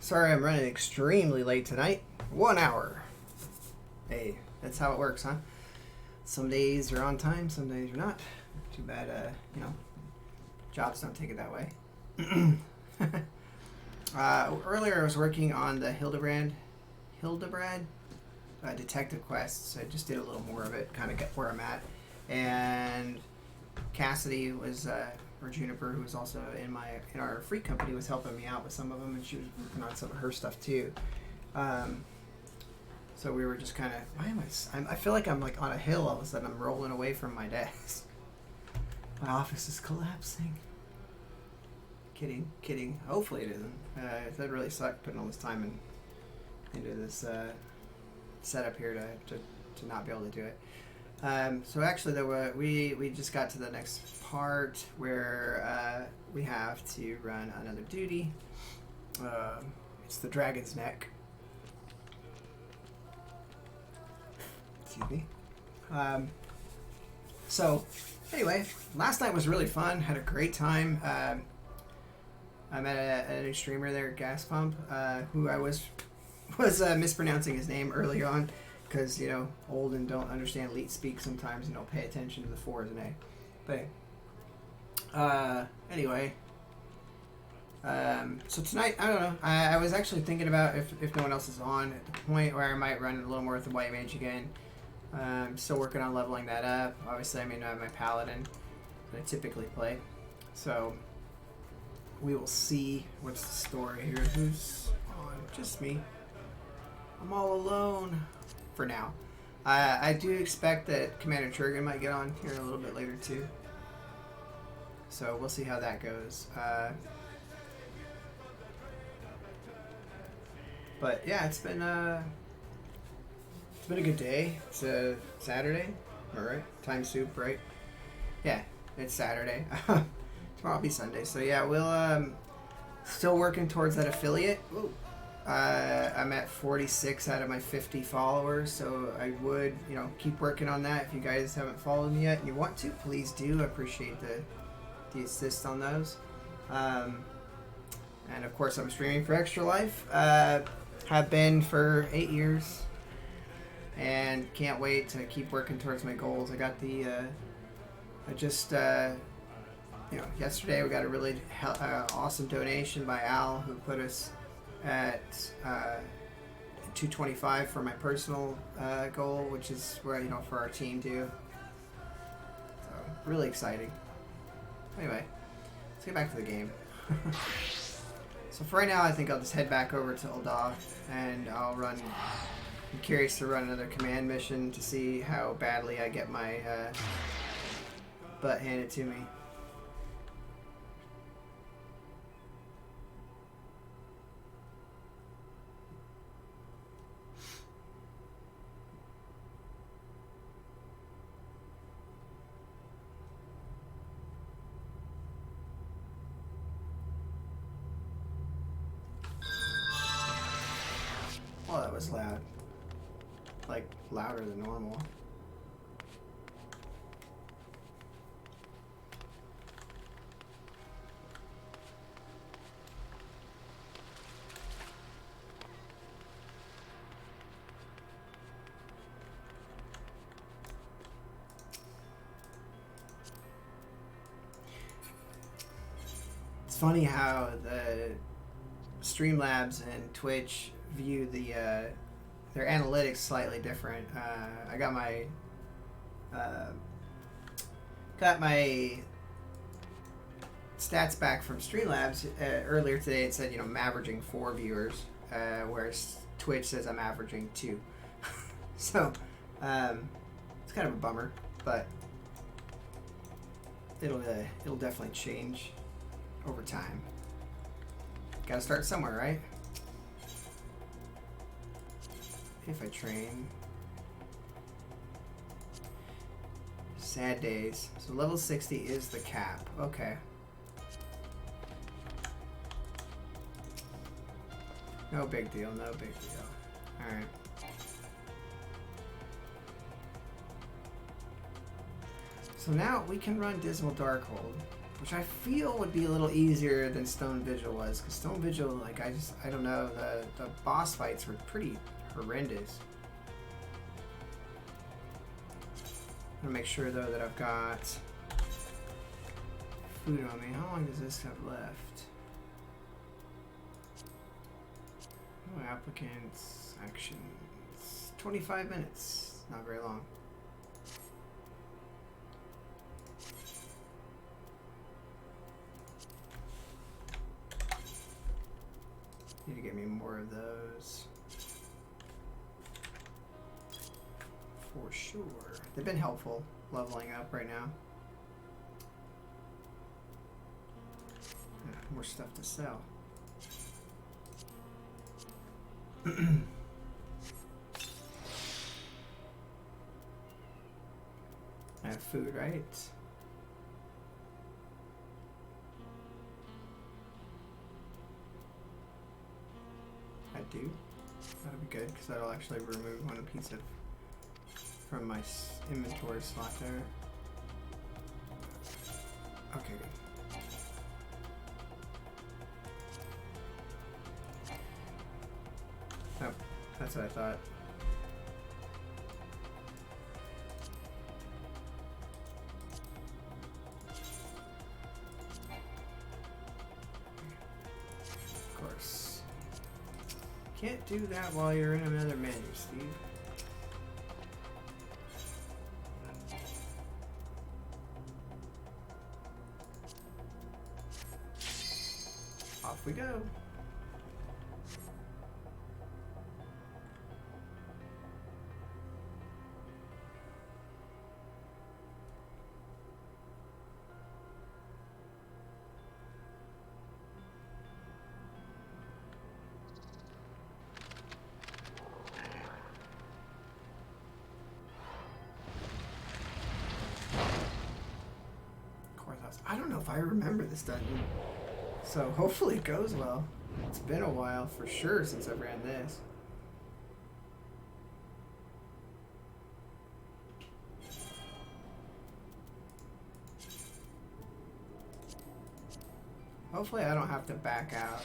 Sorry I'm running extremely late tonight. 1 hour. Hey, that's how it works, huh? Some days you're on time, some days you're not. Too bad, jobs don't take it that way. Earlier I was working on the Hildebrand detective quest, so I just did a little more of it, kind of get where I'm at. And Cassidy was, or Juniper, who was also in our free company, was helping me out with some of them, and she was working on some of her stuff too. So we were just kind of, I feel like I'm like on a hill all of a sudden. I'm rolling away from my desk. My office is collapsing. Kidding. Hopefully it isn't. That really sucked putting all this time into this setup here to not be able to do it. So actually, we just got to the next part where we have to run another duty. It's the Dragon's Neck. Excuse me. So anyway, last night was really fun. Had a great time. I met a new streamer there, Gas Pump, who I was mispronouncing his name early on. Because, old and don't understand leet speak sometimes and don't pay attention to the fours and A. But, anyway. So tonight, I don't know. I was actually thinking about if no one else is on at the point where I might run a little more with the White Mage again. I'm still working on leveling that up. Obviously, I may not have my Paladin that I typically play. So, we will see what's the story here. Who's on? Just me. I'm all alone. For now. I do expect that Commander Churgan might get on here a little bit later too. So we'll see how that goes. But yeah, it's been a good day. It's a Saturday, alright? Time soup, right? Yeah, it's Saturday. Tomorrow will be Sunday. So yeah, we'll still working towards that affiliate. Ooh. I'm at 46 out of my 50 followers, so I would, keep working on that. If you guys haven't followed me yet and you want to, please do. I appreciate the assist on those. And of course, I'm streaming for Extra Life. Have been for 8 years, and can't wait to keep working towards my goals. I got yesterday we got a really awesome donation by Al, who put us at 225 for my personal goal, which is where for our team too. So really exciting. Anyway, let's get back to the game. So for right now, I think I'll just head back over to Ul'dah, and I'm curious to run another command mission to see how badly I get my butt handed to me. Oh, that was loud. Like, louder than normal. It's funny how the Streamlabs and Twitch view their analytics slightly different. I got my stats back from Streamlabs earlier today. It said I'm averaging 4 viewers, whereas Twitch says I'm averaging 2. So it's kind of a bummer, but it'll definitely change over time. Gotta start somewhere, right? If I train. Sad days. So level 60 is the cap. Okay. No big deal, no big deal. Alright. So now we can run Dismal Darkhold. which I feel would be a little easier than Stone Vigil was, because Stone Vigil, like, I don't know, the boss fights were pretty horrendous. I'm gonna make sure though that I've got food on me. How long does this have left? Oh, applicants, actions, 25 minutes, not very long. Need to get me more of those. For sure. They've been helpful leveling up right now. More stuff to sell. I have food, right? I do. That'll be good because that'll actually remove one piece of from my inventory slot there. Okay, good. Oh, that's what I thought. Of course. Can't do that while you're in another menu, Steve. Off we go. I don't know if I remember this dungeon, so hopefully it goes well. It's been a while for sure since I ran this. Hopefully I don't have to back out.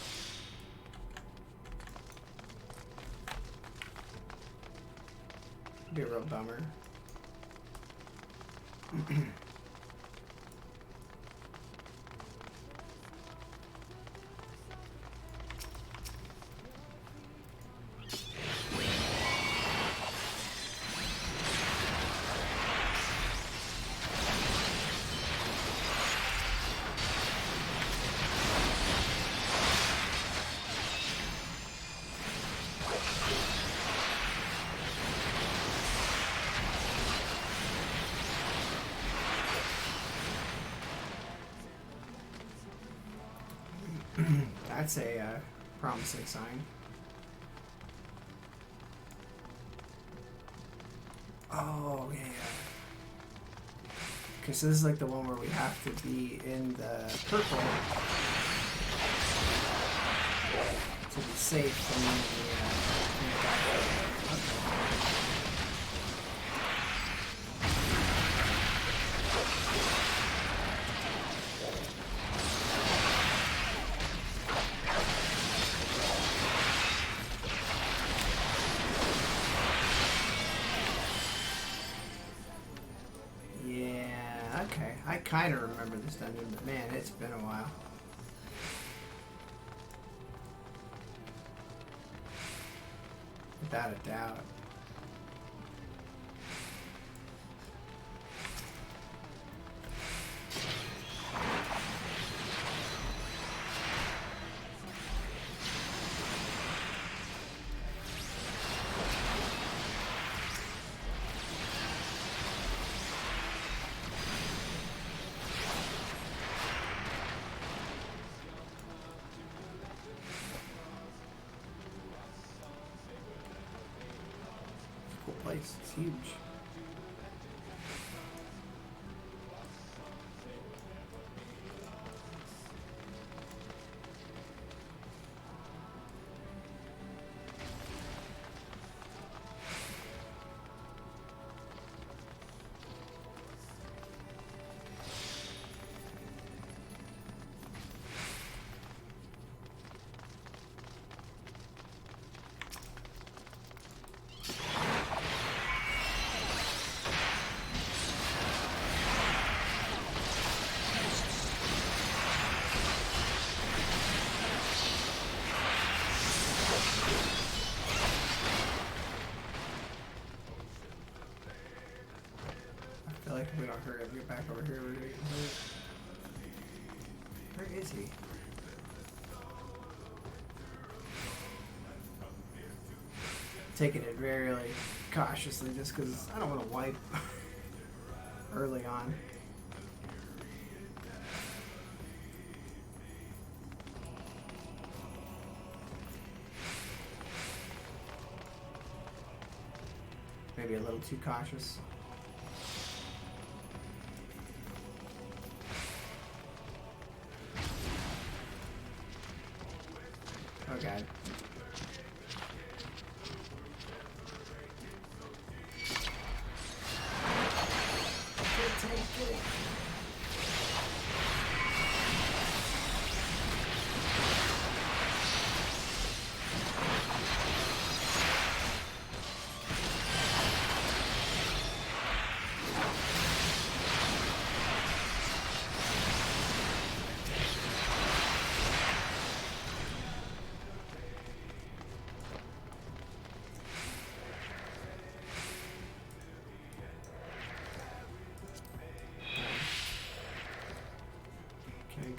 It'd be a real bummer. That's a promising sign. Oh, yeah. Okay, so this is like the one where we have to be in the purple to be safe from the okay, I kind of remember this dungeon, but man, it's been a while. Without a doubt. Cool place. It's huge. like if we don't hurry up and get back over here, we're gonna get hurt. Where is he? Taking it very cautiously just because I don't want to wipe early on. Maybe a little too cautious. Oh god. Take it.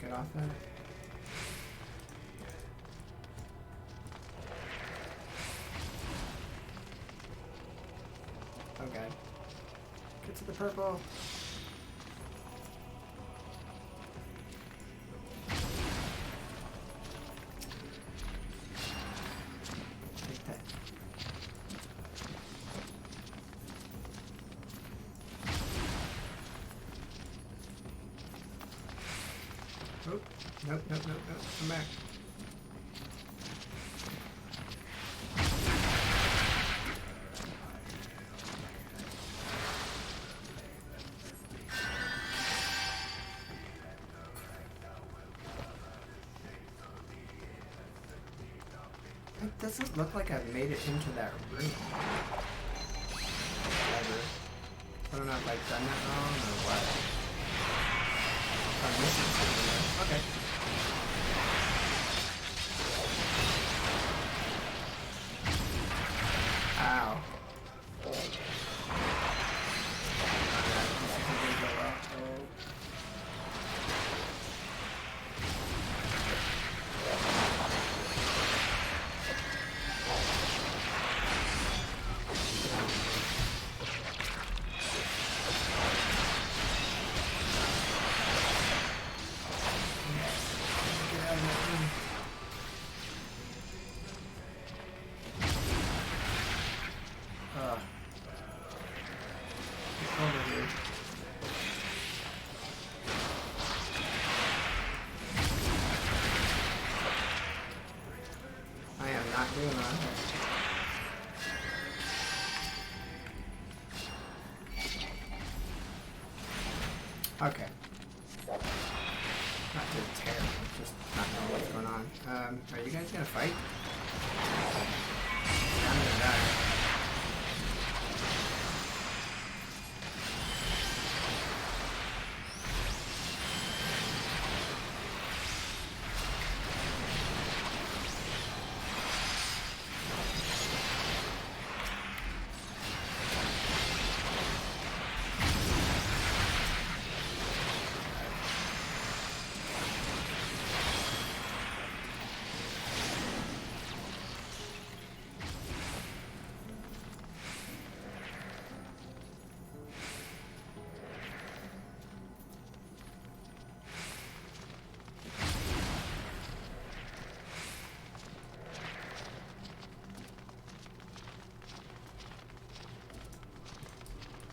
Get off that. Okay. Get to the purple. Take that. Oh, nope, come back. It doesn't look like I've made it into that room. Ever. I don't know if I've done that wrong or what. I'm missing something there. Okay. Ow. I am not doing that. Okay. Not too terrible, just not knowing what's going on. Are you guys gonna fight? I'm gonna die.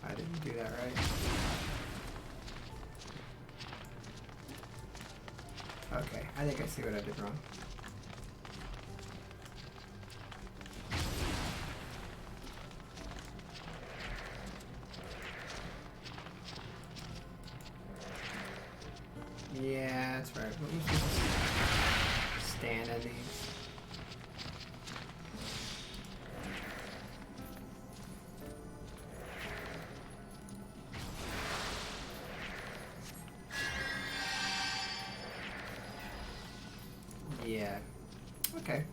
I didn't do that right. Okay, I think I see what I did wrong. Yeah, that's right. What was this? Stand in these. Yeah. Okay.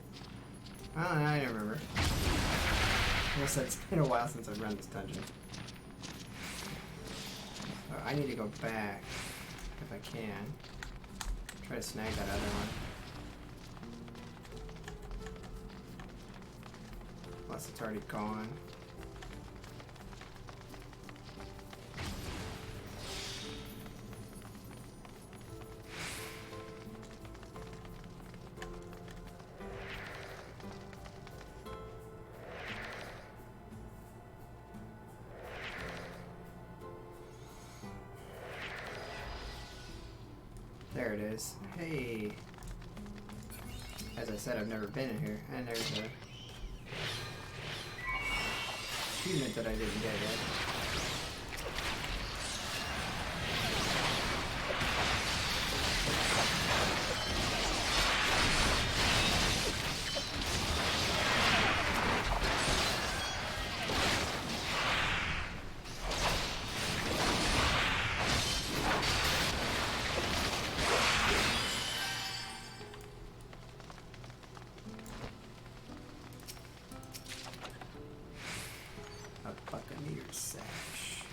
I don't remember. I guess it's been a while since I've run this dungeon. I need to go back if I can. Try to snag that other one. Unless it's already gone. There it is. Hey. As I said, I've never been in here. And there's a unit that I didn't get yet. Buccaneer's sash.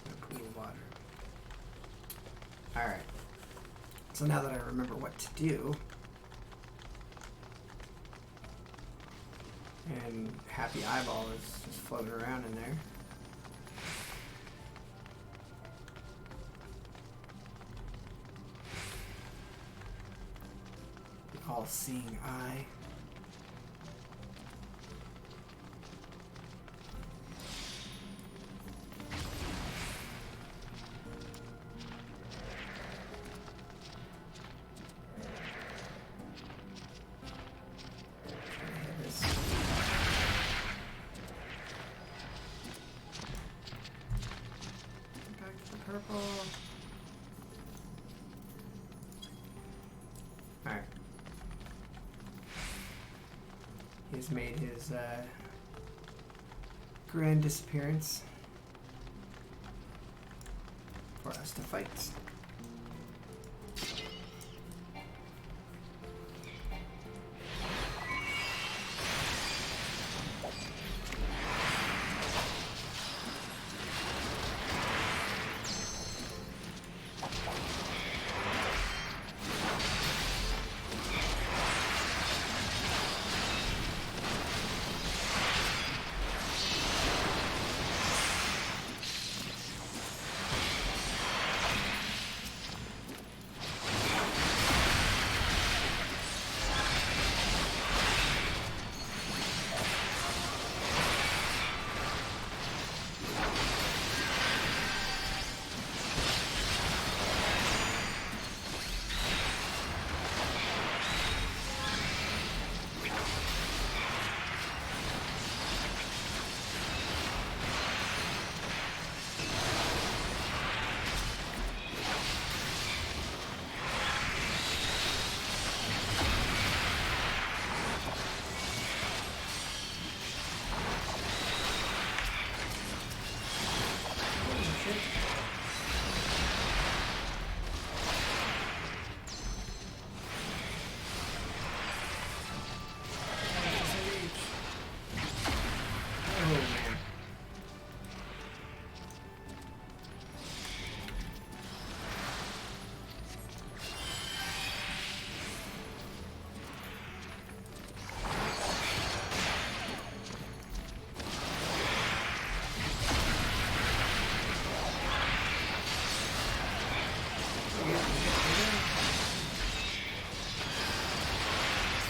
And a pool of water. Alright. So now that I remember what to do, and Happy Eyeball is just floating around in there. The all-seeing eye. Purple. Alright. He's made his grand disappearance for us to fight.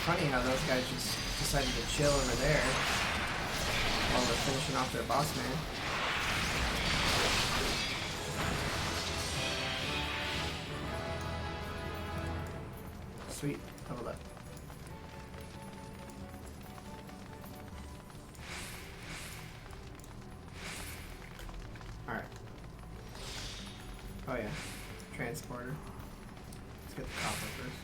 Funny how those guys just decided to chill over there while they're finishing off their boss man. Sweet, leveled up. Alright. Oh yeah, transporter. Let's get the copper first.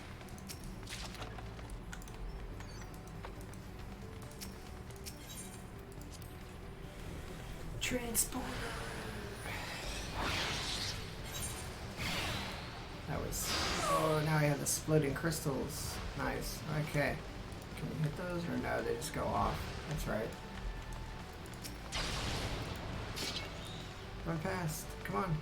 Transporter. That was. Oh, now I have the splitting crystals. Nice. Okay. Can we hit those or no? They just go off. That's right. Run past. Come on.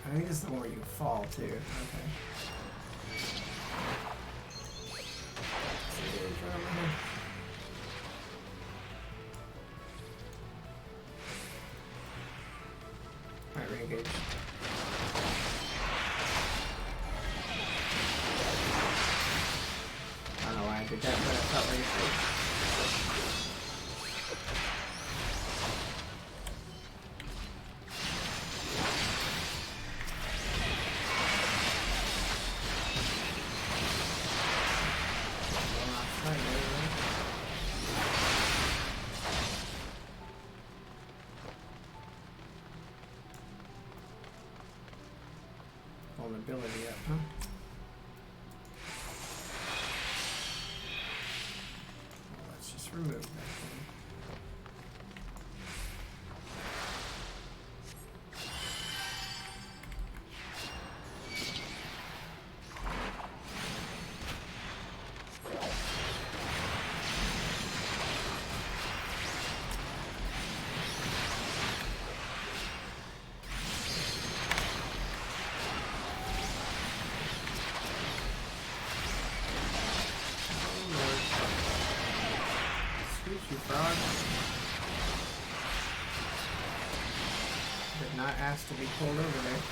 I think this is the one where you fall too. Okay. Alright, re-engage. I don't know why I did that, but I felt like it. Vulnerability up, huh? Well, let's just remove that thing. You frog. Did not ask to be pulled over there.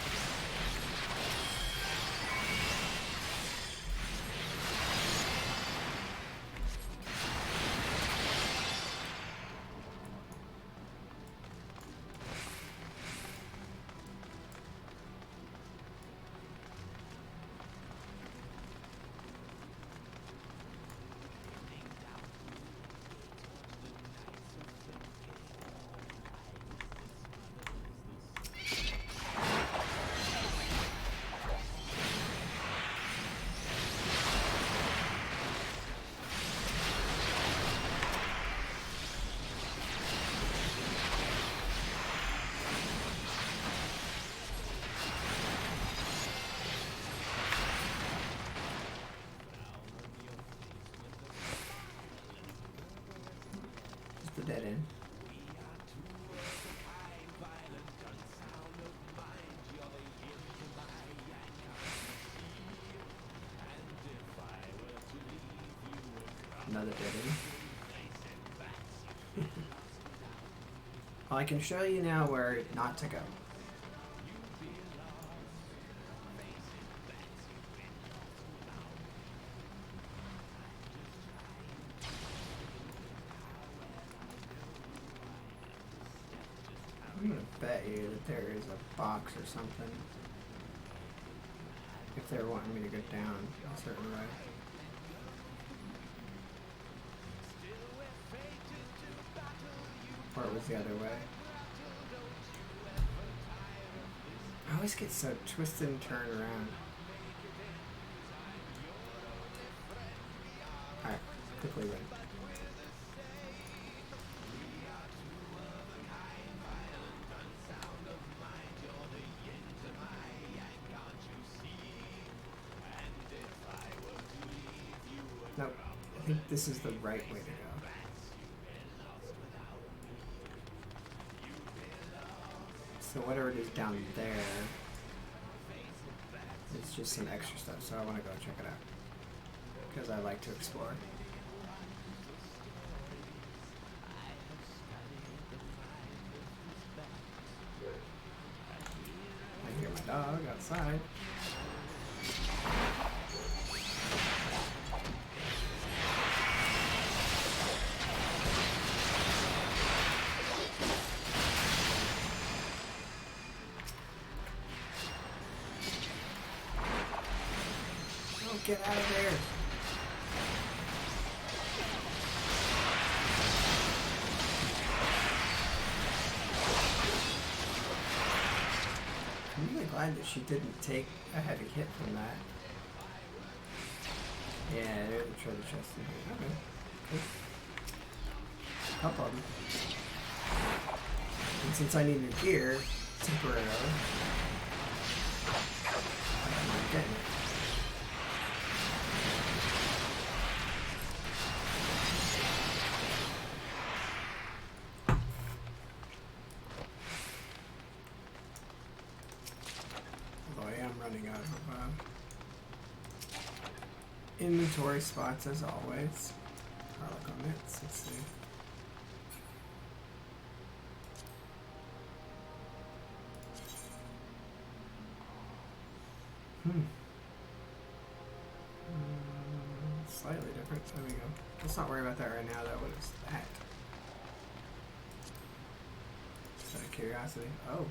The dead end. Another dead end. Well, I can show you now where not to go. I'm gonna bet you that there is a box or something. If they're wanting me to go down a certain way. Or it was the other way. I always get so twisted and turned around. Alright, quickly win. Nope, I think this is the right way to go. So whatever it is down there, it's just some extra stuff, so I want to go check it out. Because I like to explore. I hear my dog outside. Get out of there. really glad that she didn't take a heavy hit from that. Yeah, there's a treasure chest in here. Okay. Cool. Couple of them. And since I need new gear, temporarily, I'm not getting it. Although I am running out of inventory spots as always. Garlic on mitts, let's see. Slightly different. There we go. Let's not worry about that right now, though. What is that? Just out of curiosity. Oh.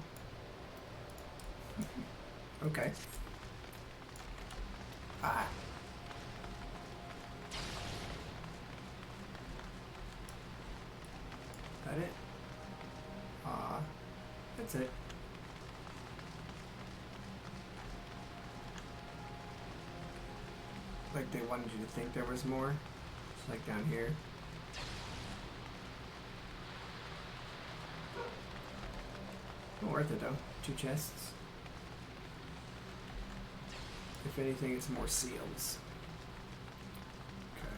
Okay. Ah. That it? That's it. Like they wanted you to think there was more. Just like down here. Not worth it though. 2 chests. If anything, it's more seals. Okay.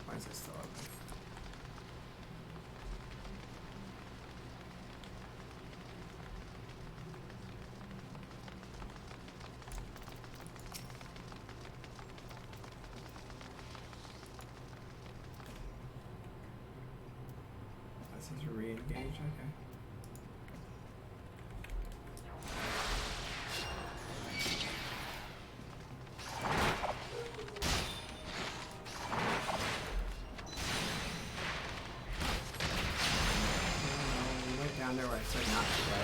Why is it still open? This is re-engage, okay. We went down there where I said not to go.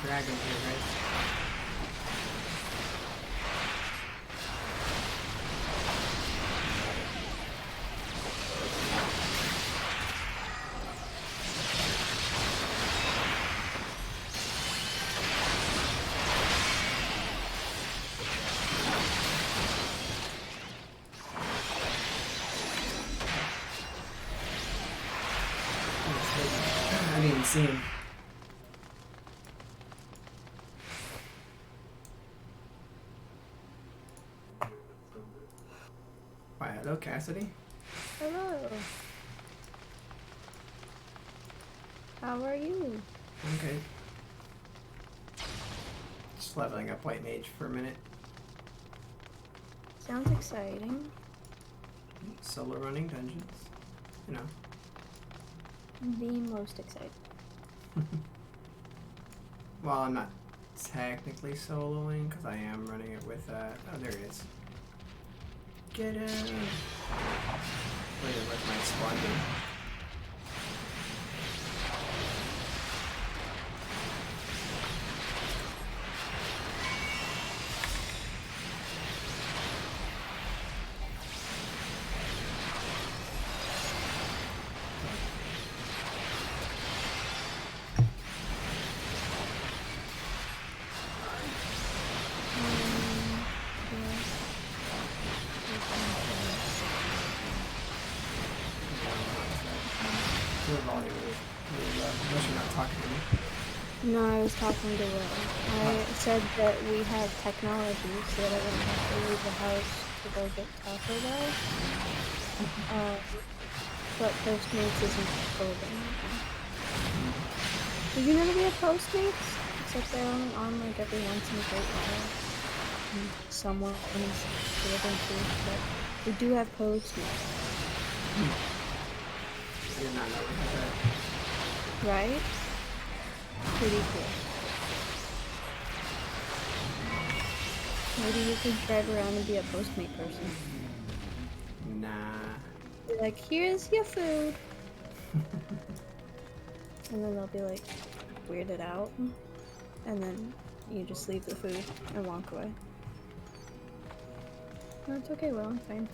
Dragon here, right? I didn't even see him. Why, hello, Cassidy. Hello. How are you? I'm good. Just leveling up White Mage for a minute. Sounds exciting. Solo running dungeons. You know. The most exciting. Well, I'm not technically soloing because I am running it with, oh, there it is. Get him! Wait, where's my spawn dude? Your volume is really low, unless you're not talking to me. No, I was talking to Will. I said that we have technology so that I wouldn't have to leave the house to go get Taco Bell. But Postmates isn't clothing. Did you never be a Postmates? Except they're only on like every once in a great while. And someone is delivering food, but we do have Postmates. I did not know we had that. Right? Pretty cool. Maybe you could drive around and be a Postmate person. Nah. Be like, here's your food. And then they'll be like weirded out. And then you just leave the food and walk away. No, it's okay, Will, I'm fine.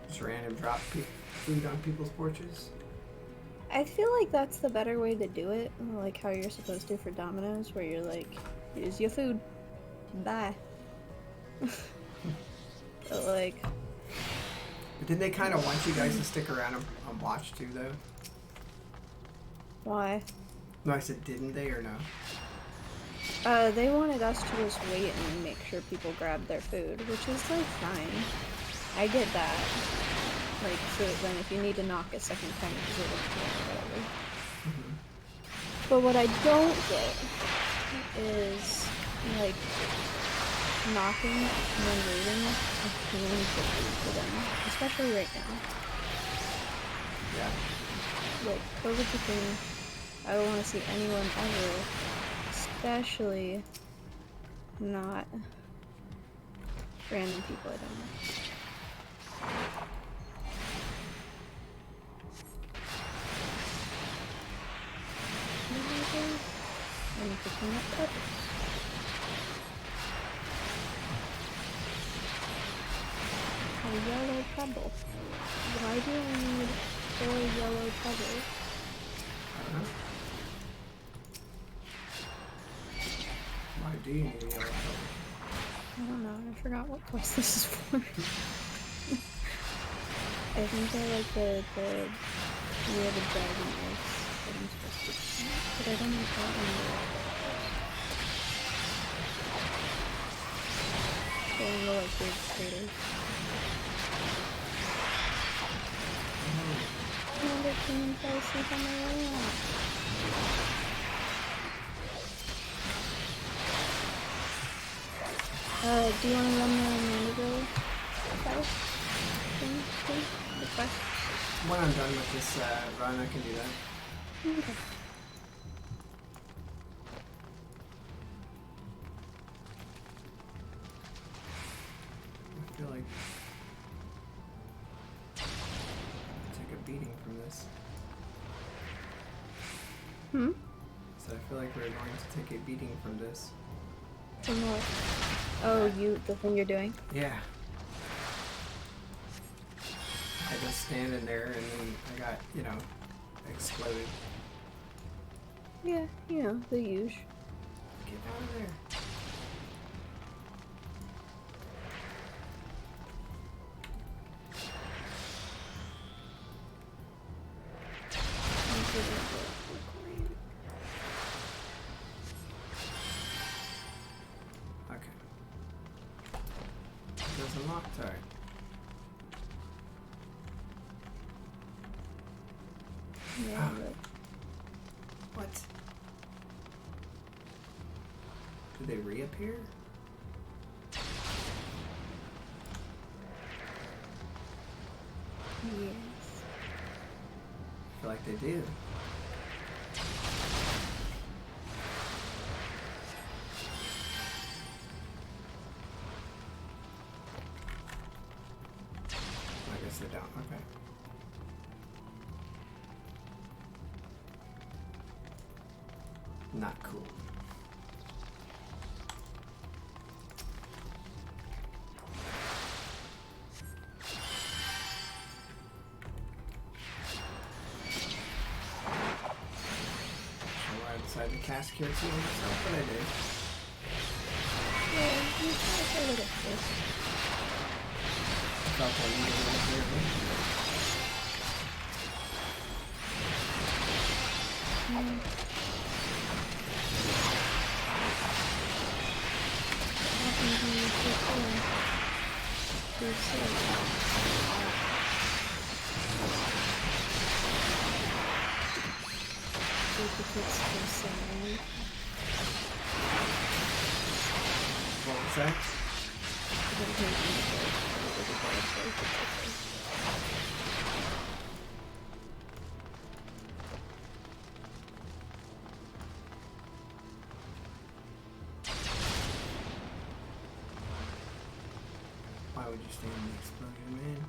Just random drop food on people's porches. I feel like that's the better way to do it. Like how you're supposed to for Domino's, where you're like, here's your food. Bye. But like... But did they kind of want you guys to stick around and watch too, though? Why? No, I said didn't they or no? They wanted us to just wait and make sure people grabbed their food, which is like fine. I get that. Like, so then if you need to knock a second time, because it would whatever. Mm-hmm. But what I don't get is like knocking and then waiting and paying for food for them, especially right now. Yeah. Like, COVID's a thing. I don't want to see anyone ever, especially not random people I don't know. I'm picking up pebbles. A yellow pebble. Why do I need 4 yellow pebbles? I don't know. Why do you need a yellow pebble? I don't know. I forgot what quest this is for. I think I like the near the dragon eggs that I'm supposed to do. But I don't know how anymore. They look like big craters. Another king fell asleep on my lap. Do you want to run the Mandeville quest? The quest? When I'm done with this run, I can do that. Okay. I feel like I'll take a beating from this. Hmm? So I feel like we're going to take a beating from this. From what? Oh, the thing you're doing? Yeah. I just standing there and then I got, exploded. Yeah, you know, the usual. Get out of there. Okay. There's a Loctite. Yeah, but What? Did they reappear? yes. I feel like they do. I guess they don't. Okay. Not cool. So I decided to cast Cure 2 on myself, but I did. Yeah, you try a little bit. I felt I needed a little bit. duplicates the same. What was that? Why would you stay in the explosion, man?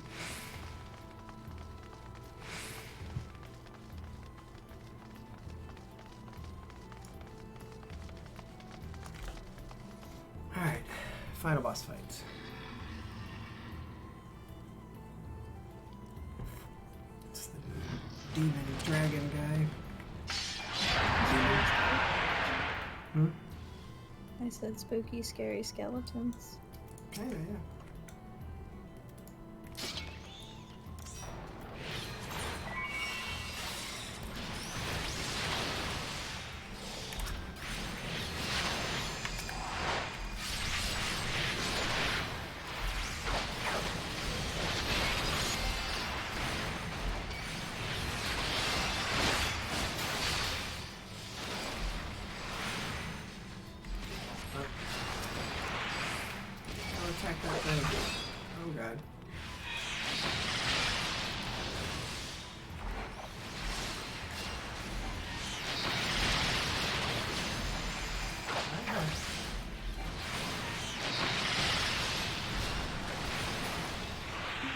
Alright, final boss fight. It's the demon dragon guy. Hmm? I said spooky, scary skeletons. Kinda, yeah. Attack that thing. Oh god.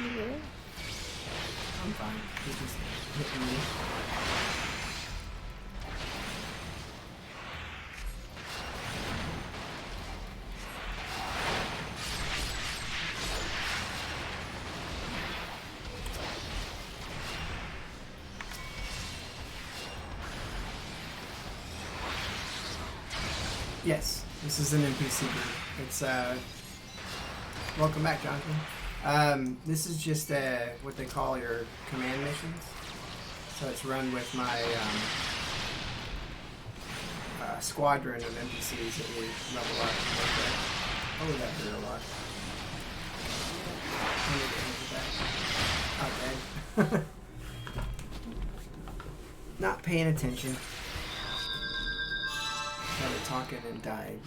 You really? I'm fine. He just hit me. Yes, this is an NPC group. It's welcome back, Jonathan. This is just what they call your command missions. So it's run with my squadron of NPCs that we level up. Oh, that hurt a lot. Okay. Not paying attention. Started talking and died.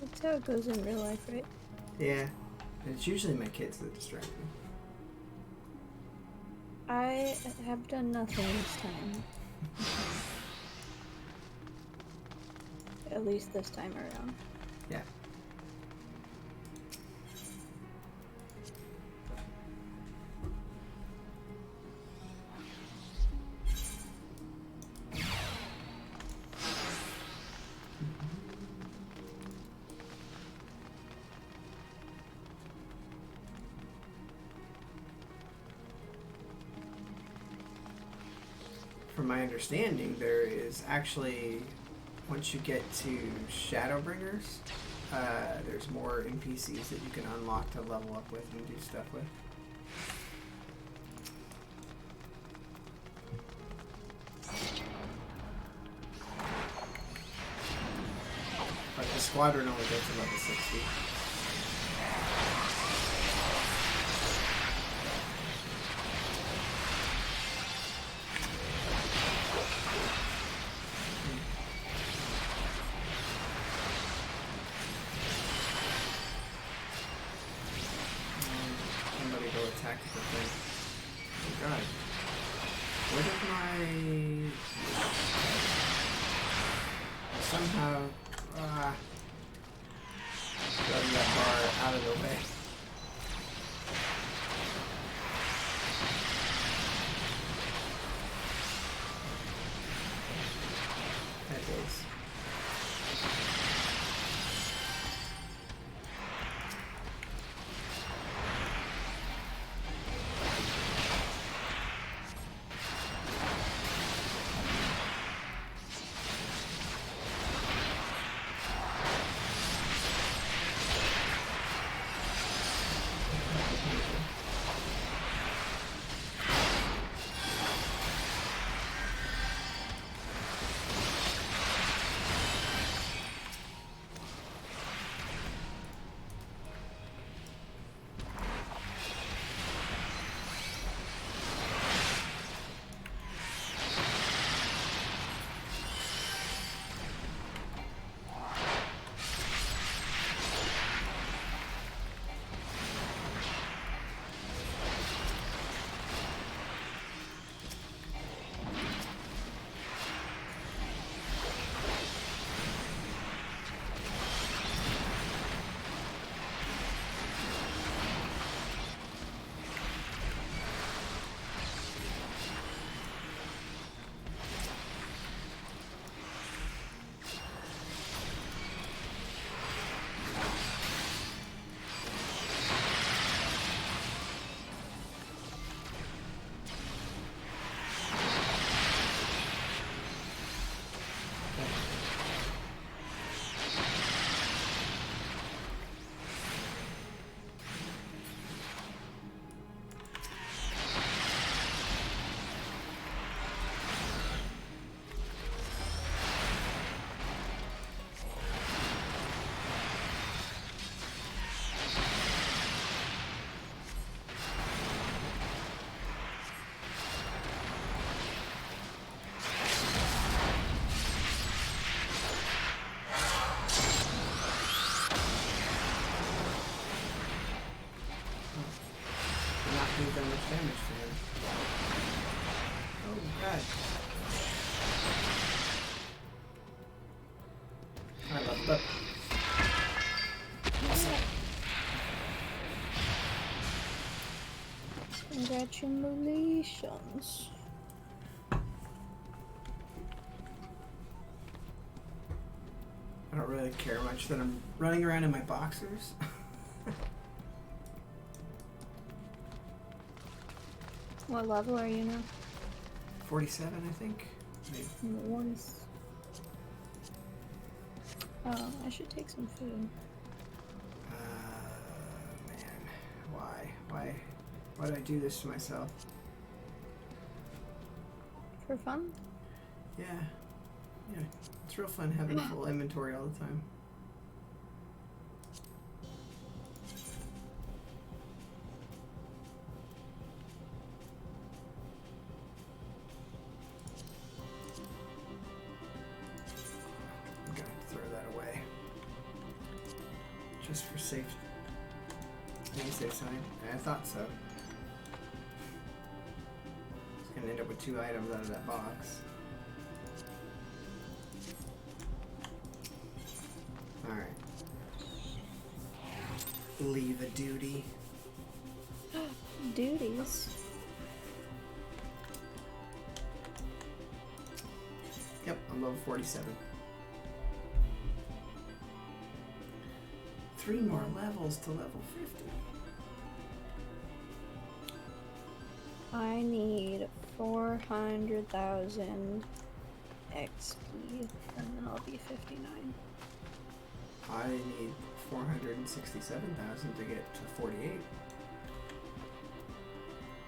That's how it goes in real life, right? Yeah. It's usually my kids that distract me. I have done nothing this time. At least this time around. Yeah. From my understanding, there is actually, once you get to Shadowbringers, there's more NPCs that you can unlock to level up with and do stuff with. But the squadron only gets to level 60. Attack the thing. Oh god. Where did my... Somehow... Driving that bar out of the way. That is. much damage to him. Oh god. I leveled up. Congratulations. I don't really care much that I'm running around in my boxers. What level are you now? 47, I think. Maybe. Nice. Oh, I should take some food. Man. Why did I do this to myself? For fun? Yeah. Yeah. It's real fun having full inventory all the time. I'm gonna throw that away. Just for safe side. I thought so. It's gonna end up with 2 items out of that box. Alright. Leave a duty. Duties. Yep, I'm level 47. 3 more levels to level 50. I need 400,000 XP, and then I'll be 59. I need 467,000 to get to 48.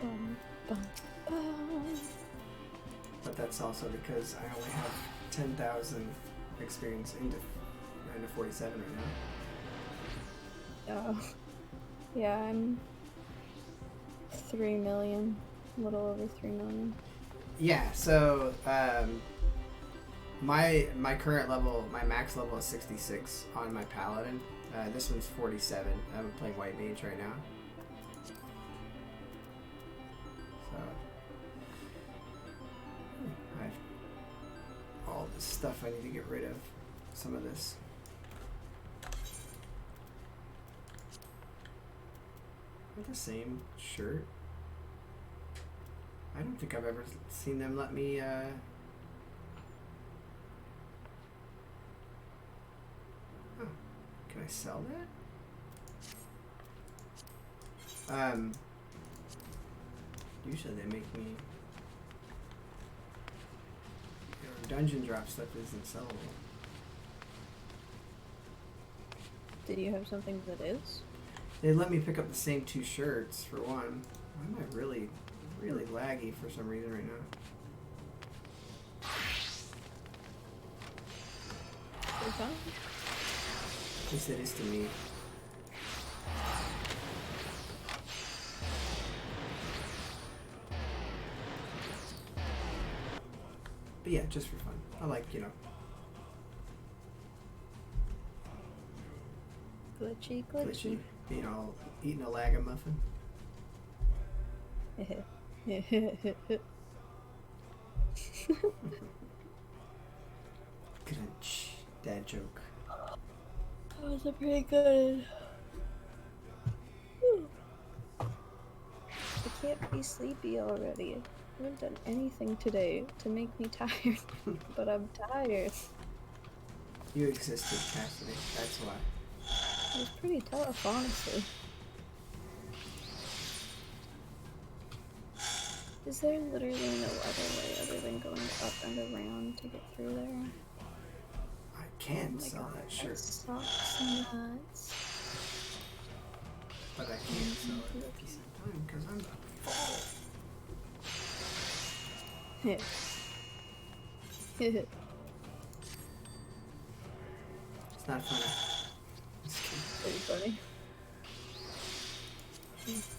Bum, bum, bum. But that's also because I only have 10,000 experience into 47 right now. Oh, yeah, I'm 3 million, a little over 3 million. Yeah, so my current level, my max level is 66 on my paladin. This one's 47. I'm playing white mage right now. So I have all this stuff I need to get rid of. Some of this. With the same shirt. I don't think I've ever seen them let me oh, can I sell that? Usually they make me dungeon drop stuff isn't sellable. Did you have something that is? They let me pick up the same 2 shirts for one. Why am I really laggy for some reason right now? For fun? At least it is to me. But yeah, just for fun. I like, you know. Glitchy. You know, eating a Lagamuffin. Crunch. Dad joke. That was a pretty good. Whew. I can't be sleepy already. I haven't done anything today to make me tired, but I'm tired. You existed, Cassidy. That's why. It was pretty tough, honestly. Is there literally no other way other than going up and around to get through there? I can sell that shirt. That sucks nuts. But I can't sell it at the same time because I'm about to fall. It's not funny. Pretty funny.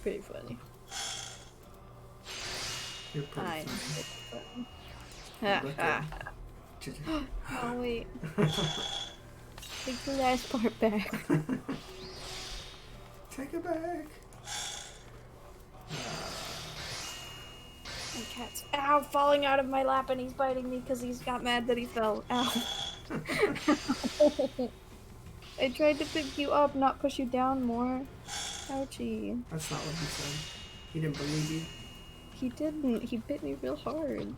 Pretty funny. You're pretty I'm funny. pretty funny. Oh wait. Take the last part back. Take it back. My cat's falling out of my lap and he's biting me because he's got mad that he fell. Ow. I tried to pick you up, not push you down more. Ouchie. That's not what he said. He didn't believe you. He didn't. He bit me real hard.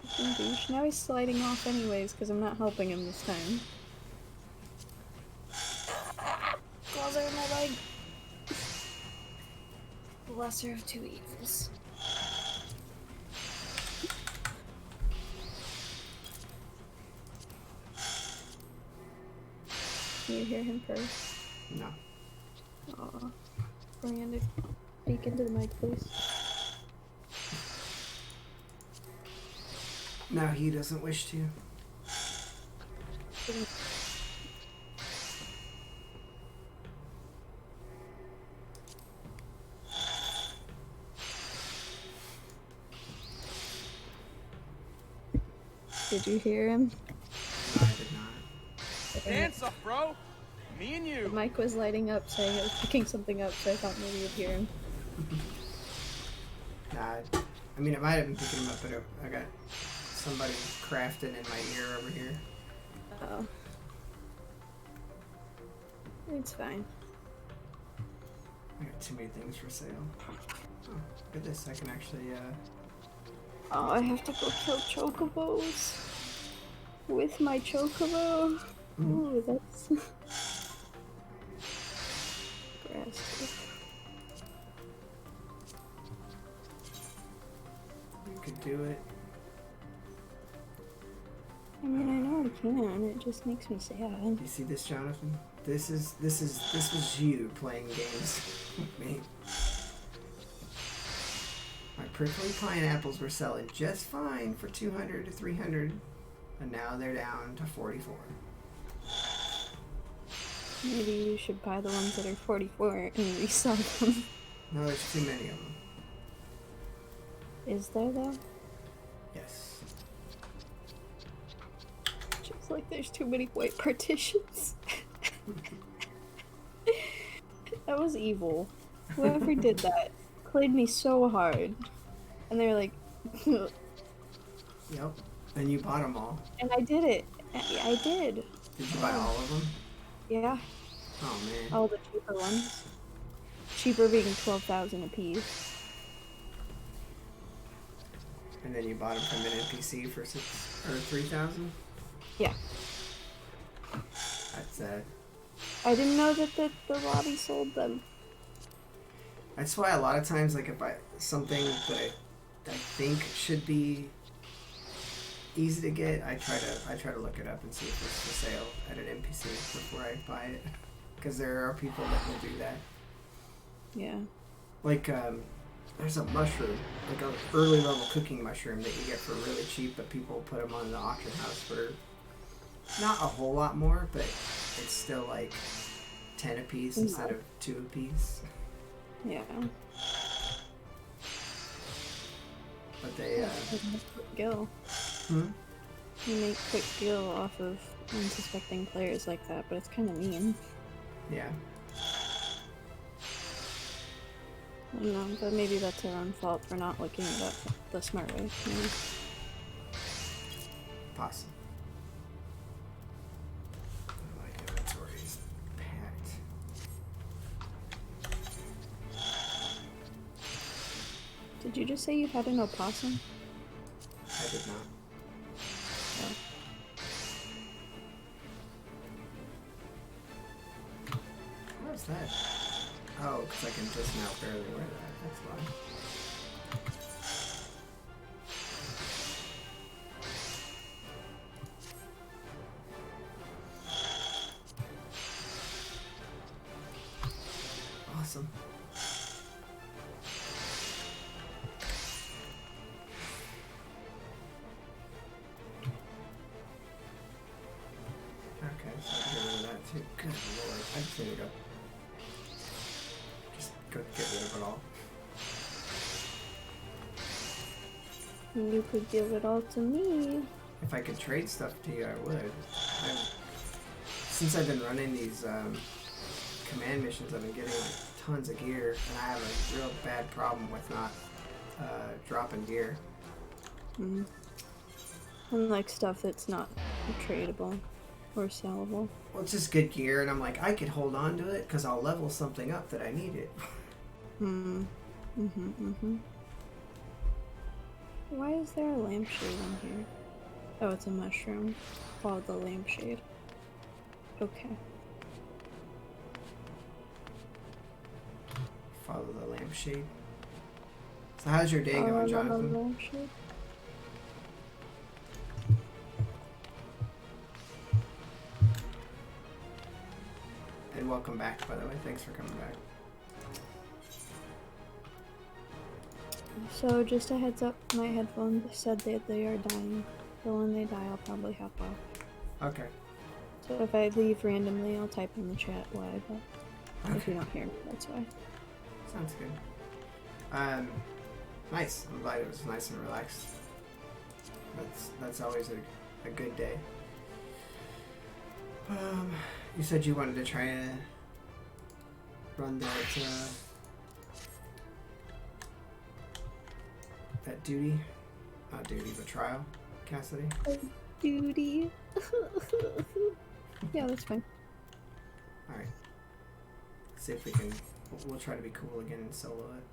Fucking douche. Now he's sliding off anyways because I'm not helping him this time. Claws are in my leg. The lesser of two evils. Can you hear him first? No. Aw. Miranda, speak into the mic, please. No, he doesn't wish to. Did you hear him? No, I did not. Dance up, bro! Me and The you! mic was lighting up saying I was picking something up, so I thought maybe you'd hear him. Nah, I mean, it might have been picking him up, but I got somebody crafting in my ear over here. Oh. It's fine. I got too many things for sale. Oh, look at this. I can actually, Oh, I have to go kill chocobos. With my chocobo. Ooh, that's... aggressive. you could do it. I mean, I know I can, it just makes me sad. You see this, Jonathan? This was you playing games with me. My prickly pineapples were selling just fine for 200 to 300, and now they're down to 44. Maybe you should buy the ones that are 44 and resell them. No, there's too many of them. Is there though? Yes. Just like there's too many white partitions. That was evil. Whoever did that played me so hard. And they were like... Yep. Then you bought them all. And I did it. I did. Did you buy all of them? Yeah. Oh man. All the cheaper ones. Cheaper being 12,000 a piece. And then you bought them from an NPC for 3,000? Yeah. That's I didn't know that the lobby sold them. That's why a lot of times, like, if something that I think should be easy to get, I try to look it up and see if it's for sale at an NPC before I buy it, because there are people that will do that. Yeah. Like, there's a mushroom, like an early level cooking mushroom that you get for really cheap, but people put them on the auction house for not a whole lot more, but it's still like 10 a piece instead of 2 a piece. Yeah. But they, Quick gil. Hmm? You make quick gil off of unsuspecting players like that, but it's kind of mean. Yeah. I don't know, but maybe that's our own fault for not looking it up the smart way. Maybe. Possible. My inventory is packed. Did you just say you had an opossum? I did not. Oh. What's that? Oh, because I can just now barely wear that. That's why. Awesome. Okay, so I can get rid of that too. Good lord. I just need to go. Just go get rid of it all. You could give it all to me. If I could trade stuff to you, I would. Since I've been running these command missions, I've been getting like tons of gear, and I have a real bad problem with not dropping gear. Mm. And like stuff that's not tradable or sellable. Well, it's just good gear, and I'm like, I could hold on to it because I'll level something up that I needed. Why is there a lampshade on here? Oh, it's a mushroom called the lampshade. Okay. Follow the lampshade. So how's your day going, Jonathan? Lampshade. And welcome back, by the way. Thanks for coming back. So just a heads up, my headphones said that they are dying. So when they die, I'll probably hop off. Okay. So if I leave randomly, I'll type in the chat why, but if you don't hear me, that's why. Sounds good. Nice. I'm glad it was nice and relaxed. That's always a good day. You said you wanted to try to run that duty. Not duty, but trial, Cassidy. Duty. Yeah, that's fine. Alright. See if we can... We'll try to be cool again and solo it.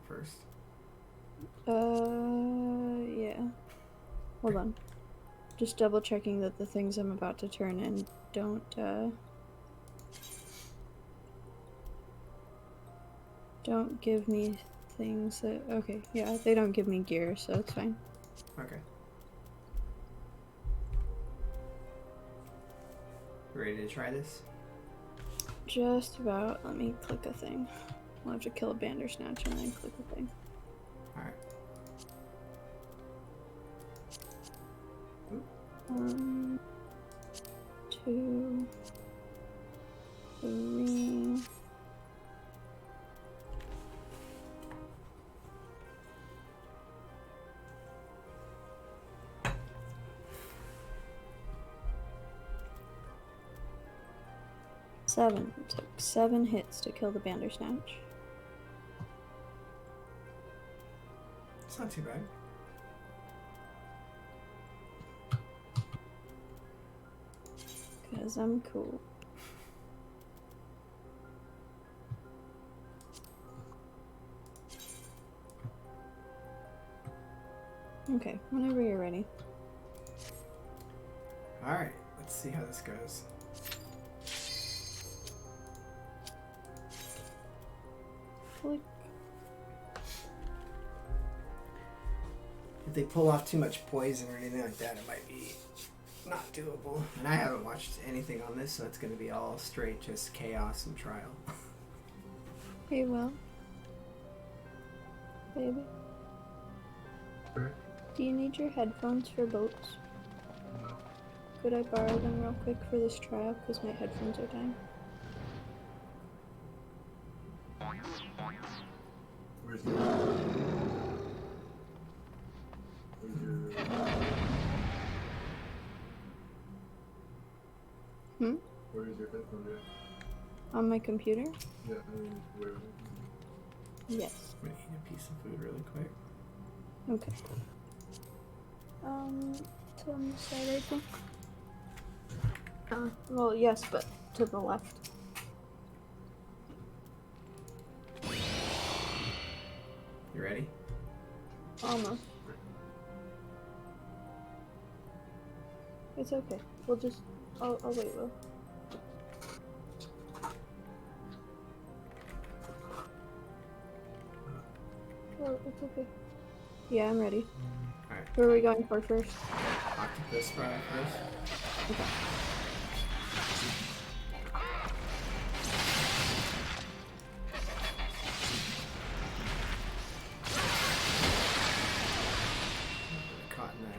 First. Yeah. Hold on. Just double checking that the things I'm about to turn in don't give me things that... Okay, yeah, they don't give me gear, so it's fine. Okay. You ready to try this? Just about. Let me click a thing. I'll have to kill a Bandersnatch and then click a thing. Alright. 2, 3. Seven. It took 7 hits to kill the Bandersnatch. It's not too bad. Because I'm cool. Okay, whenever you're ready. Alright, let's see how this goes. Click. If they pull off too much poison or anything like that, it might be not doable. And I haven't watched anything on this, so it's going to be all straight just chaos and trial. Hey, well. Baby. Do you need your headphones for boats? No. Could I borrow them real quick for this trial? Because my headphones are dying. Where's your... Where is your headphone at? On my computer? Yeah, I mean, where? Yes. I'm going to eat a piece of food really quick. Okay. To on the side, I think. Well, yes, but to the left. You ready? Almost. It's okay. We'll just... I'll wait, Will. Oh, it's okay. Yeah, I'm ready. Alright. Who are we going for first? Octopus fry first. Okay. Caught in that.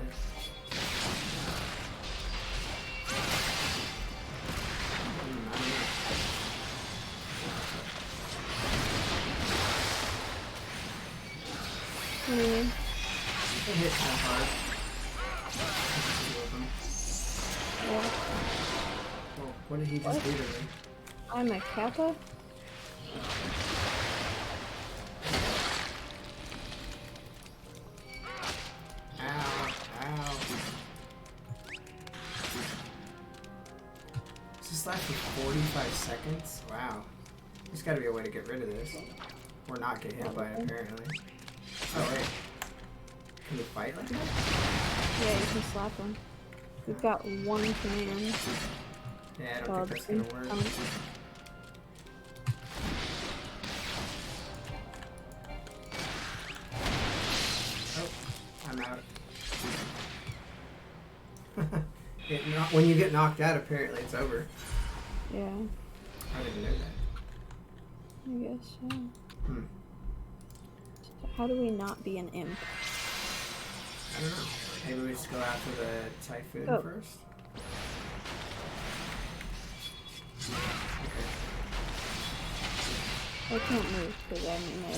What do you mean? It hit kind of hard. Two of them. Yeah. Well, what did he just do to me? I'm a Kappa? seconds? Wow. There's gotta be a way to get rid of this. Or not get hit by it, apparently. Oh, wait. Can you fight like that? Yeah, you can slap them. We've got one command. Yeah, I don't think that's gonna work. Oh, I'm out. When you get knocked out, apparently it's over. Yeah, I didn't know that. I guess so. Hmm. So how do we not be an imp? I don't know. Maybe we just go after the typhoon first? Okay. I can't move because I'm in my way.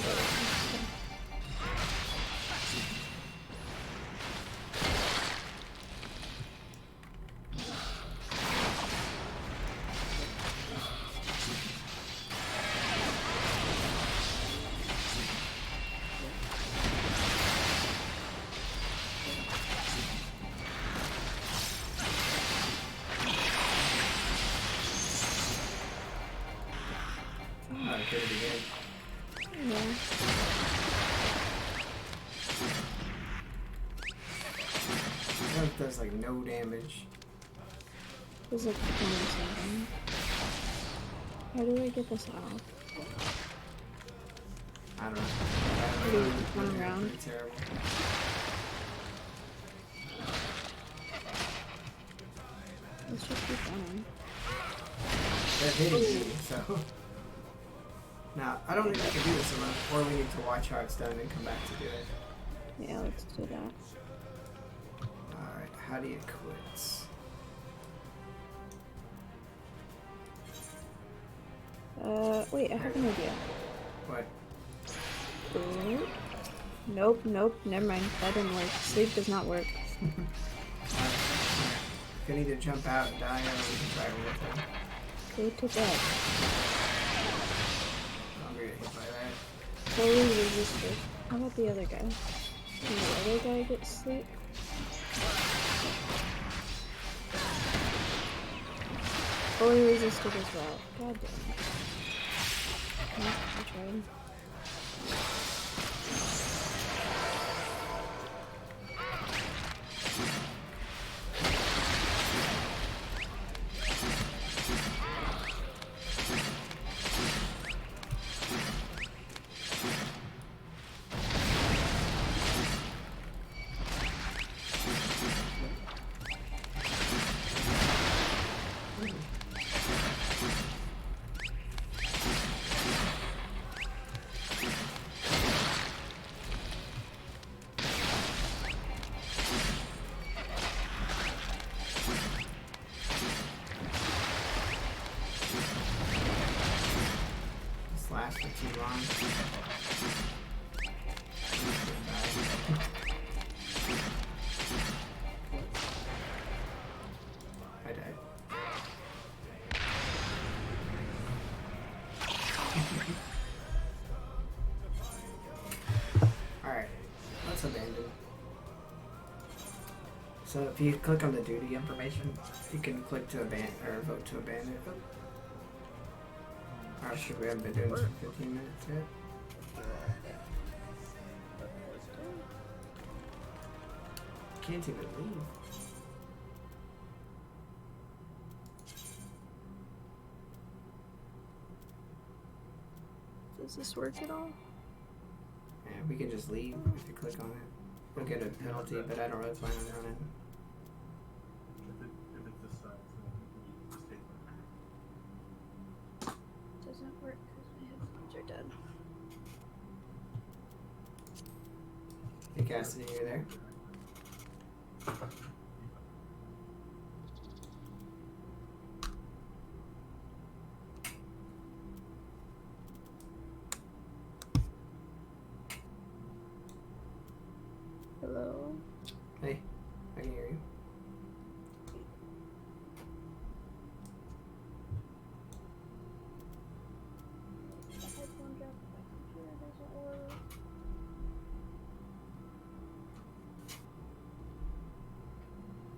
Oh, it did it again. Yeah. That does like no damage. There's like 20 something. How do I get this out? I don't know. Do we run around? Pretty terrible. Let's just keep running. They're hitting me, so. Now, I don't think I can do this alone, or we need to watch how it's done and come back to do it. Yeah, let's do that. Alright, how do you quit? Wait, I have an idea. What? Food? Nope, nope, never mind. That didn't work. Sleep does not work. We can either jump out and die, or we can try one more time. Go to bed. I'm gonna get hit by that. Fully resisted. How about the other guy? Can the other guy get sleep? Fully resisted as well. God damn it. No, I tried. This lasted too long. I died. Alright, let's abandon. So if you click on the duty information, you can click to abandon or vote to abandon. Oh, sure, we haven't been doing this for 15 minutes yet. Can't even leave. Does this work at all? Yeah, we can just leave if you click on it. We'll get a penalty, but I don't really plan on running. If it's this size, then you just take one. Doesn't work because my headphones are dead. Hey Cassidy, you there? Hello? Hey, I can hear you. The headphone jack on my computer doesn't work.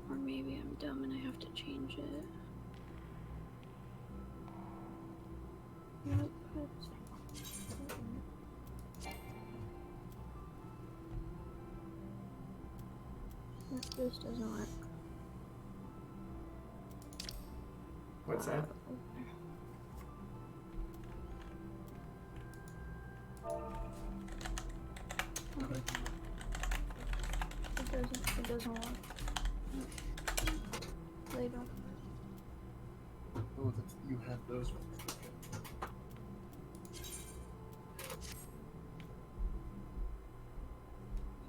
Or maybe I'm dumb and I have to change it. Nope. This doesn't work. What's that? Okay. It doesn't work. They don't. Oh, you have those ones. Okay.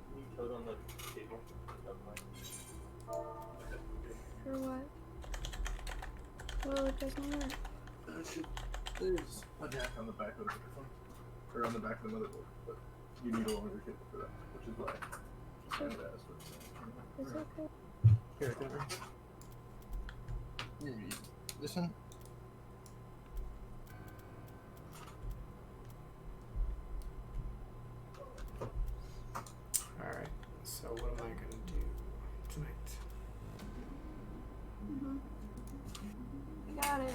Can you code on the table? For what? Well, it doesn't work. There's a jack on the back of the microphone. Or on the back of the motherboard. But you need a longer cable for that, which is why I kind of asked for it. Is it okay? Here, come here. Here, this one? Alright, so what am I gonna do tonight? I got it.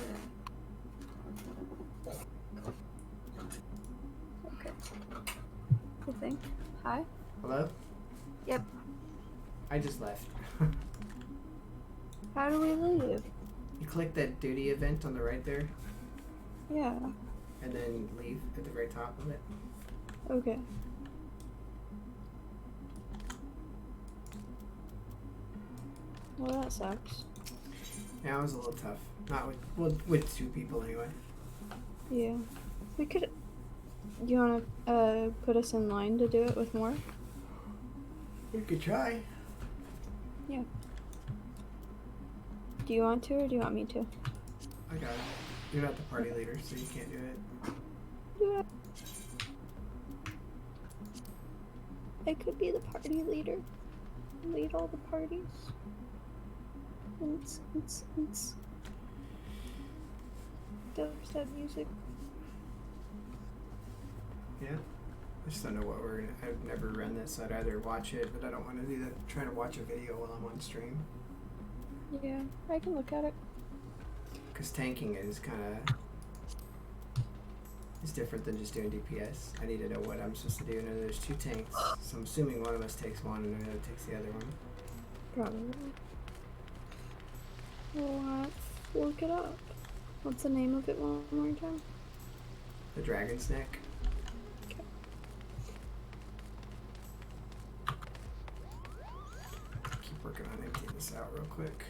Okay. Cool thing. Hi? Hello? Yep. I just left. How do we leave? You click that duty event on the right there, Yeah. and then leave at the very top of it. Okay. Well, that sucks. Yeah, it was a little tough. Not with two people anyway. Yeah. We could. You wanna put us in line to do it with more? We could try. Yeah. Do you want to, or do you want me to? I got it. You're not the party leader, so you can't do it. Do it. I could be the party leader. Lead all the parties. It's dubstep music. Yeah. I just don't know what we're gonna. I've never run this, so I'd either watch it, but I don't want to do that. Trying to watch a video while I'm on stream. Yeah, I can look at it. Because tanking is kind of. It's different than just doing DPS. I need to know what I'm supposed to do. And there's two tanks, so I'm assuming one of us takes one and the other takes the other one. Probably. Well, let's look it up. What's the name of it one more time? The dragon's neck. Okay. Keep working on emptying this out real quick.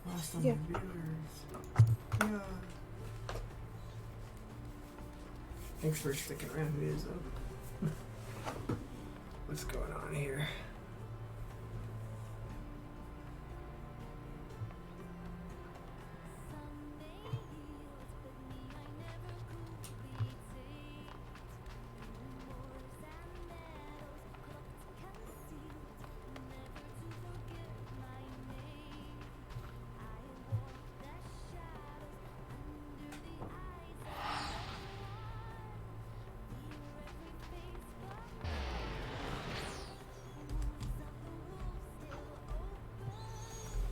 Lost on Yeah. computers. Yeah. Thanks for sticking around. Who is though? What's going on here?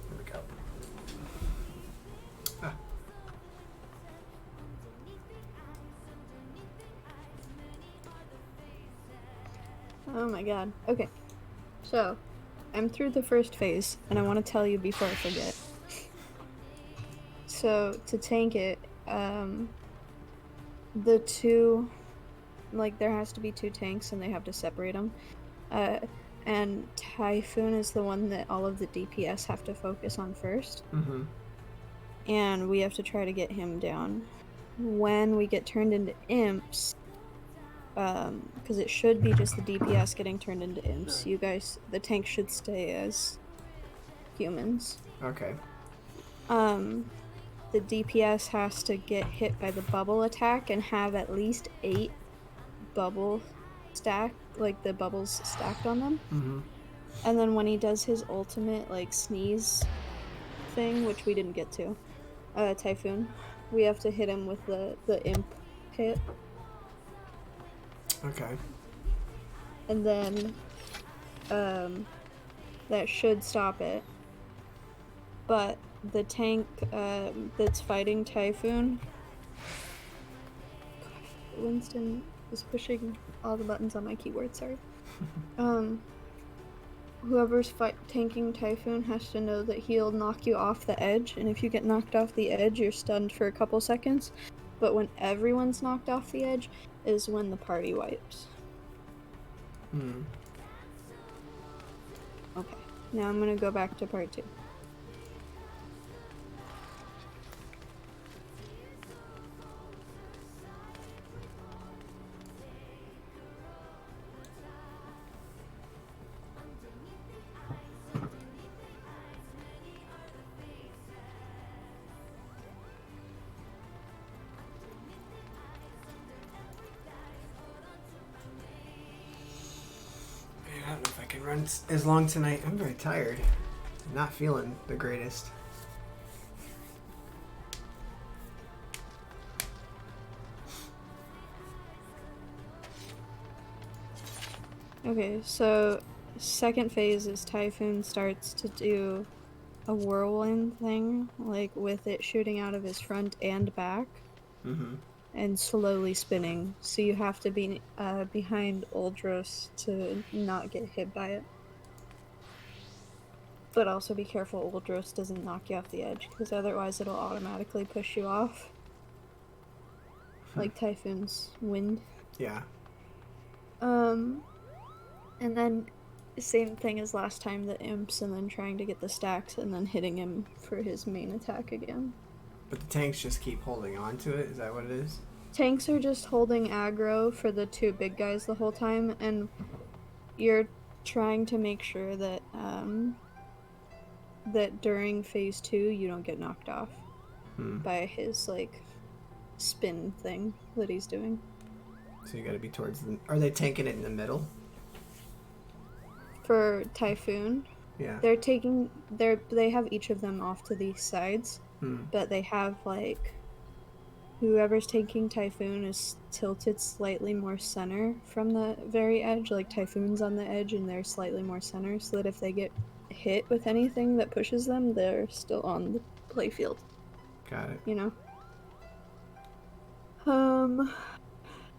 There we go. Ah. Oh my god. Okay. So, I'm through the first phase, and I want to tell you before I forget. So, to tank it, the two, like, there has to be two tanks, and they have to separate them. And Typhoon is the one that all of the DPS have to focus on first. Mm-hmm. And we have to try to get him down. When we get turned into imps, because it should be just the DPS getting turned into imps. You guys, the tank should stay as humans. Okay. The DPS has to get hit by the bubble attack and have at least 8 bubble like the bubbles stacked on them. Mm-hmm. And then when he does his ultimate, like, sneeze thing, which we didn't get to, Typhoon, we have to hit him with the imp hit. Okay. And then, that should stop it. But the tank, that's fighting Typhoon... Winston is pushing all the buttons on my keyboard, sorry. Whoever's tanking Typhoon has to know that he'll knock you off the edge, and if you get knocked off the edge, you're stunned for a couple seconds. But when everyone's knocked off the edge is when the party wipes. Hmm. Okay, now I'm gonna go back to part 2. I don't know if I can run as long tonight. I'm very tired. I'm not feeling the greatest. Okay, so second phase is Typhoon starts to do a whirlwind thing, like with it shooting out of his front and back. Mm-hmm. And slowly spinning, so you have to be behind Uldros to not get hit by it. But also be careful Uldros doesn't knock you off the edge, because otherwise it'll automatically push you off. Like Typhoon's wind. Yeah. And then same thing as last time, the imps, and then trying to get the stacks, and then hitting him for his main attack again. But the tanks just keep holding on to it? Is that what it is? Tanks are just holding aggro for the two big guys the whole time, and you're trying to make sure that that during phase 2 you don't get knocked off by his, like, spin thing that he's doing. So you gotta be towards the... Are they tanking it in the middle? For Typhoon, Yeah. they have each of them off to the sides, but they have, like, whoever's taking Typhoon is tilted slightly more center from the very edge. Like, Typhoon's on the edge and they're slightly more center, so that if they get hit with anything that pushes them, they're still on the playfield. Got it. You know?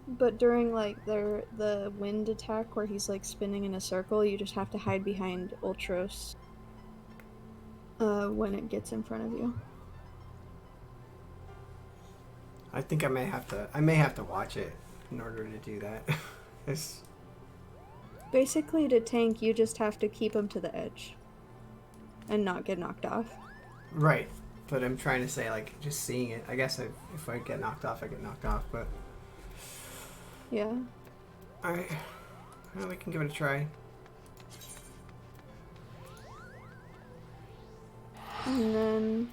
But during, like, the wind attack where he's, like, spinning in a circle, you just have to hide behind Ultros when it gets in front of you. I think I may have to watch it in order to do that. It's... Basically, to tank, you just have to keep him to the edge and not get knocked off. Right. But I'm trying to say, like, just seeing it. I guess if I get knocked off, I get knocked off, but... Yeah. Alright. Well, we can give it a try. And then...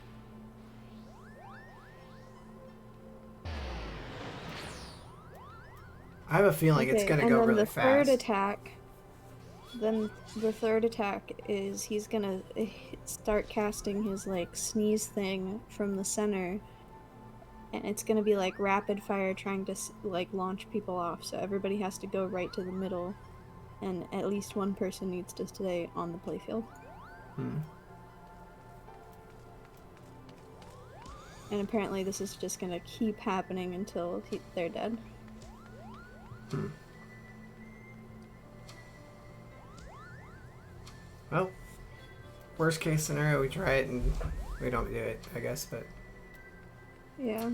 I have a feeling it's gonna go really fast. Then the third attack is he's gonna start casting his, like, sneeze thing from the center. And it's gonna be like rapid fire trying to, like, launch people off. So everybody has to go right to the middle. And at least one person needs to stay on the playfield. And apparently this is just gonna keep happening until they're dead. Well, worst case scenario, we try it and we don't do it, I guess, but... Yeah.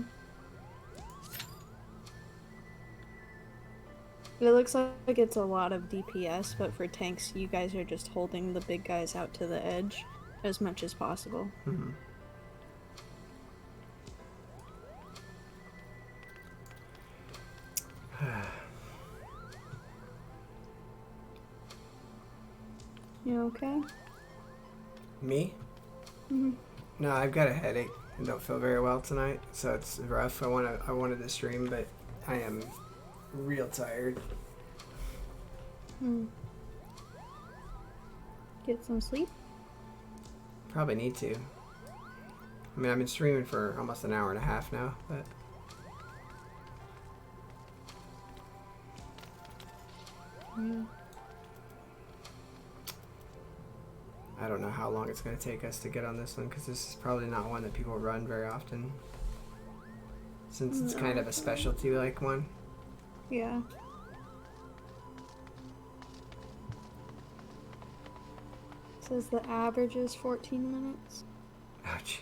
It looks like it's a lot of DPS, but for tanks, you guys are just holding the big guys out to the edge as much as possible. Mm-hmm. You okay? Me? Mm-hmm. No, I've got a headache and don't feel very well tonight, so it's rough. I wanted to stream, but I am real tired. Get some sleep? Probably need to. I mean, I've been streaming for almost an hour and a half now, but... Yeah. I don't know how long it's going to take us to get on this one, because this is probably not one that people run very often. Since it's kind of a specialty-like one. Yeah. It says the average is 14 minutes. Oh, jeez.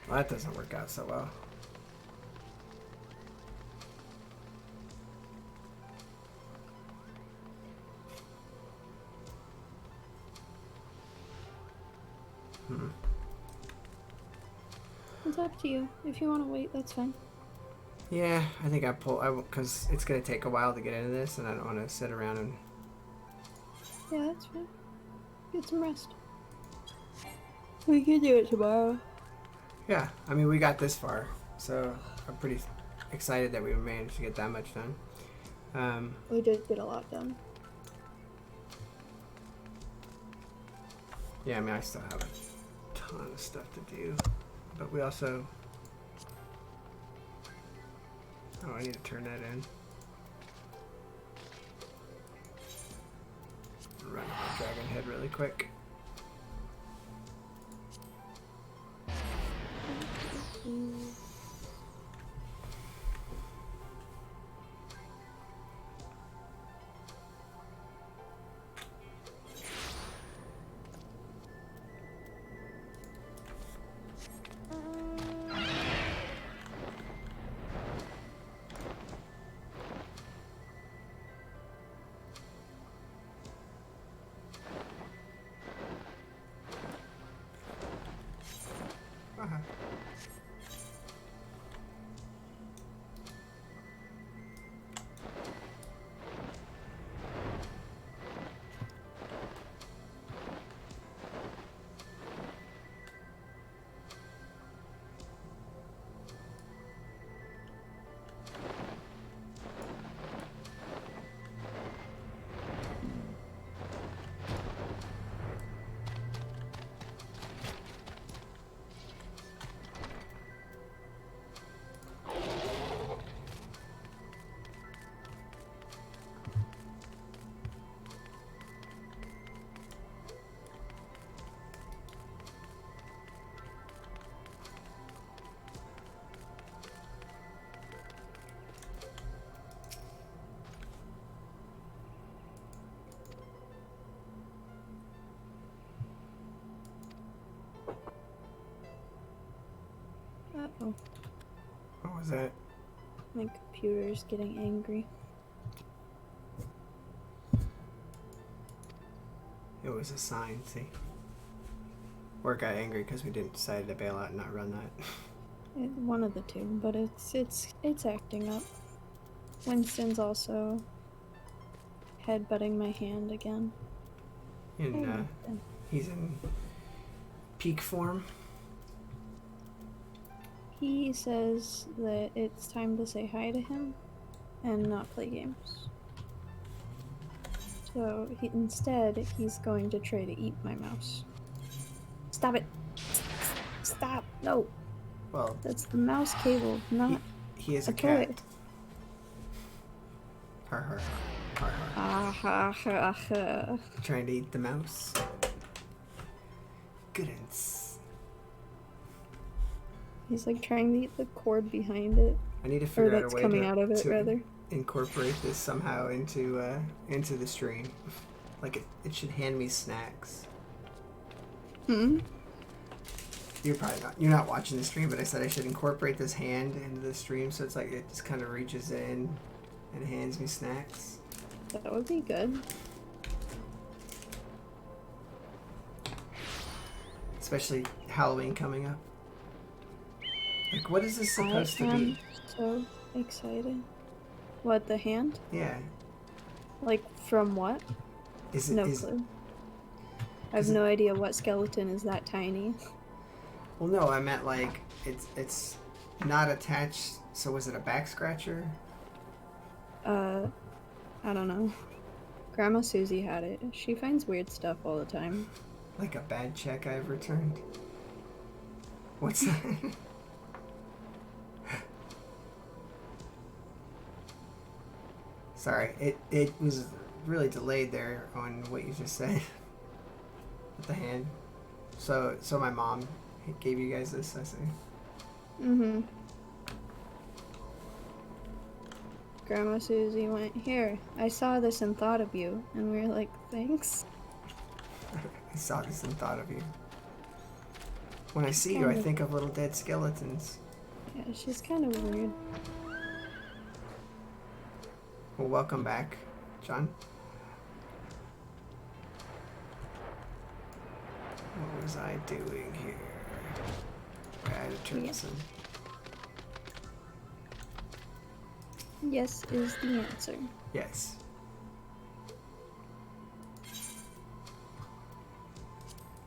Well, that doesn't work out so well. It's up to you. If you want to wait, that's fine. Yeah, I think because it's going to take a while to get into this, and I don't want to sit around and... Yeah, that's fine. Get some rest. We can do it tomorrow. Yeah, I mean, we got this far, so I'm pretty excited that we managed to get that much done. We did get a lot done. Yeah, I mean, I still have a ton of stuff to do, but we also... Oh, I need to turn that in. Run my dragon head really quick. Uh-oh. What was that? My computer's getting angry. It was a sign, see? Or got angry because we didn't decide to bail out and not run that. One of the two, but it's acting up. Winston's also headbutting my hand again. And he's in peak form. He says that it's time to say hi to him and not play games. So instead, he's going to try to eat my mouse. Stop it! Stop! No! Well, That's the mouse cable, not he is a toy. cat. Har har har. Har har. Ah ha ha ha. Trying to eat the mouse. Goodness. He's like trying to eat the cord behind it. I need to Or figure out a that's way coming out of it, to rather. incorporate this somehow into the stream. Like it should hand me snacks. Hmm? You're not watching the stream, but I said I should incorporate this hand into the stream so it's like it just kind of reaches in and hands me snacks. That would be good. Especially Halloween coming up. Like, what is this supposed to I am be? so excited. What, the hand? Yeah. Like, from what? Is it? No clue. I have no idea what skeleton is that tiny. Well, no, I meant like it's not attached. So was it a back scratcher? I don't know. Grandma Susie had it. She finds weird stuff all the time. Like a bad check I've returned. What's that? Sorry, it was really delayed there on what you just said with the hand. So my mom gave you guys this, I see. Mm-hmm. Grandma Susie went, "Here, I saw this and thought of you." And we were like, "Thanks." I saw this and thought of you. When I see you, I think of little dead skeletons. Yeah, she's kind of weird. Well, welcome back, John. What was I doing here? I had to turn this in. Yes is the answer. Yes.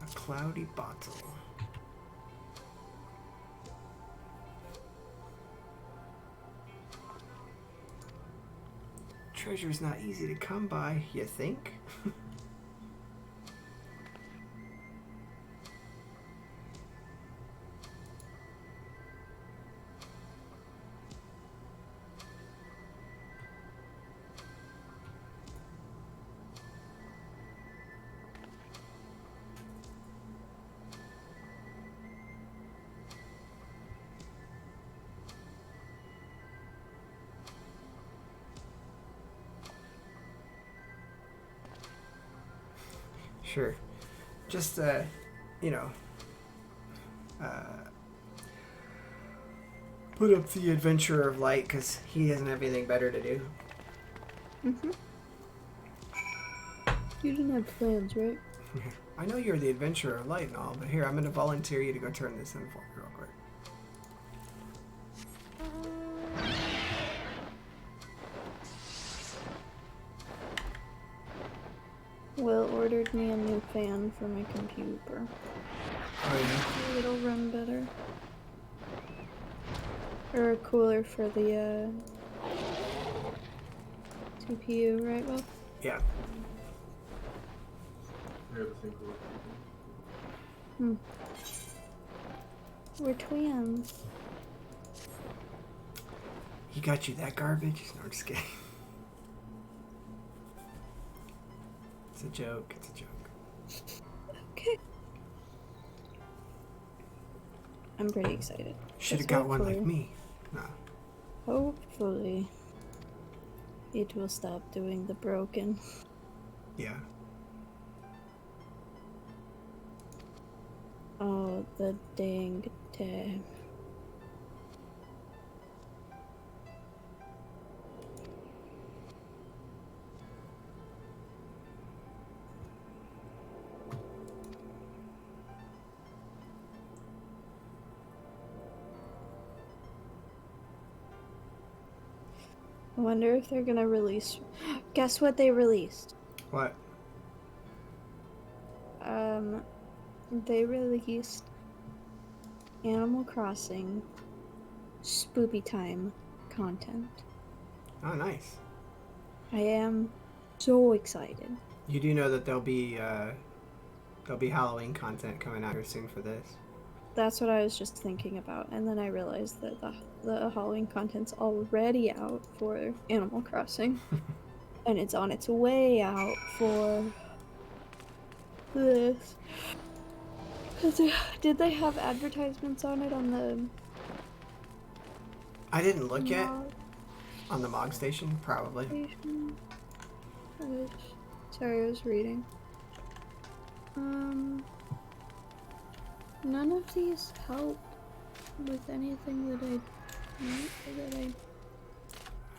A cloudy bottle. Treasure's not easy to come by, you think? Sure. Just, put up the Adventurer of Light because he doesn't have anything better to do. Mm-hmm. You didn't have plans, right? I know you're the Adventurer of Light and all, but here, I'm going to volunteer you to go turn this in for me real quick. Will ordered me a new fan for my computer. Oh, yeah? It'll run better. Or a cooler for the CPU, right, Will? Yeah. They're the same color. Hmm. We're twins. He got you that garbage? No, I'm just kidding. It's a joke. It's a joke. Okay. I'm pretty excited. Should have Because got one like hopefully- me. No. Hopefully, it will stop doing the broken. Yeah. Oh, the dang tab. I wonder if they're gonna release. Guess what they released? What? They released Animal Crossing Spoopy Time content. Oh, nice. I am so excited. You do know that there'll be Halloween content coming out here soon for this. That's what I was just thinking about, and then I realized that the Halloween content's already out for Animal Crossing, and it's on its way out for this. Did they have advertisements on it on the? I didn't look yet. Mog On the Mog Station, probably. Station? Sorry, I was reading. None of these help with anything that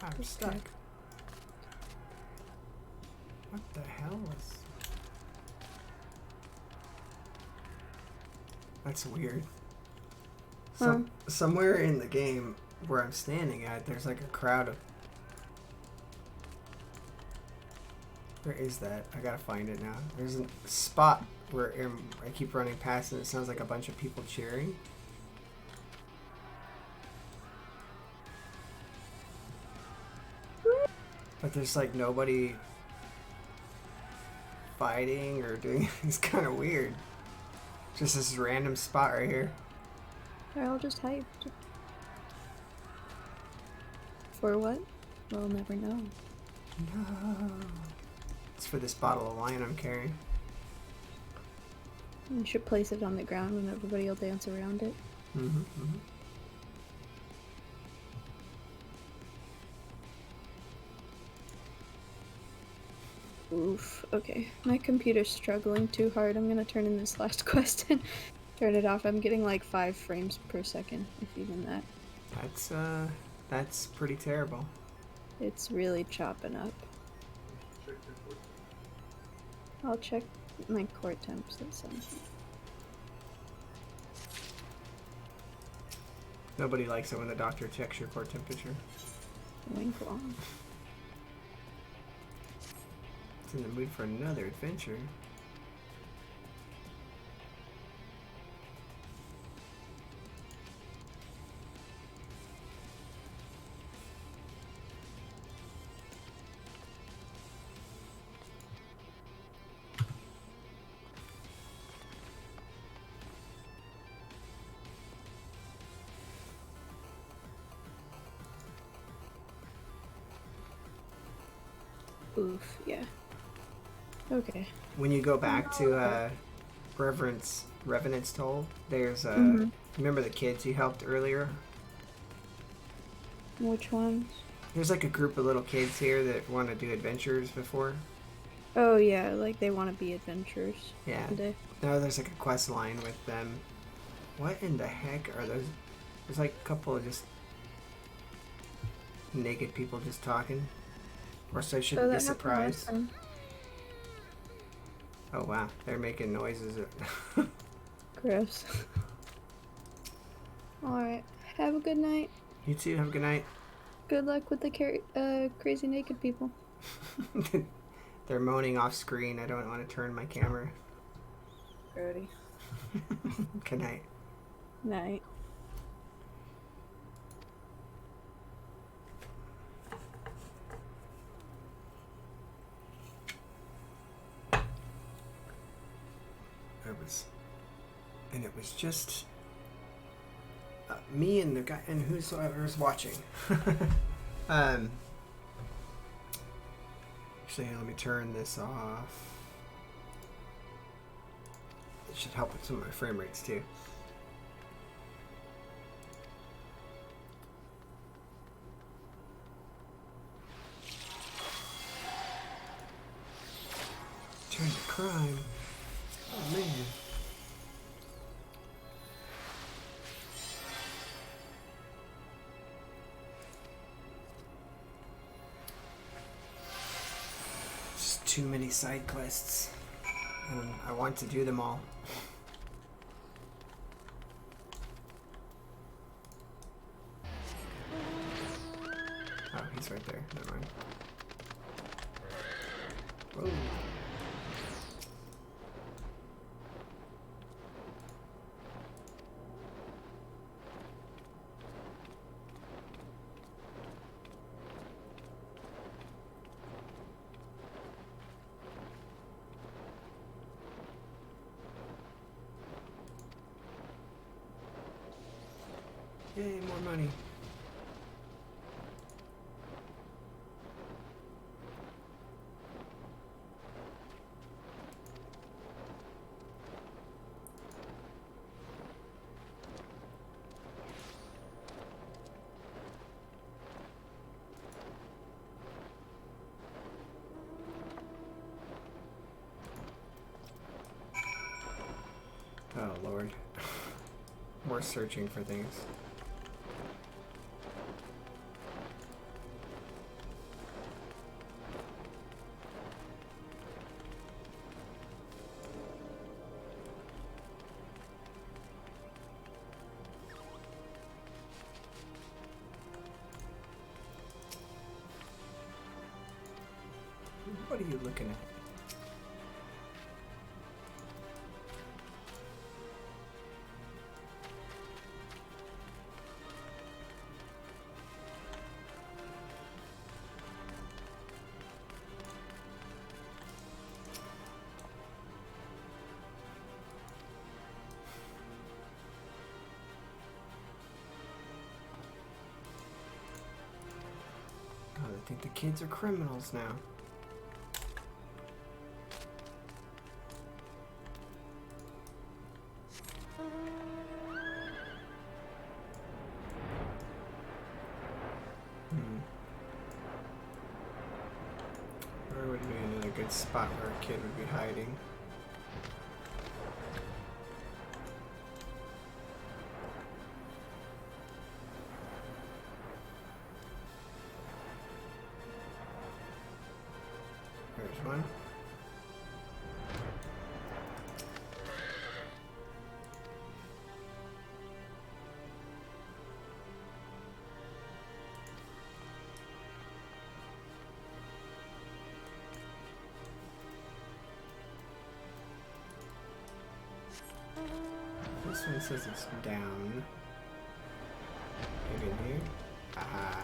I'm stuck. What the hell is... That's weird. Somewhere in the game where I'm standing at, there's like a crowd of... Where is that? I gotta find it now. There's a spot where I keep running past and it sounds like a bunch of people cheering. But there's like nobody fighting or doing... It's kind of weird. Just this random spot right here. They're all just hyped. For what? We'll never know. No. It's for this bottle of wine I'm carrying. You should place it on the ground and everybody will dance around it. Oof. Okay. My computer's struggling too hard. I'm gonna turn in this last quest and turn it off. I'm getting like 5 frames per second, if even that. That's pretty terrible. It's really chopping up. I'll check my core temps at some point. Nobody likes it when the doctor checks your core temperature. Wink long. It's in the mood for another adventure. Oof, yeah. Okay. When you go back to Revenant's Toll, there's remember the kids you helped earlier? Which ones? There's like a group of little kids here that want to do adventures before. Oh yeah, like they want to be adventurers. Yeah. Today. No, there's like a quest line with them. What in the heck are those? There's like a couple of just naked people just talking. Or so I shouldn't be surprised. Oh wow, they're making noises. Gross. Alright, have a good night. You too, have a good night. Good luck with the crazy naked people. They're moaning off screen. I don't want to turn my camera. Grody. Good night. Night. And it was just me and the guy and whosoever's watching. Actually, let me turn this off. It should help with some of my frame rates too. Turn to crime. Oh man. Just too many side quests. And I want to do them all. Oh, he's right there. Never mind. Whoa. Yay, more money. Oh, Lord. More searching for things. What are you looking at? Oh, they think the kids are criminals now. Where would be another good spot where a kid would be hiding? There's one. This one says it's down. Maybe in here? Aha.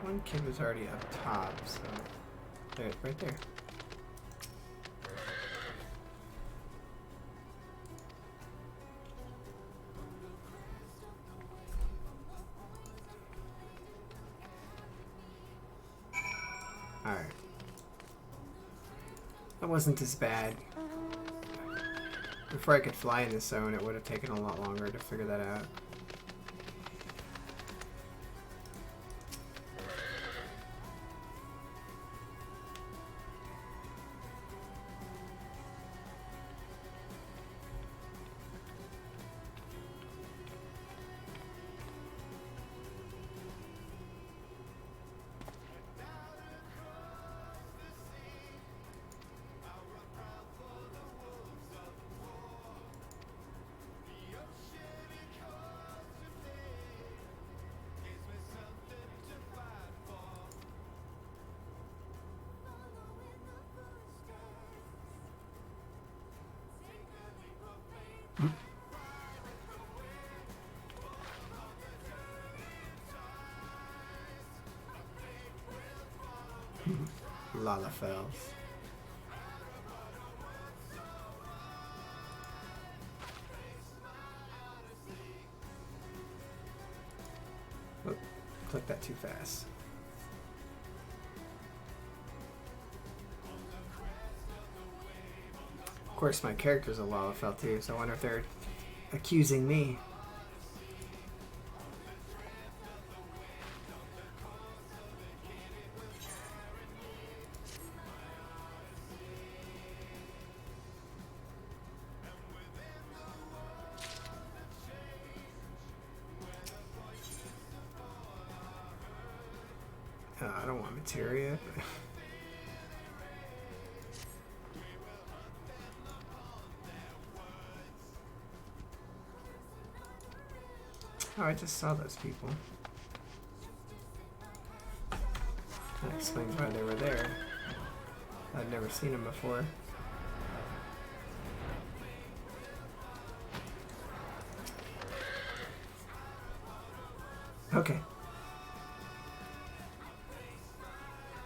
One kid was already up top, so there, right there. All right, that wasn't as bad. Before I could fly in this zone, it would have taken a lot longer to figure that out. Lalafels. Oh, click that too fast. Of course, my character's a Lalafell too, so I wonder if they're accusing me. I don't want materia. Oh, I just saw those people. That explains why they were there. I'd never seen them before. Okay.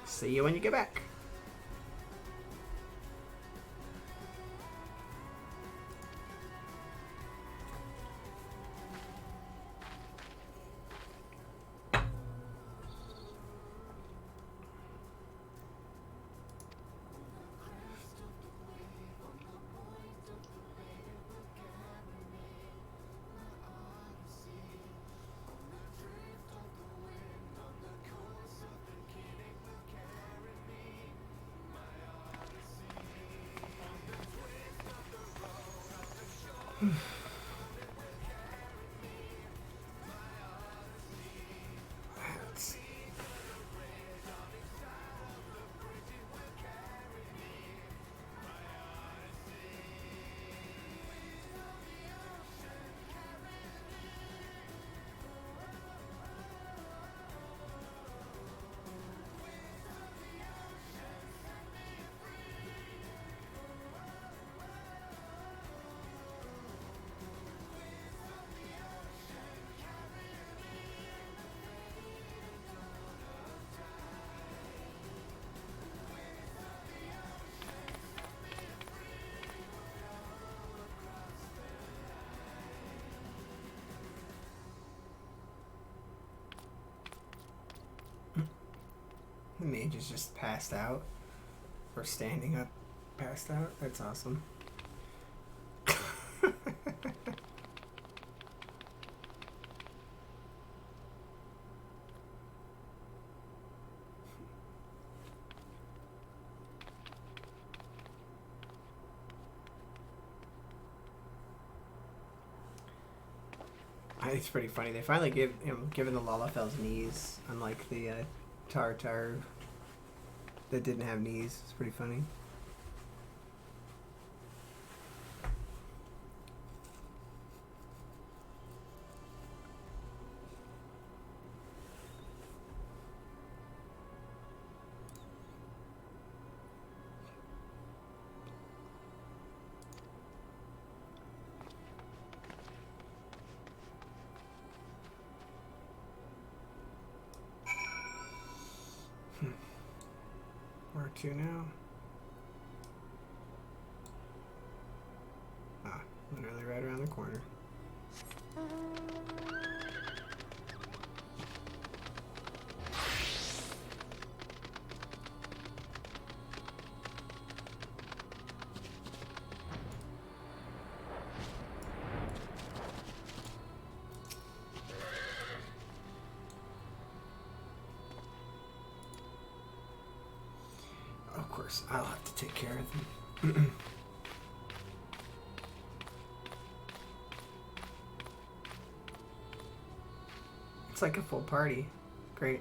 See you when you get back. The mage is just passed out. Or standing up, passed out. That's awesome. It's pretty funny. They finally given the Lalafell's knees, unlike the Tartar that didn't have knees. It's pretty funny. Where to now? Ah, literally right around the corner. Of course, I'll have to take care of them. It's like a full party. Great.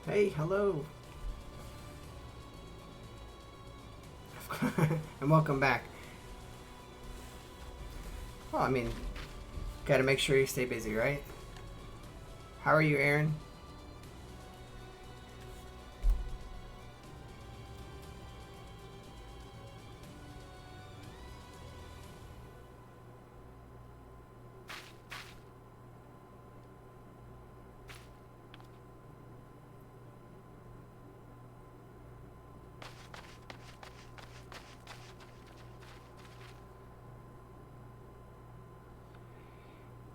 Hey, hello. And welcome back. Well, I mean, gotta make sure you stay busy, right? How are you, Aaron?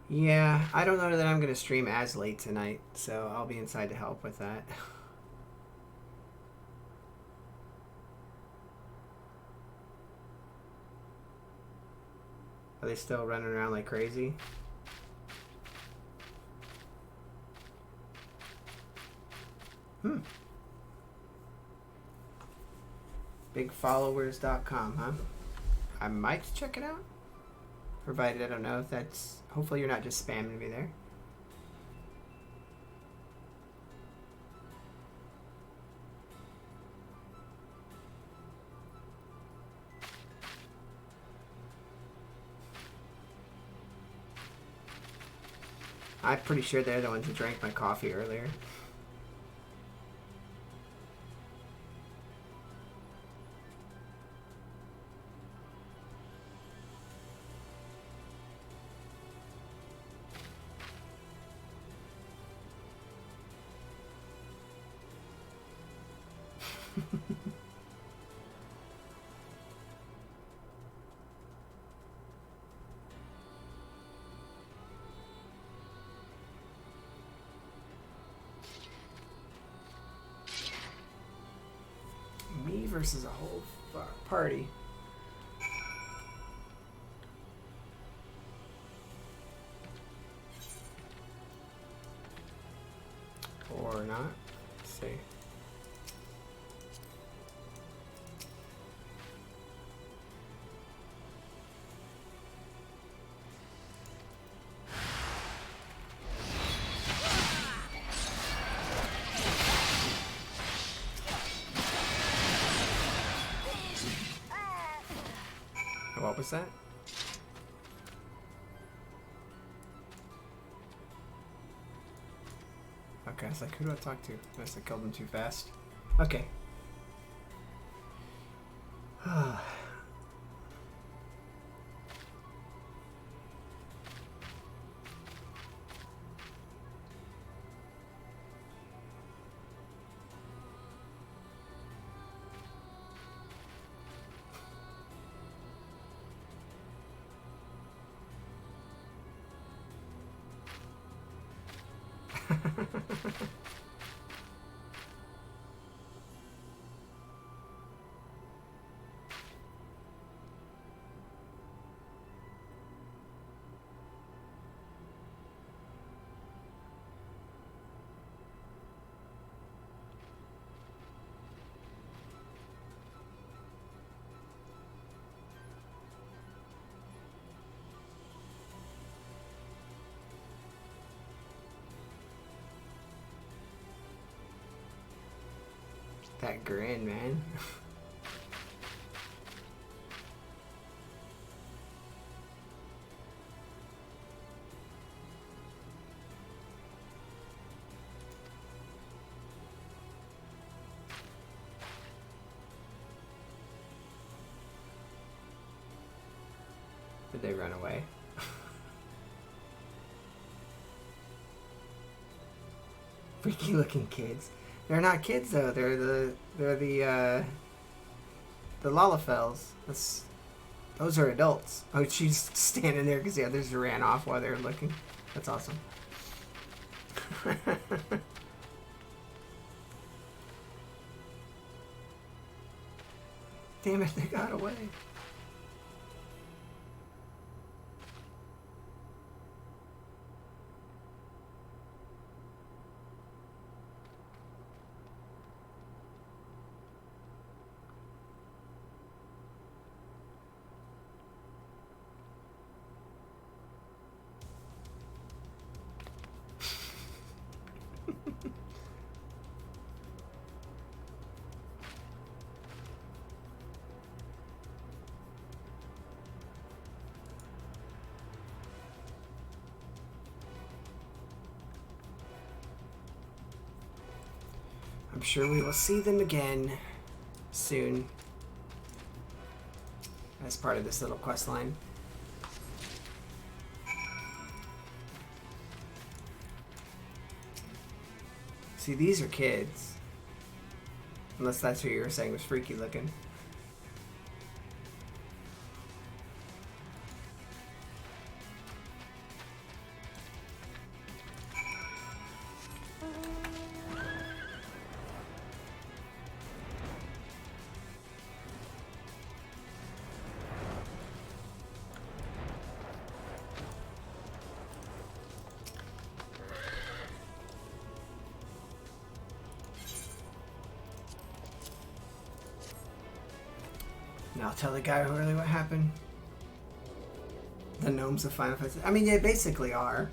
Yeah, I don't know that I'm going to stream as late tonight, so I'll be inside to help with that. Are they still running around like crazy? Bigfollowers.com, huh? I might check it out. Provided I don't know if that's... Hopefully you're not just spamming me there. I'm pretty sure they're the ones who drank my coffee earlier. Me versus a whole party. Or not. Let's see. What was that? Okay, I was like, who do I talk to? Unless I killed him too fast. Okay. That grin, man. Did they run away? Freaky looking kids. They're not kids though. They're the Lalafels. Those are adults. Oh, she's standing there because the others ran off while they were looking. That's awesome. Damn it! They got away. I'm sure we will see them again soon as part of this little quest line. See, these are kids. Unless that's who you were saying was freaky looking. Now I'll tell the guy really what happened. The gnomes of Final Fantasy. I mean, they basically are.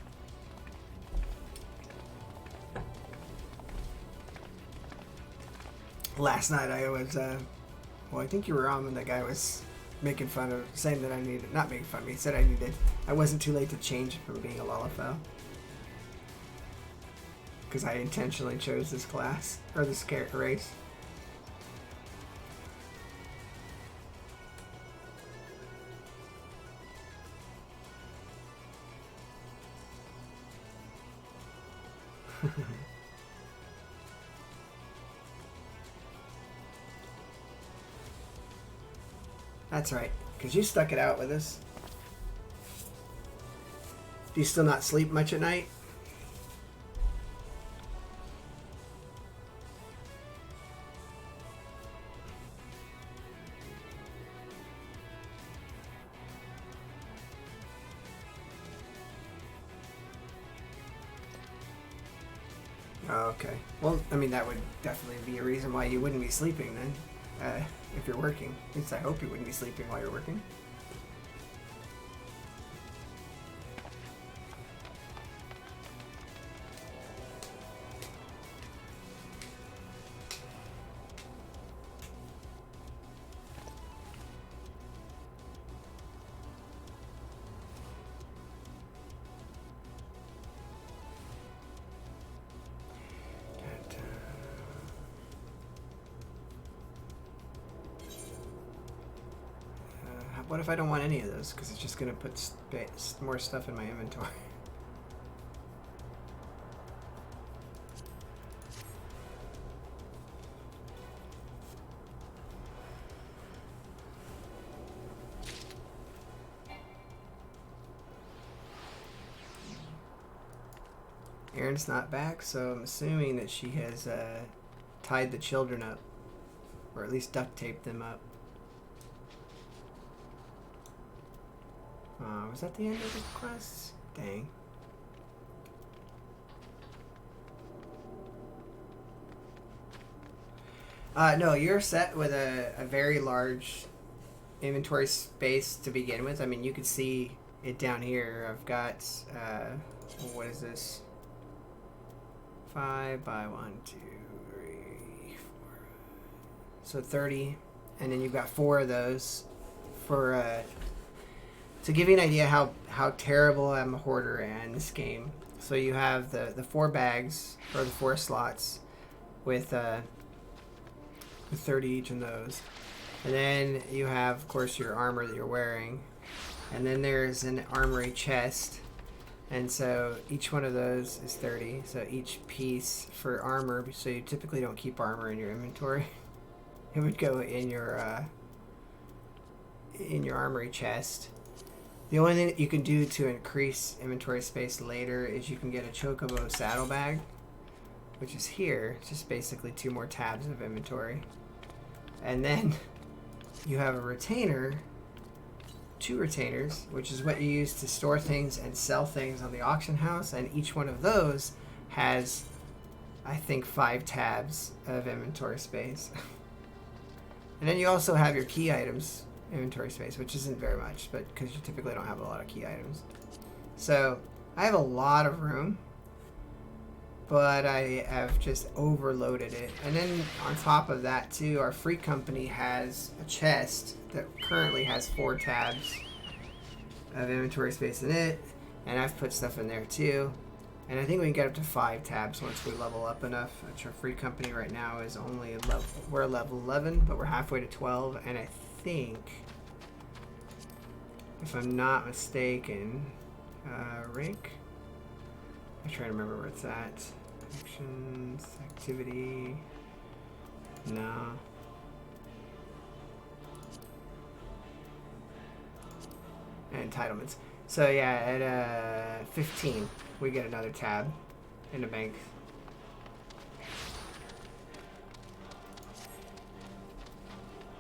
Last night I was, well, I think you were on when that guy was making fun of, saying that I needed, not making fun of me, he said I wasn't too late to change from being a Lullafell. Because I intentionally chose this class, or this race. That's right, because you stuck it out with us. Do you still not sleep much at night? Oh, okay. Well, I mean, that would definitely be a reason why you wouldn't be sleeping then, if you're working. At least I hope you wouldn't be sleeping while you're working. What if I don't want any of those? Because it's just going to put more stuff in my inventory. Erin's not back, so I'm assuming that she has tied the children up. Or at least duct taped them up. Was that the end of the quest? Dang. No, you're set with a very large inventory space to begin with. I mean, you can see it down here. I've got, what is this? 5 by 1, 2, 3, 4. So 30. And then you've got 4 of those for, to give you an idea how terrible I'm a hoarder in this game. So you have the 4 bags, or the 4 slots, with 30 each in those. And then you have, of course, your armor that you're wearing. And then there's an armory chest. And so each one of those is 30. So each piece for armor, so you typically don't keep armor in your inventory. It would go in your armory chest. The only thing that you can do to increase inventory space later is you can get a Chocobo saddlebag, which is here. It's just basically 2 more tabs of inventory. And then you have a retainer, 2 retainers, which is what you use to store things and sell things on the auction house. And each one of those has, I think, 5 tabs of inventory space. And then you also have your key items inventory space, which isn't very much, but because you typically don't have a lot of key items. So I have a lot of room, but I have just overloaded it. And then on top of that too, our free company has a chest that currently has 4 tabs of inventory space in it, and I've put stuff in there too. And I think we can get up to 5 tabs once we level up enough. Our free company right now is only we're level 11, but we're halfway to 12. And I think, if I'm not mistaken, rank. I'm trying to remember where it's at. Actions, activity. No. Entitlements. So yeah, at 15, we get another tab in the bank.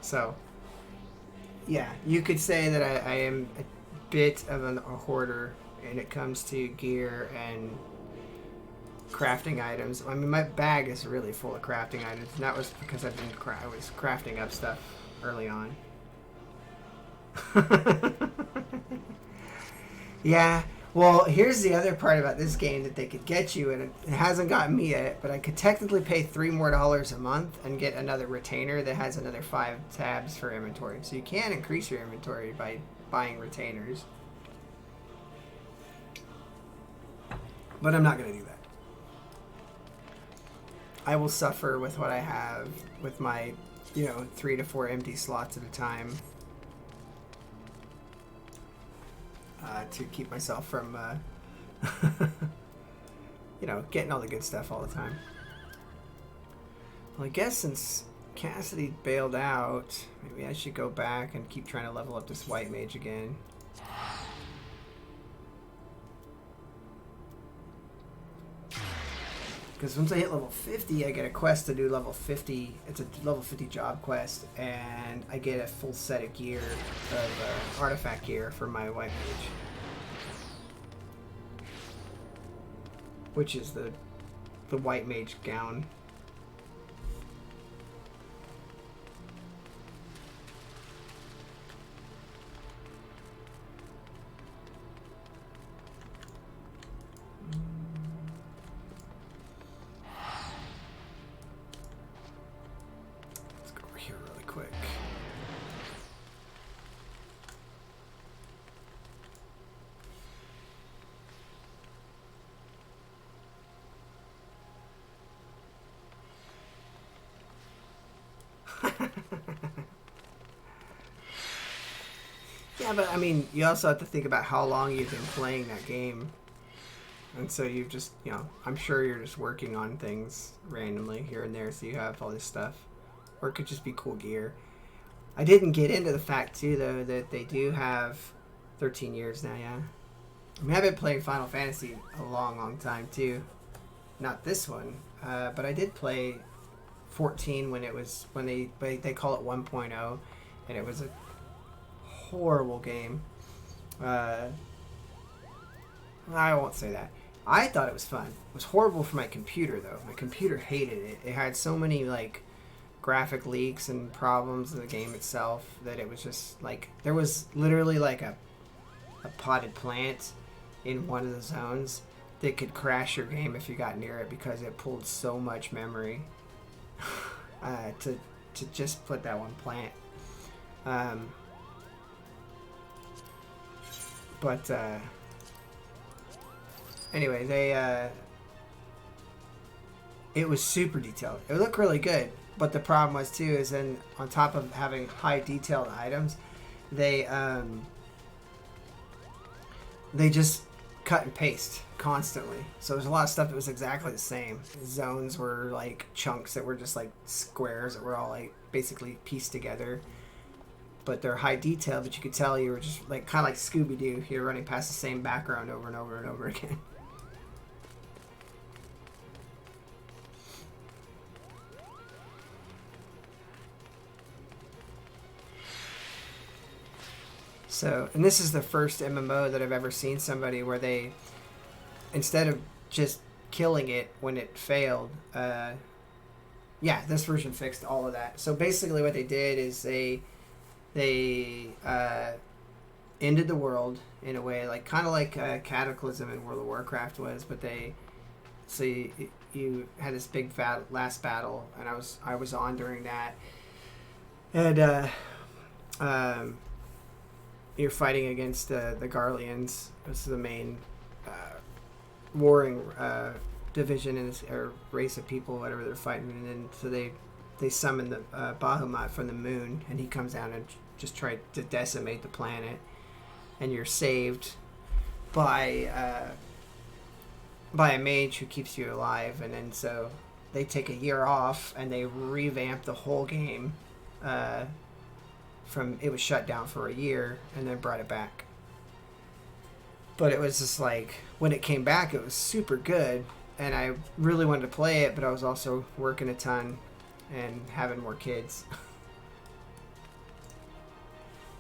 So, yeah, you could say that I am a bit of a hoarder when it comes to gear and crafting items. I mean, my bag is really full of crafting items, and that was because I was crafting up stuff early on. Yeah, well, here's the other part about this game that they could get you, and it hasn't gotten me yet, but I could technically pay $3 more a month and get another retainer that has another 5 tabs for inventory. So you can increase your inventory by buying retainers. But I'm not going to do that. I will suffer with what I have with my, 3 to 4 empty slots at a time. To keep myself from, getting all the good stuff all the time. Well, I guess since Cassidy bailed out, maybe I should go back and keep trying to level up this white mage again. Because once I hit level 50, I get a quest to do level 50. It's a level 50 job quest, and I get a full set of gear, of artifact gear for my white mage. Which is the white mage gown. Let's go over here really quick. Yeah, but I mean, you also have to think about how long you've been playing that game. And so you've just, I'm sure you're just working on things randomly here and there, so you have all this stuff. Or it could just be cool gear. I didn't get into the fact, too, though, that they do have 13 years now, yeah. I mean, I've been playing Final Fantasy a long, long time, too. Not this one, but I did play 14 when they call it 1.0, and it was a horrible game. I won't say that. I thought it was fun. It was horrible for my computer, though. My computer hated it. It had so many, graphic leaks and problems in the game itself that it was just, there was literally, a potted plant in one of the zones that could crash your game if you got near it because it pulled so much memory to just put that one plant. But anyway, it was super detailed. It looked really good, but the problem was too is then on top of having high detailed items, they just cut and paste constantly. So there's a lot of stuff that was exactly the same. Zones were chunks that were just squares that were all basically pieced together. But they're high detail, but you could tell you were just kind of like Scooby-Doo. You're running past the same background over and over and over again. So, and this is the first MMO that I've ever seen somebody where they, instead of just killing it when it failed, this version fixed all of that. So basically what they did is they ended the world in a way kind of like Cataclysm in World of Warcraft was, but you had this big last battle, and I was on during that, and you're fighting against the Garleans. This is the main warring division and or race of people, whatever they're fighting, and then so they summon the Bahamut from the moon, and he comes down and just try to decimate the planet, and you're saved by a mage who keeps you alive, and then so they take a year off and they revamp the whole game. From it was shut down for a year and then brought it back. But it was just like when it came back, it was super good, and I really wanted to play it, but I was also working a ton and having more kids.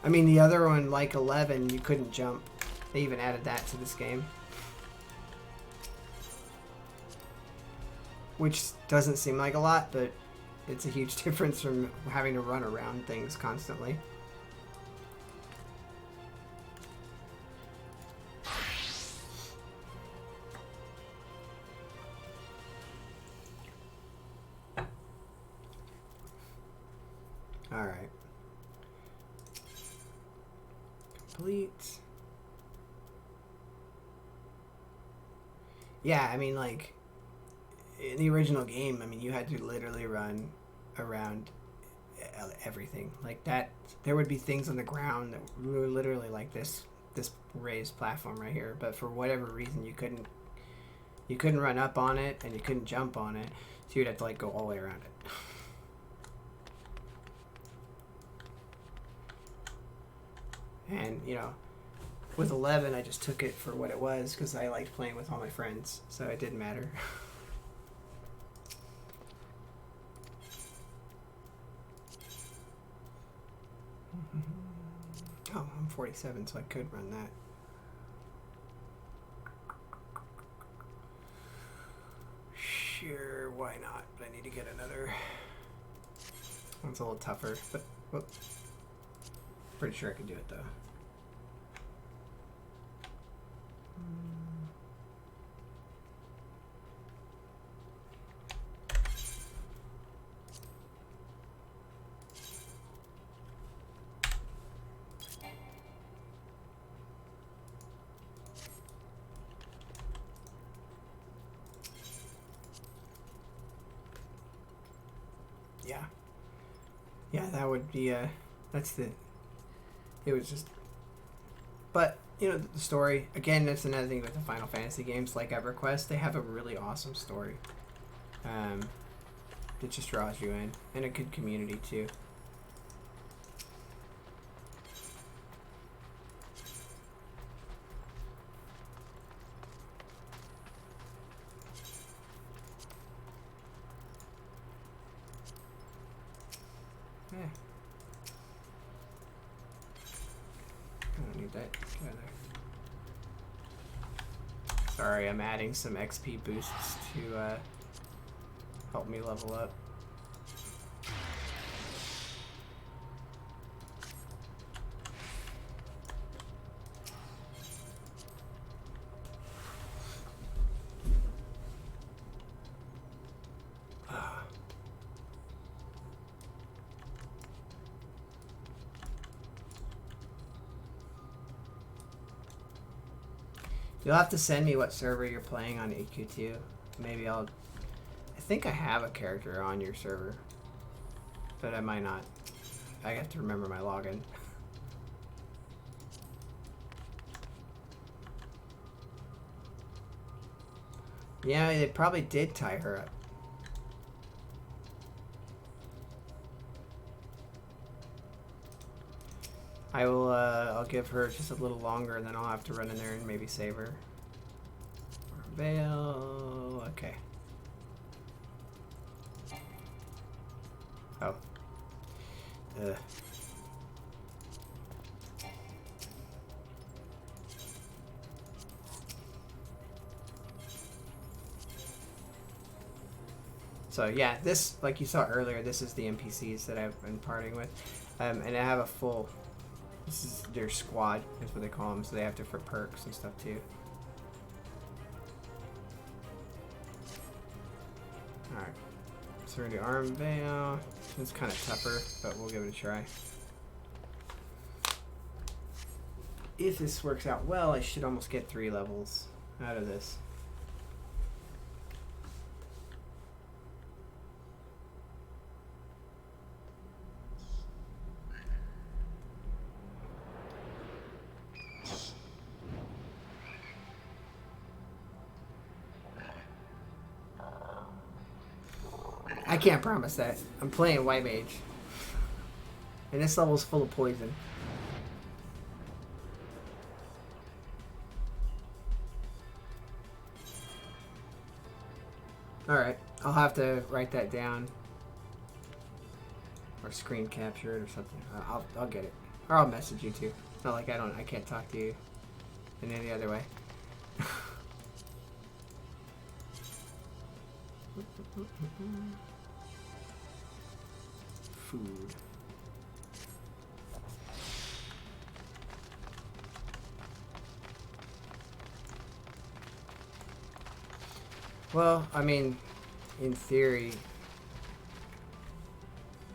I mean, the other one, like 11, you couldn't jump. They even added that to this game, which doesn't seem like a lot, but it's a huge difference from having to run around things constantly. All right. Complete. Yeah, I mean, like, in the original game, I mean, you had to literally run around everything. Like that, there would be things on the ground that were literally like this raised platform right here, but for whatever reason, you couldn't run up on it, and you couldn't jump on it, so you'd have to, like, go all the way around it. And, you know, with 11, I just took it for what it was because I liked playing with all my friends, so it didn't matter. Oh, I'm 47, so I could run that. Sure, why not? But I need to get another. One's a little tougher, but whoop. Pretty sure I can do it though. Yeah, that would be, it was just, but, you know, the story, again, that's another thing with the Final Fantasy games, like EverQuest, they have a really awesome story, that just draws you in, and a good community, too. Yeah. I don't need that. Get out of there. Sorry, I'm adding some XP boosts to help me level up. You'll have to send me what server you're playing on AQ2. Maybe I think I have a character on your server, but I might not. I have to remember my login. Yeah, they probably did tie her up. I will, I'll give her just a little longer, and then I'll have to run in there and maybe save her. Veil, okay. Oh. Ugh. So yeah, this, like you saw earlier, this is the NPCs that I've been partying with. And I have a full... This is their squad, is what they call them, so they have different perks and stuff too. Alright, so we're gonna do Arm Veil. It's kind of tougher, but we'll give it a try. If this works out well, I should almost get 3 levels out of this. I can't promise that. I'm playing White Mage. And this level's full of poison. Alright, I'll have to write that down. Or screen capture it or something. I'll get it. Or I'll message you too. It's not like I can't talk to you in any other way. Food. Well, I mean, in theory,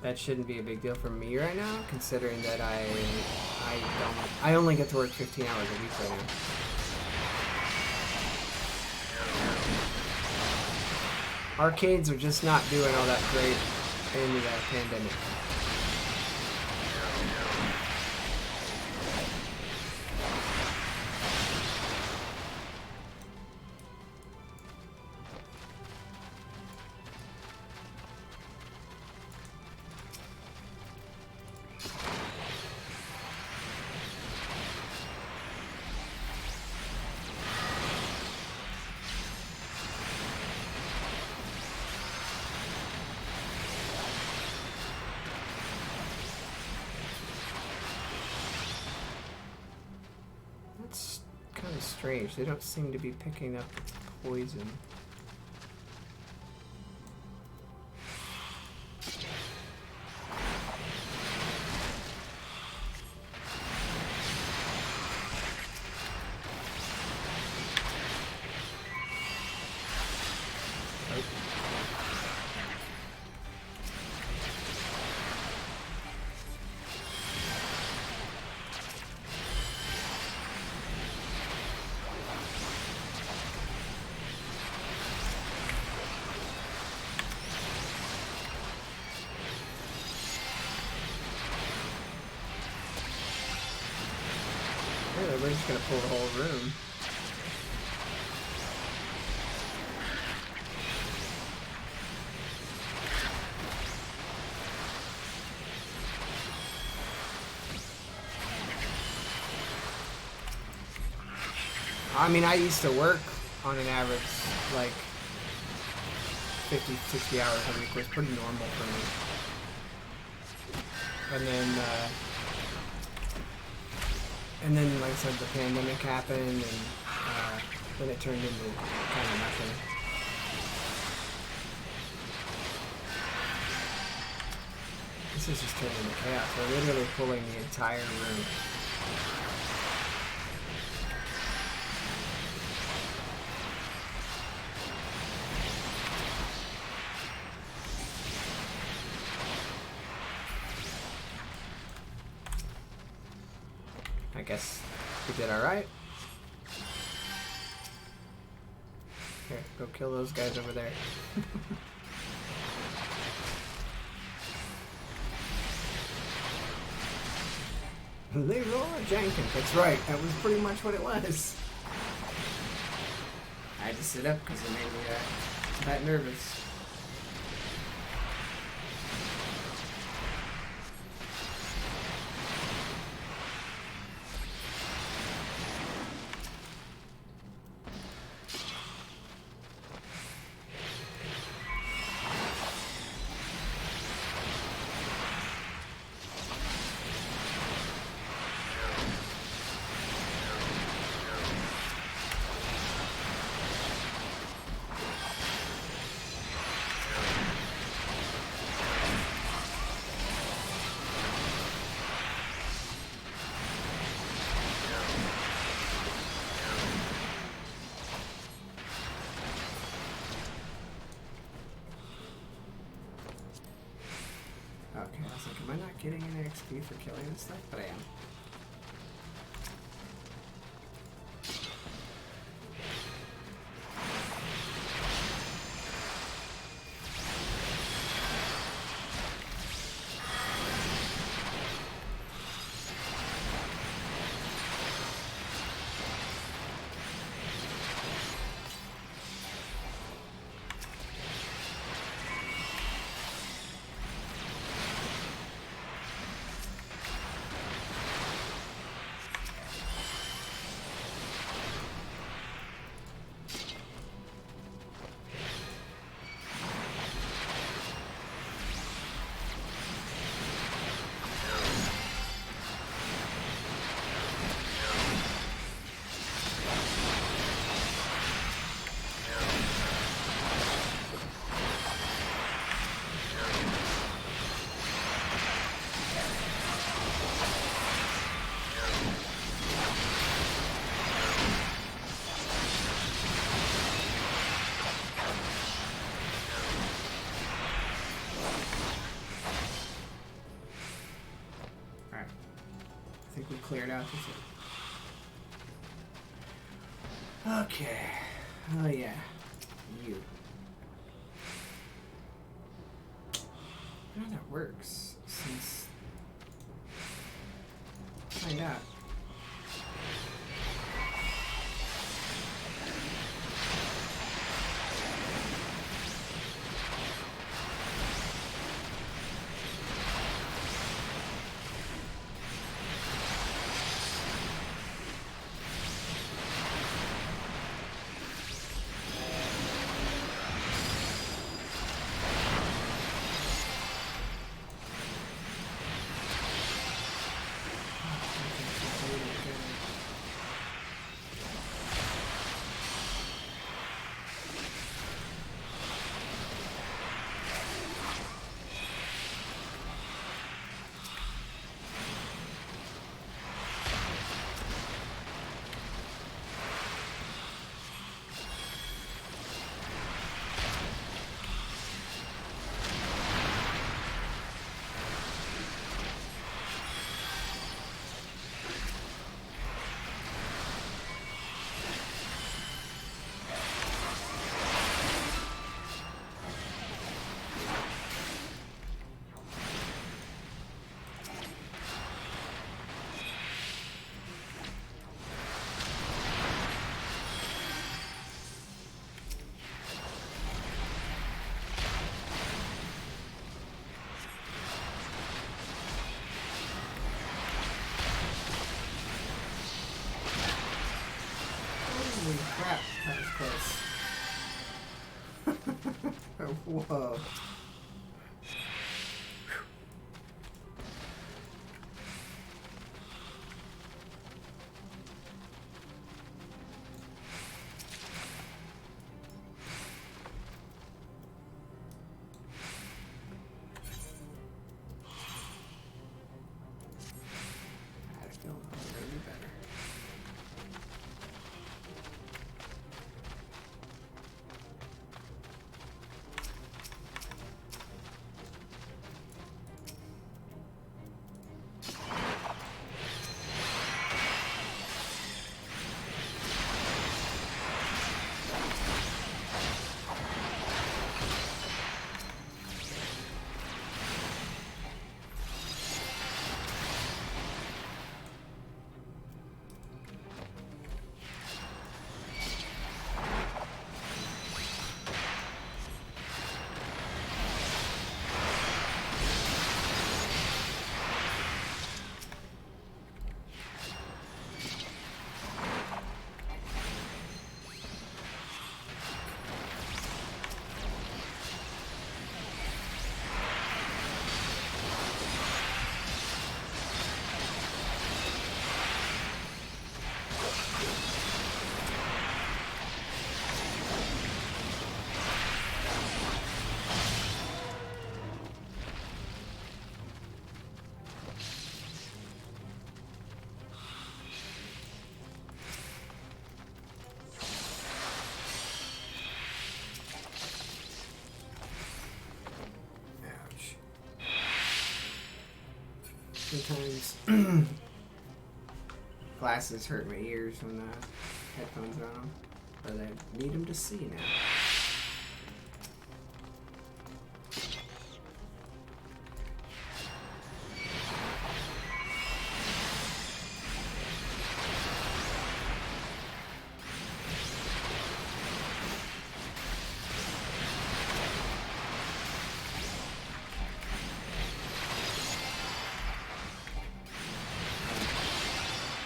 that shouldn't be a big deal for me right now, considering that I only get to work 15 hours a week right now. Arcades are just not doing all that great in the pandemic. That's kind of strange. They don't seem to be picking up poison. We're just gonna pull the whole room. I mean, I used to work on an average, like, 50, 60 hours a week was pretty normal for me. And then, like I said, the pandemic happened, and then it turned into kind of nothing. This is just turning into chaos. We're literally pulling the entire room. I guess we did alright. Here, go kill those guys over there. Leroy Jenkins. That's right. That was pretty much what it was. I had to sit up because it made me that nervous. Okay, I was like, am I not getting any XP for killing this stuff? But I am. think we cleared out this. Okay. Oh yeah. You. I know that works since. Find out. Holy crap, that was close. Whoa. I feel already better. Sometimes glasses hurt my ears when the headphones are on them, but I need them to see now.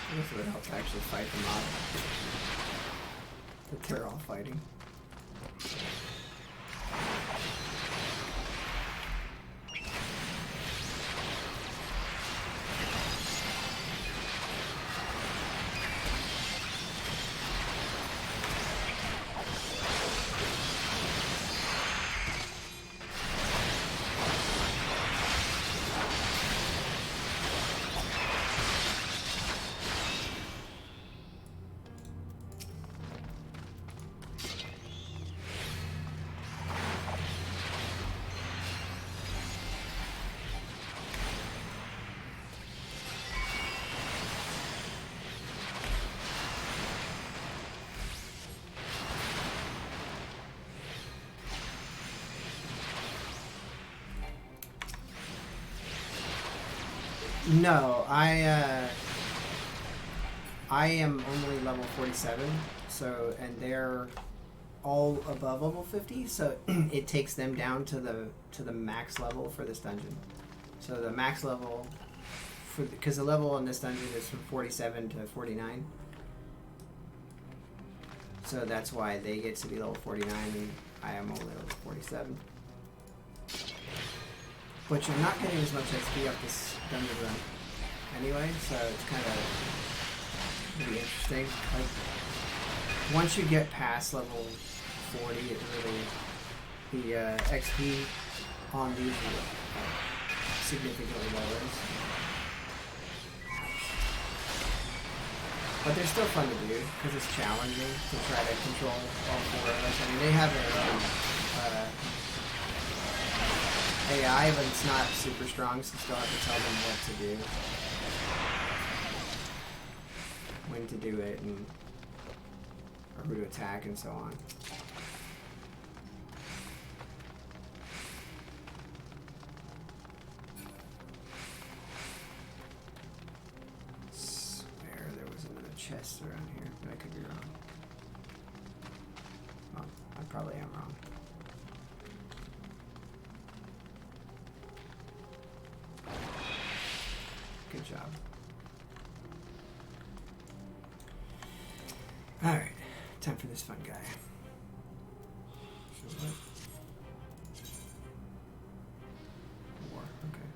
I guess it would help to actually fight them off. That they're all fighting. No, I am only level 47, so, and they're all above level 50, so it takes them down to the max level for this dungeon. So the max level for because the level in this dungeon is from 47 to 49. So that's why they get to be level 49 and I am only level 47. Which I'm not getting as much XP up this dungeon run anyway, so it's kind of really interesting. Like, once you get past level 40, it really, the XP on these significantly lowers. But they're still fun to do, because it's challenging to try to control all four of us. I mean, they have their own AI, but it's not super strong, so you still have to tell them what to do. When to do it, and or who to attack, and so on. Chest around here, but I could be wrong. Well, I probably am wrong. Good job. Alright, time for this fun guy. War, okay.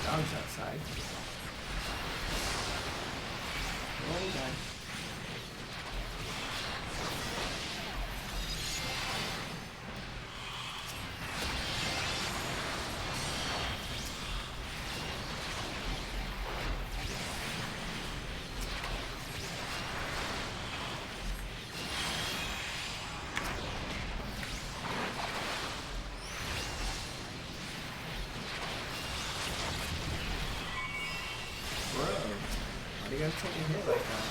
Dog's outside. Oh, God. You gotta take a hit like that.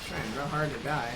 Trying real hard to die.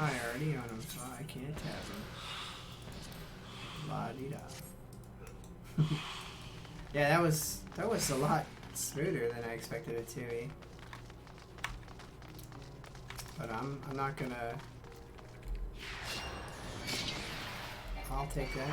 I already own him, so I can't have him. La-dee-da. Yeah, that was a lot smoother than I expected it to be. But I'm not gonna. I'll take that.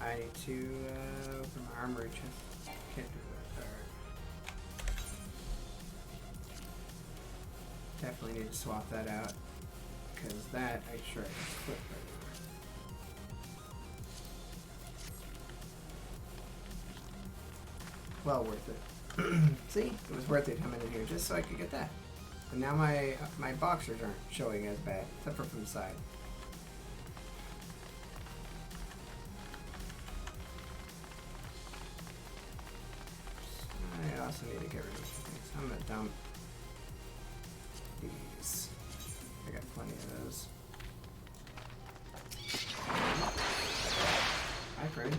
I need to open my armory chest. Can't do that. Alright. Definitely need to swap that out. Because that, I sure I can equip right now. Well worth it. See? It was worth it coming in here just so I could get that. And now my boxers aren't showing as bad, except for from the side. I also need to get rid of some things. I'm gonna dump these. I got plenty of those. Hi, friend.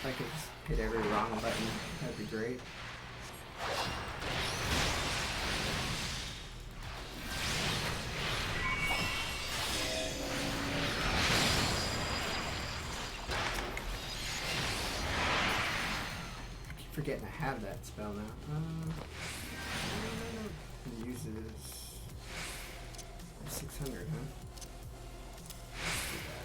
If I could just hit every wrong button, that'd be great. I keep forgetting I have that spell now. It uses 600, huh? Let's do that.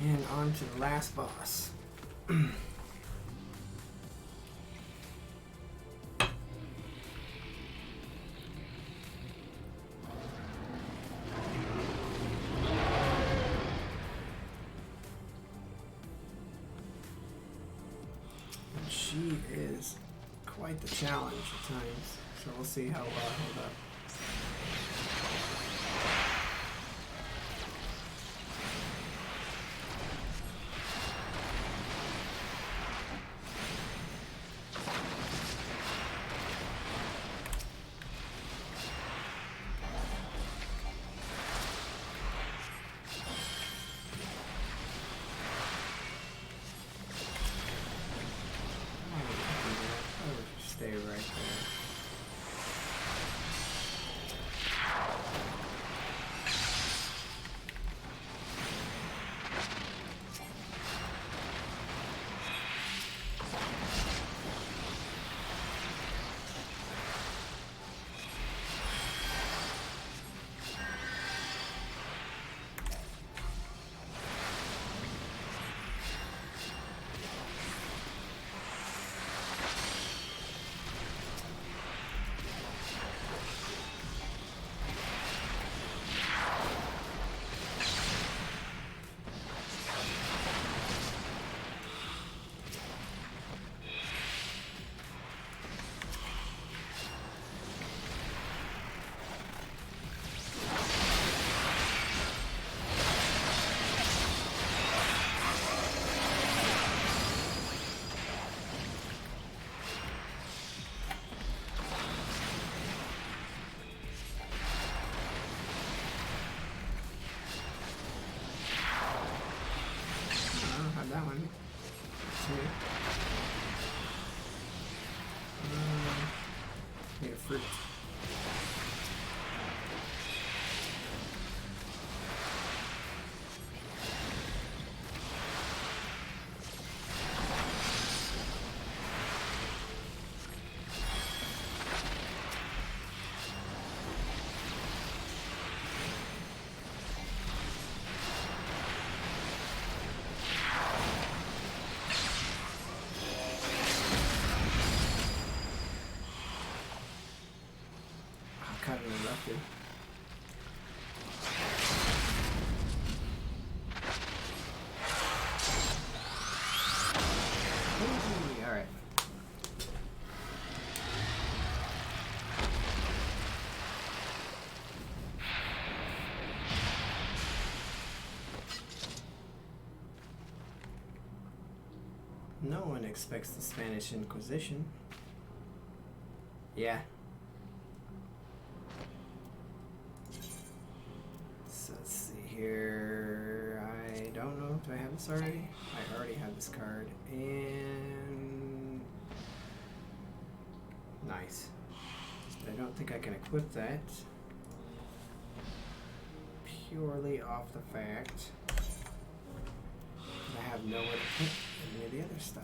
And on to the last boss. She is quite the challenge at times, so we'll see how well I hold up. Stay right there. That one. Need a fruit. Kind of erupted. All right. No one expects the Spanish Inquisition. Yeah. Here, I don't know. Do I have this already? I already have this card. And nice. But I don't think I can equip that. Purely off the fact that I have nowhere to put any of the other stuff.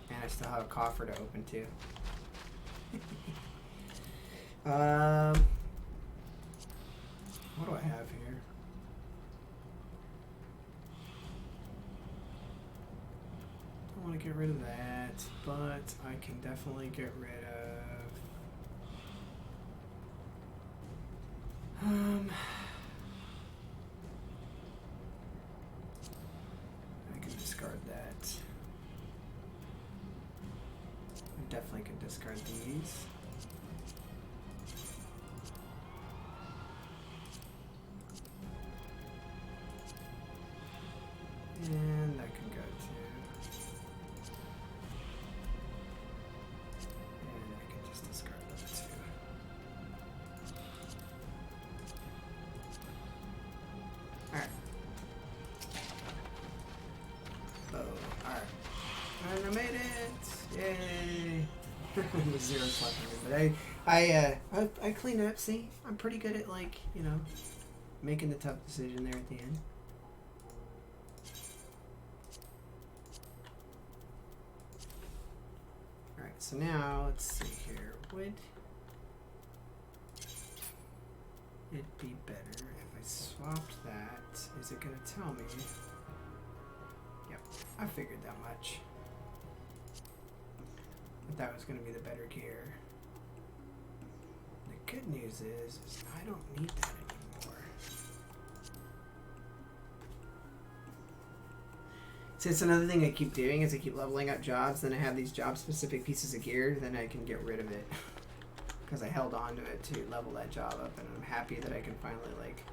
And I still have a coffer to open too. What do I have here? I want to get rid of that, but I can definitely get rid of I can discard that. I definitely can discard these. And that can go to. And I can just discard that too. Alright. Oh, alright. And I made it! Yay! With 0 left on me. But I clean up, see? I'm pretty good at, like, you know, making the tough decision there at the end. So now, let's see here. it'd be better if I swapped that. Is it gonna tell me? Yep, I figured that much. That was going to be the better gear. The good news is I don't need that anymore. So it's another thing I keep doing is I keep leveling up jobs, then I have these job specific pieces of gear, then I can get rid of it. Because I held on to it to level that job up, and I'm happy that I can finally like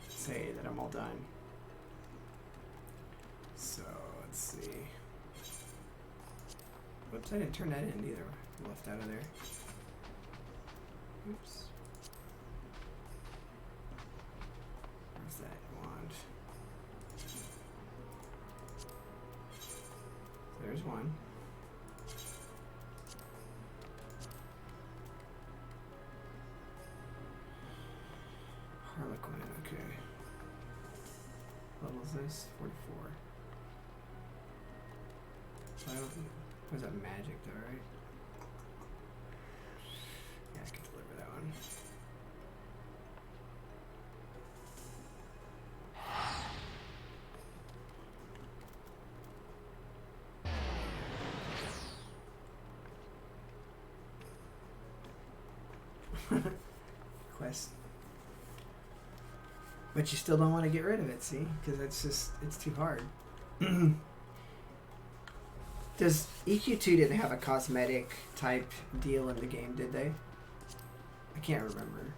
say that I'm all done. So let's see. Whoops, I didn't turn that in either. I left out of there. Oops. Where's that wand? There's one. Harlequin, okay. What level is this? 44. I don't know. Was that magic though, right? Yeah, I can deliver that one. Quest. But you still don't want to get rid of it, see? Because it's too hard. Does EQ2 didn't have a cosmetic type deal in the game, did they? I can't remember.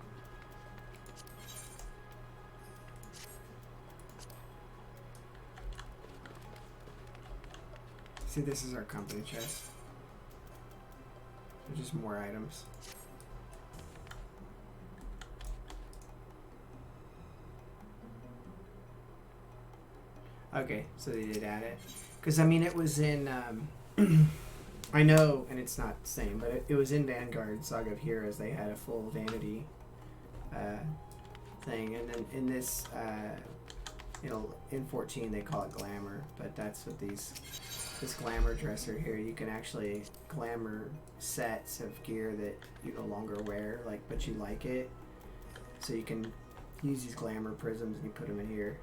See, this is our company chest. There's just more items. Okay, so they did add it. Because, I mean, it was in, I know, and it's not the same, but it was in Vanguard Saga of Heroes. They had a full vanity thing. And then in this, in 14 they call it glamour. But that's what this glamour dresser here, you can actually glamour sets of gear that you no longer wear, but you like it. So you can use these glamour prisms and you put them in here.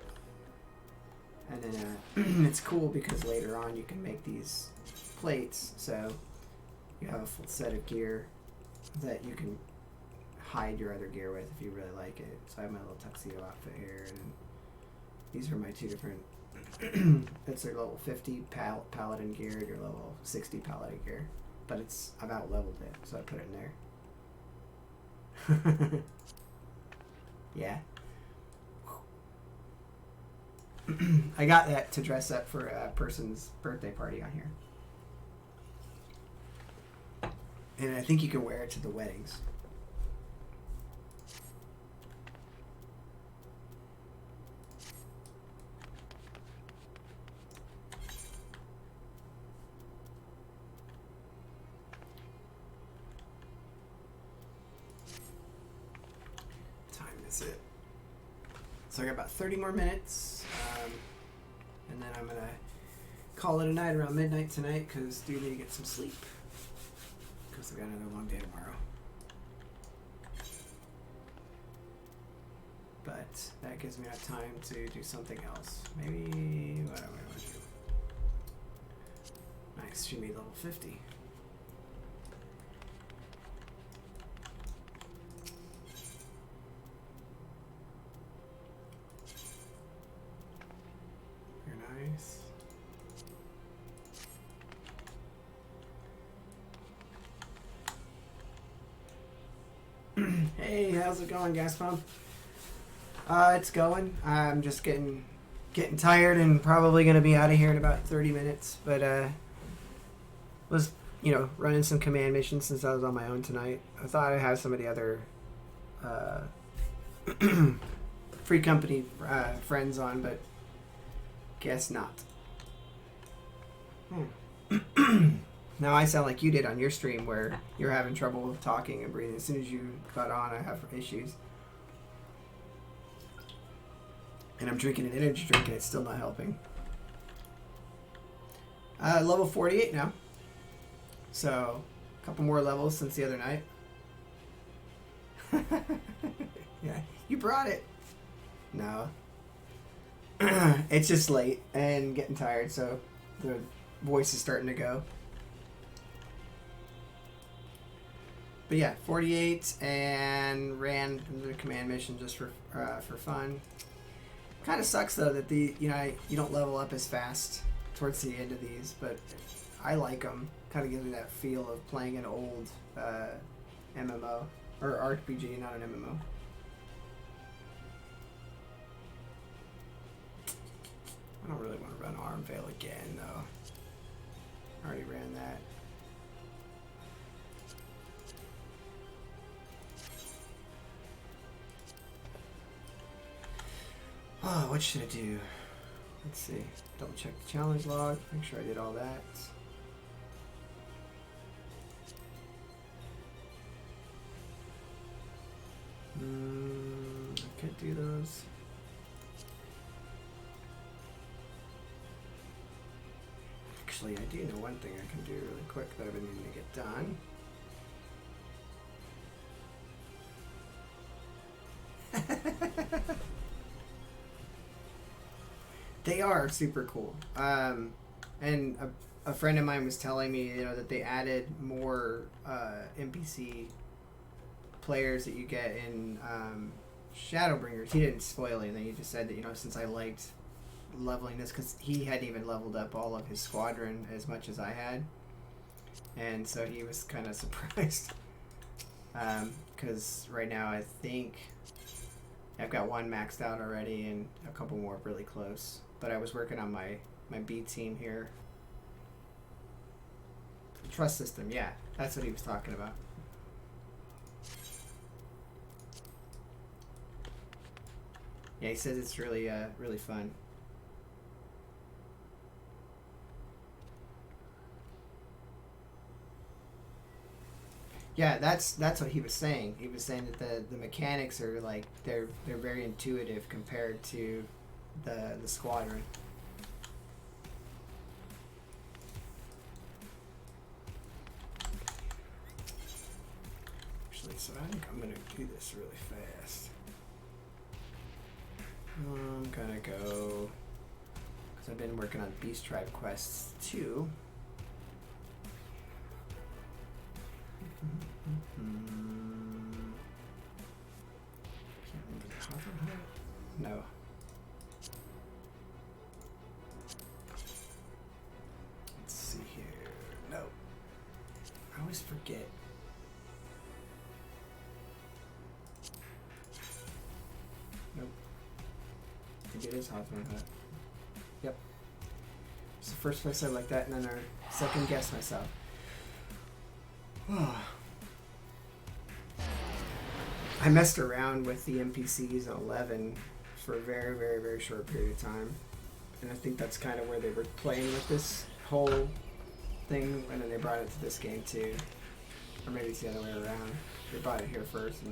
And then it's cool because later on you can make these plates, so you have a full set of gear that you can hide your other gear with if you really like it. So I have my little tuxedo outfit here, and these are my two different. It's their level 50 paladin gear and your level 60 paladin gear, but I've out leveled it, so I put it in there. Yeah. I got that to dress up for a person's birthday party on here. And I think you can wear it to the weddings. Time is it? So I got about 30 more minutes. And then I'm going to call it a night around midnight tonight because I do need to get some sleep. Because I've got another long day tomorrow. But that gives me enough time to do something else. Maybe, what do I want to do? Nice, should be level 50. Nice. Hey, how's it going, gas pump? It's going. I'm just getting tired and probably gonna be out of here in about 30 minutes. But was running some command missions since I was on my own tonight. I thought I'd have some of the other free company friends on, but guess not. Now I sound like you did on your stream where you're having trouble talking and breathing. As soon as you got on, I have issues. And I'm drinking an energy drink and it's still not helping. Level 48 now. So, a couple more levels since the other night. Yeah, you brought it. No. It's just late and getting tired, so the voice is starting to go. But yeah, 48 and ran the command mission just for fun. Kind of sucks though that you don't level up as fast towards the end of these, but I like them. Kind of gives me that feel of playing an old MMO or RPG, not an MMO. I don't really want to run Armvale again though. I already ran that. Oh, what should I do? Let's see. Double check the challenge log. Make sure I did all that. I can't do those. Actually, I do know one thing I can do really quick that I've been needing to get done. They are super cool. And a friend of mine was telling me, that they added more NPC players that you get in Shadowbringers. He didn't spoil anything. He just said that, since I liked leveling this, because he hadn't even leveled up all of his squadron as much as I had. And so he was kind of surprised. Because right now I think I've got one maxed out already and a couple more really close. But I was working on my B team here. Trust system, yeah. That's what he was talking about. Yeah, he says it's really really fun. Yeah, that's what he was saying. He was saying that the mechanics are like they're very intuitive compared to the squadron. Actually, so I think I'm gonna do this really fast. I'm gonna go because I've been working on Beast Tribe quests too. Can't remember the hover hut? No. Let's see here. No. I always forget. Nope. I think it is Hawthorne Hut. Yep. It's the first place I like that, and then I second guess myself. I messed around with the NPCs in 11 for a very, very, very short period of time. And I think that's kind of where they were playing with this whole thing, and then they brought it to this game too. Or maybe it's the other way around. They brought it here first,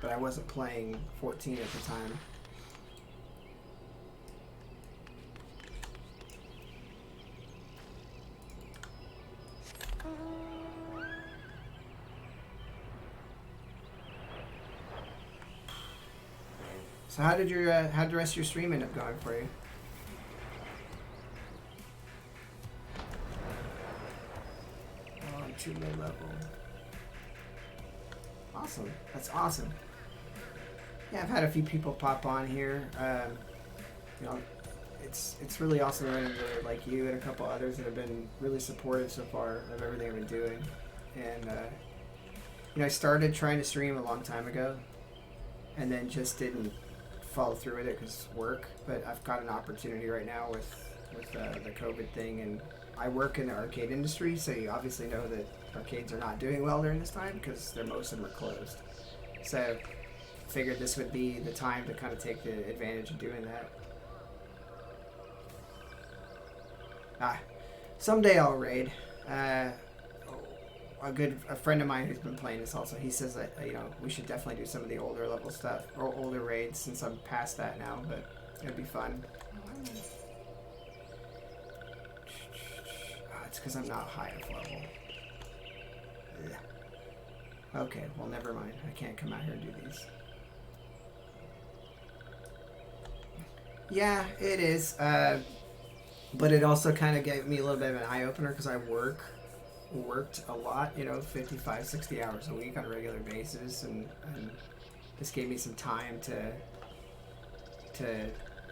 but I wasn't playing 14 at the time. So how'd the rest of your stream end up going for you? Oh, I'm too low level. Awesome. That's awesome. Yeah, I've had a few people pop on here. It's really awesome running into like you and a couple others that have been really supportive so far of everything I've been doing. And I started trying to stream a long time ago, and then just didn't follow through with it because work. But I've got an opportunity right now with the COVID thing, and I work in the arcade industry, so you obviously know that arcades are not doing well during this time because most of them are closed. So figured this would be the time to kind of take the advantage of doing that. Someday I'll raid. A friend of mine who's been playing this also, he says that we should definitely do some of the older level stuff or older raids since I'm past that now, but it'd be fun. It's because I'm not high enough level. Okay, well, never mind. I can't come out here and do these. Yeah, it is. But it also kind of gave me a little bit of an eye-opener because I worked a lot, 55, 60 hours a week on a regular basis, and this gave me some time to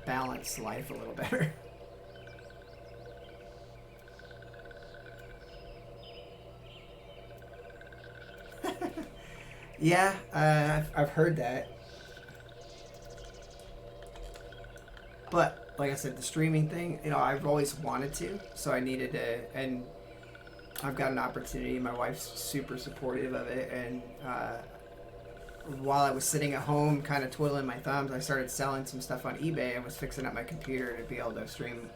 balance life a little better. Yeah, I've heard that. But like I said, the streaming thing, I've always wanted to, so I needed to, and I've got an opportunity. My wife's super supportive of it, and while I was sitting at home kind of twiddling my thumbs, I started selling some stuff on eBay and was fixing up my computer to be able to stream,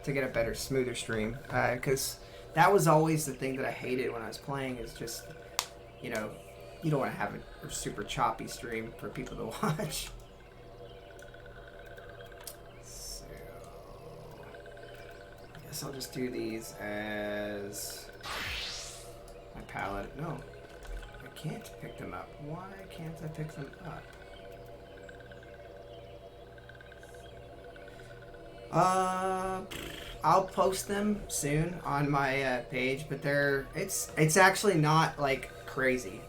to get a better, smoother stream, because that was always the thing that I hated when I was playing, is just, you don't want to have a super choppy stream for people to watch. So, I guess I'll just do these as my palette. No, I can't pick them up. Why can't I pick them up? I'll post them soon on my page, but it's actually not like crazy.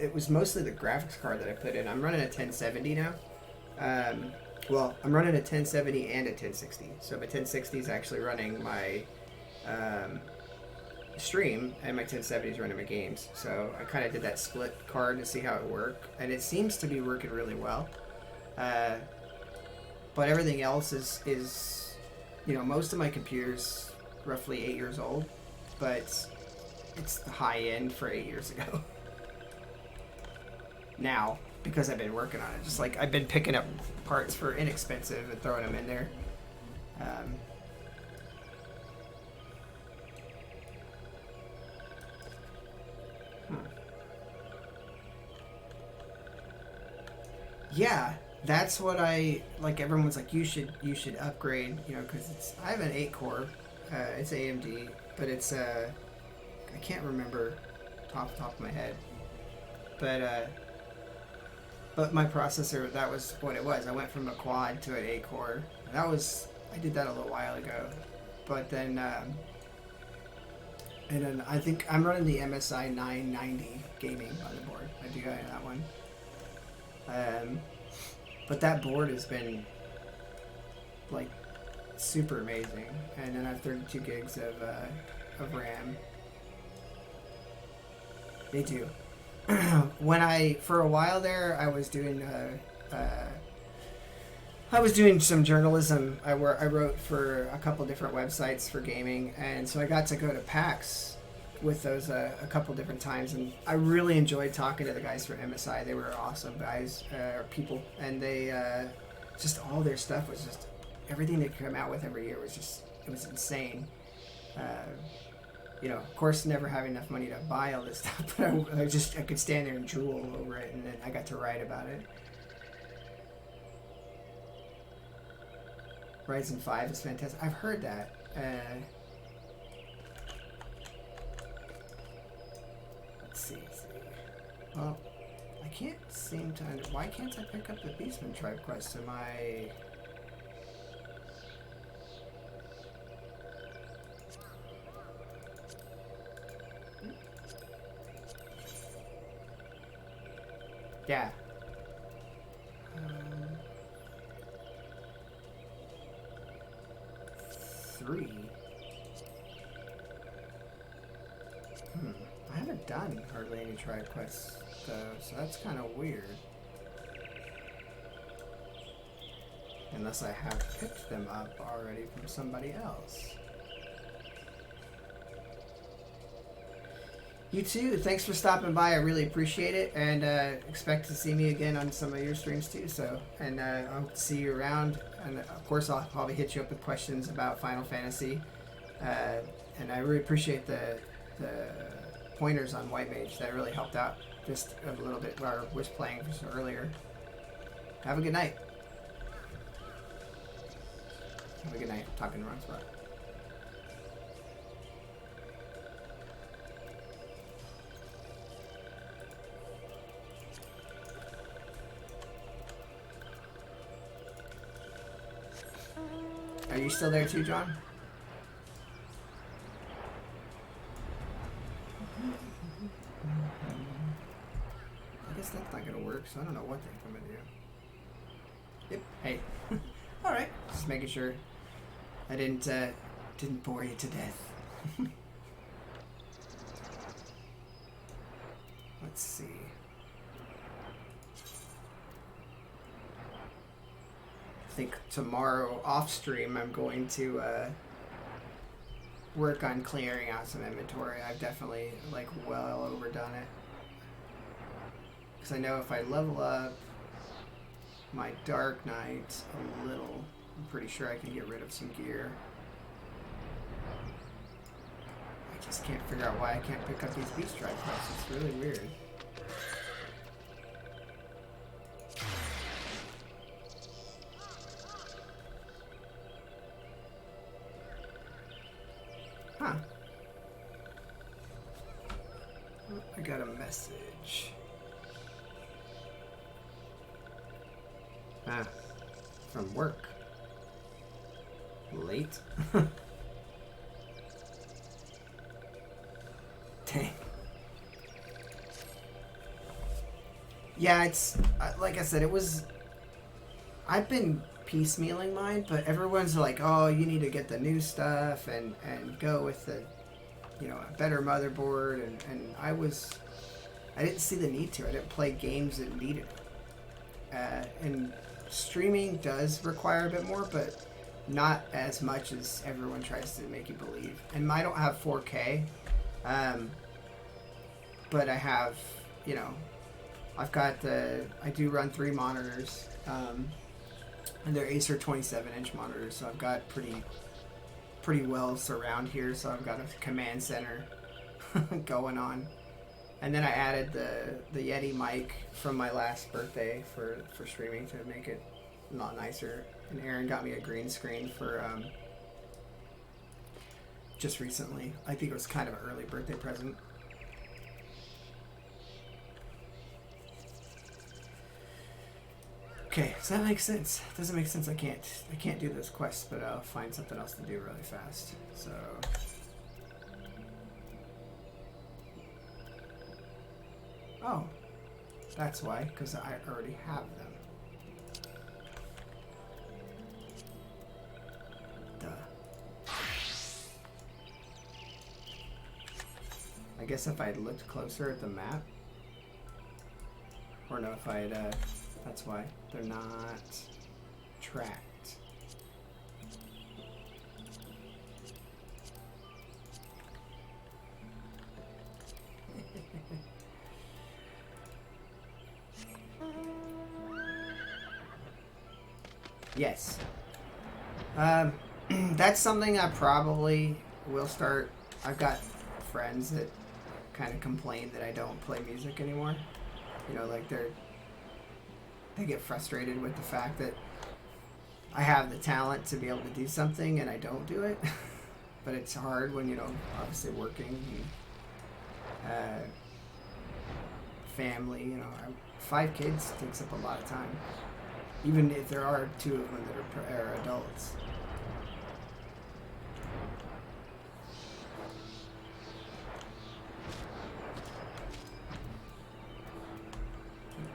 It was mostly the graphics card that I put in. I'm running a 1070 now. Well, I'm running a 1070 and a 1060. So my 1060 is actually running my stream, and my 1070 is running my games. So I kind of did that split card to see how it worked, and it seems to be working really well. But everything else is most of my computer's roughly 8 years old, but it's the high end for 8 years ago. Now, because I've been working on it, just like I've been picking up parts for inexpensive and throwing them in there. Yeah, that's what I like. Everyone's like, you should upgrade, because I have an 8-core. It's AMD, but it's I can't remember off the top of my head, but my processor, that was what it was. I went from a quad to an 8-core. I did that a little while ago, but then and then I think I'm running the MSI 990 gaming motherboard. I do have that one. But that board has been like super amazing, and then I have 32 gigs of RAM. They do. For a while there, I was doing some journalism. I wrote for a couple different websites for gaming, and so I got to go to PAX with those a couple different times, and I really enjoyed talking to the guys from MSI. They were awesome guys, people, and they just all their stuff was just, everything they come out with every year was just, it was insane. Of course, never having enough money to buy all this stuff, but I could stand there and drool over it, and then I got to write about it. Ryzen 5 is fantastic. I've heard that. Let's see. Well, I can't seem to. Why can't I pick up the Beastman Tribe quest to my? Yeah. 3. I haven't done hardly any tribe quests though, so that's kind of weird. Unless I have picked them up already from somebody else. You too. Thanks for stopping by. I really appreciate it, and expect to see me again on some of your streams too. So, and I'll see you around. And of course, I'll probably hit you up with questions about Final Fantasy. And I really appreciate the pointers on White Mage. That really helped out just a little bit while I was playing just earlier. Have a good night. Have a good night. Talking to Ron Spot. Are you still there too, John? I guess that's not gonna work, so I don't know what I'm gonna do. Yep. Hey. All right. Just making sure I didn't bore you to death. Let's see. I think tomorrow off stream I'm going to work on clearing out some inventory. I've definitely like well overdone it. Because I know if I level up my Dark Knight a little, I'm pretty sure I can get rid of some gear. I just can't figure out why I can't pick up these beast drive quests. It's really weird. Huh. Oh, I got a message. Ah, from work. Late. Dang. Yeah, it's like I said, it was. I've been piecemealing mine, but everyone's like, "Oh, you need to get the new stuff and go with the, you know, a better motherboard." And I didn't see the need to. I didn't play games that needed it. And streaming does require a bit more, but not as much as everyone tries to make you believe. And I don't have 4K. But I have, you know, I've got I do run 3 monitors, and they're Acer 27-inch monitors, so I've got pretty well surround here, so I've got a command center going on. And then I added the Yeti mic from my last birthday for streaming to make it a lot nicer. And Aaron got me a green screen for, just recently. I think it was kind of an early birthday present. Okay, so that makes sense. Doesn't make sense. I can't do this quest, but I'll find something else to do really fast. So oh, that's why, because I already have them. Duh. I guess if I'd looked closer at the map, or no, if I'd that's why they're not tracked. Yes. That's something I probably will start. I've got friends that kind of complain that I don't play music anymore. You know, like they get frustrated with the fact that I have the talent to be able to do something and I don't do it. But it's hard when, you know, obviously working and family, you know. 5 kids takes up a lot of time. Even if there are 2 of them that are adults.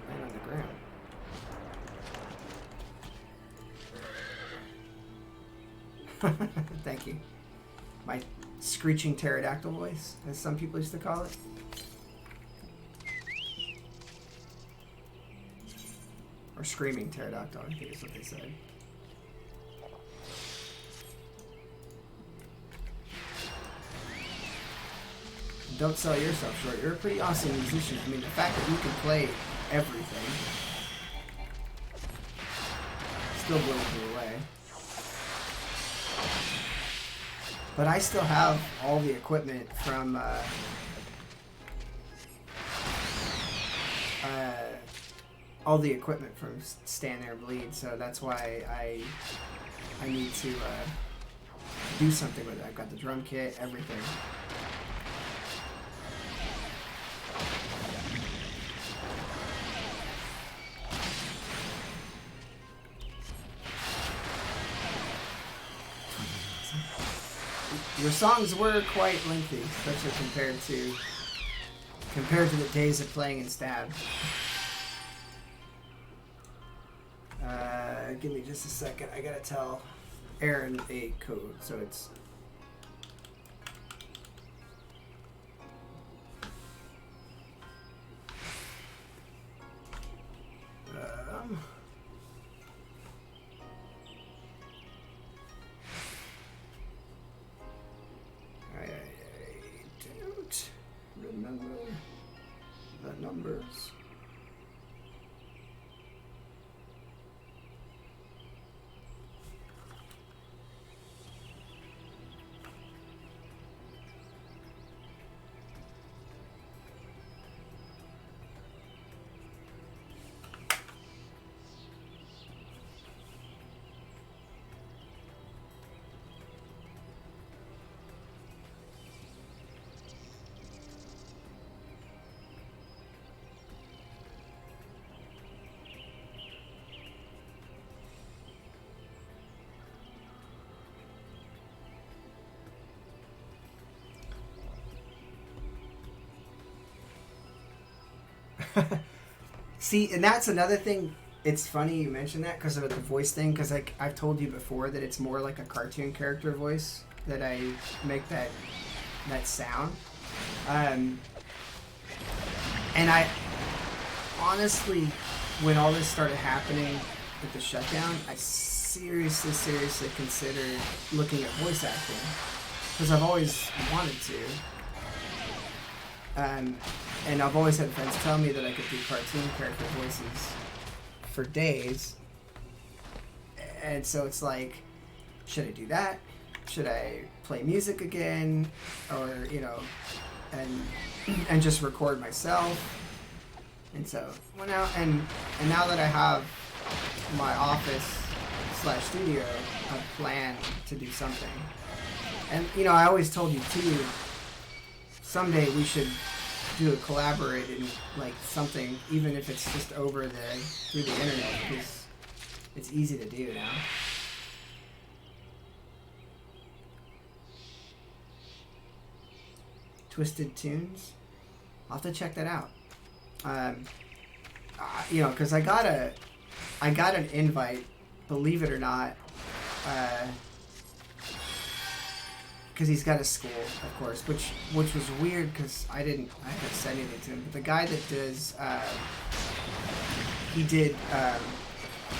And on the ground. Thank you. My screeching pterodactyl voice, as some people used to call it. Or screaming pterodactyl, I think is what they said. Don't sell yourself short. You're a pretty awesome musician. I mean, the fact that you can play everything still blows me away. But I still have all the equipment from Stand There and Bleed, so that's why I need to do something with it. I've got the drum kit, everything. Your songs were quite lengthy, especially compared to the days of playing in Stab. Give me just a second. I gotta tell Aaron a code, so it's. I don't remember the numbers. See, and that's another thing. It's funny you mentioned that because of the voice thing. Because like I've told you before that it's more like a cartoon character voice that I make that sound. And I honestly, when all this started happening with the shutdown, I seriously considered looking at voice acting because I've always wanted to. And I've always had friends tell me that I could do cartoon character voices for days. And so it's like, should I do that? Should I play music again? Or, you know, and just record myself? And so, well now, and now that I have my office / studio, I plan to do something. And, you know, I always told you too, someday we should do a collaborated, like, something, even if it's just through the internet, because it's easy to do now. Twisted Tunes? I'll have to check that out. You know, because I got an invite, believe it or not, because he's got a school, of course, which was weird because I haven't said anything to him. But the guy that does, he did. I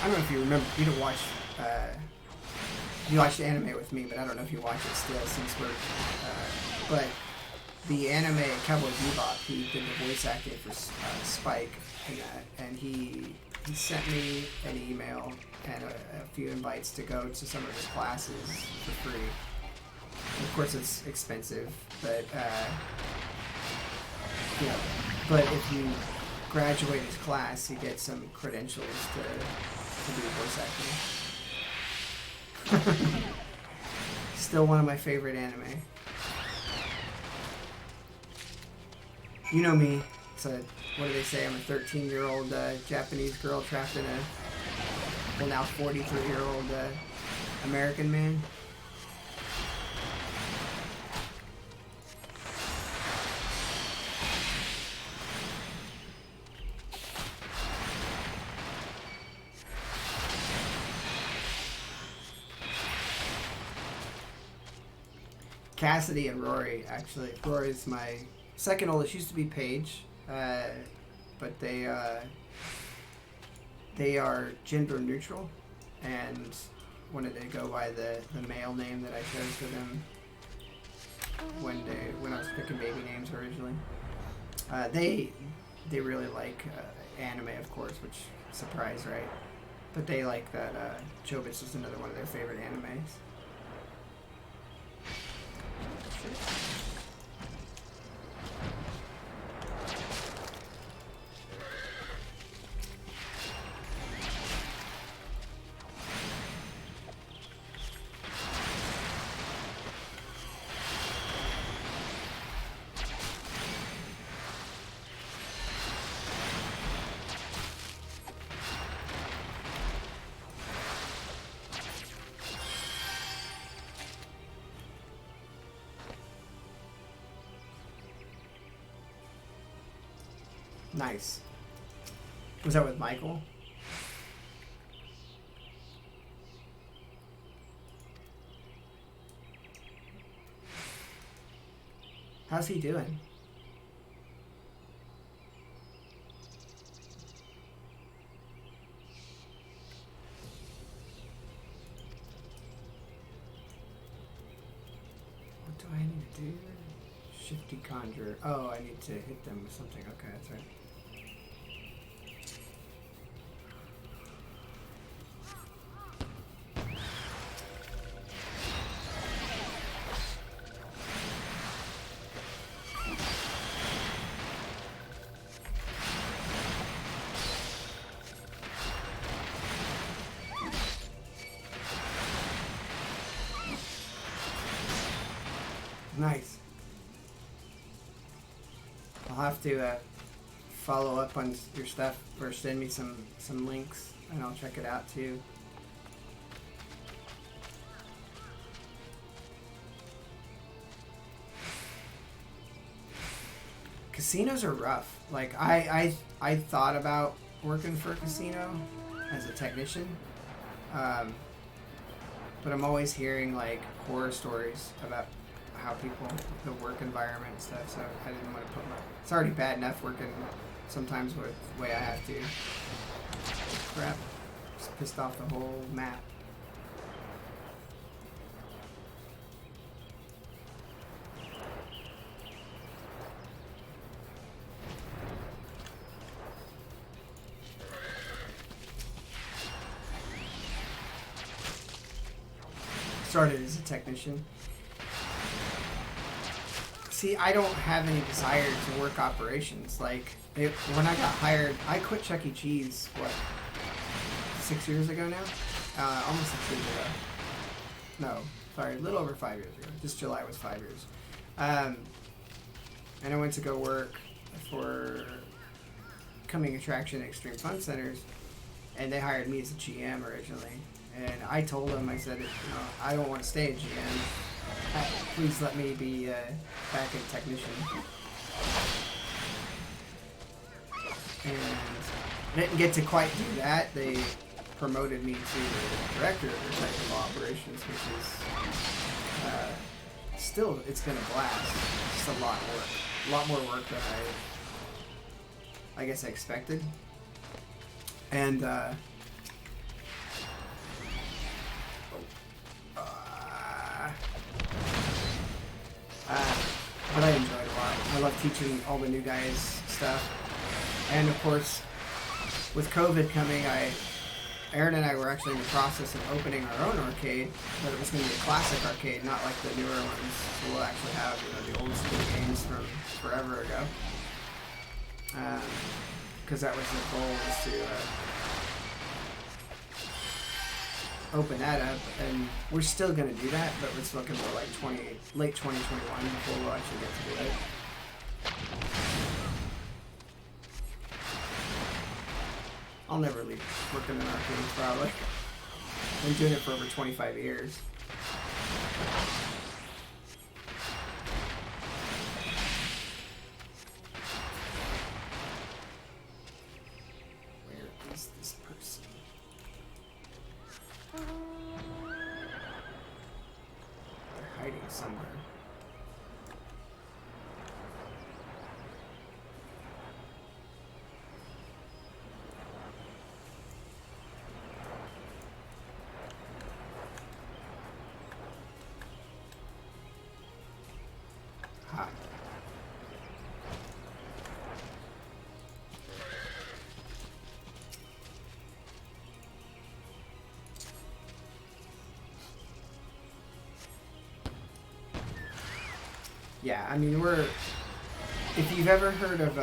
don't know if you remember. You didn't watch. You watched anime with me, but I don't know if you watch it still since we're. But the anime Cowboy Bebop, he did the voice acting for Spike, and he sent me an email and a few invites to go to some of his classes for free. Of course, it's expensive, but you know, but if you graduate his class, you get some credentials to do voice acting. Still one of my favorite anime. You know me. What do they say? I'm a 13-year-old Japanese girl trapped in a now 43-year-old American man. Cassidy and Rory, actually. Rory's my second oldest. Used to be Paige, but they are gender neutral and wanted to go by the male name that I chose for them when I was picking baby names originally. They really like anime, of course, which surprise, right? But they like that Chobits is another one of their favorite animes. Nice. Was that with Michael? How's he doing? What do I need to do? Shifty conjure. Oh, I need to hit them with something. Okay, that's right. Nice. I'll have to follow up on your stuff or send me some links and I'll check it out too. Casinos are rough. Like I thought about working for a casino as a technician, but I'm always hearing like horror stories about how people, the work environment and stuff, so I didn't want to put my... It's already bad enough working sometimes with the way I have to. Crap. Just pissed off the whole map. Started as a technician. See, I don't have any desire to work operations. Like, when I got hired, I quit Chuck E. Cheese, what, 6 years ago now? Almost 6 years ago. No, sorry, a little over 5 years ago. This July was 5 years. And I went to go work for Coming Attraction Extreme Fun Centers, and they hired me as a GM originally. And I told them, I said, I don't want to stay a GM. Please let me be back a technician. And I didn't get to quite do that. They promoted me to director of technical operations, which is still, it's been a blast. Just a lot of work. A lot more work than I guess I expected. And but I enjoy it a lot. I love teaching all the new guys stuff. And of course, with COVID coming, Aaron and I were actually in the process of opening our own arcade, but it was going to be a classic arcade, not like the newer ones. So we'll actually have the old school games from forever ago. Because that was the goal, was to open that up, and we're still going to do that, but it's looking more like late 2021 before we'll actually get to do it. I'll never leave working in arcades, probably. I've been doing it for over 25 years. Where is this person? They're hiding somewhere. Ha. Yeah, I mean, if you've ever heard of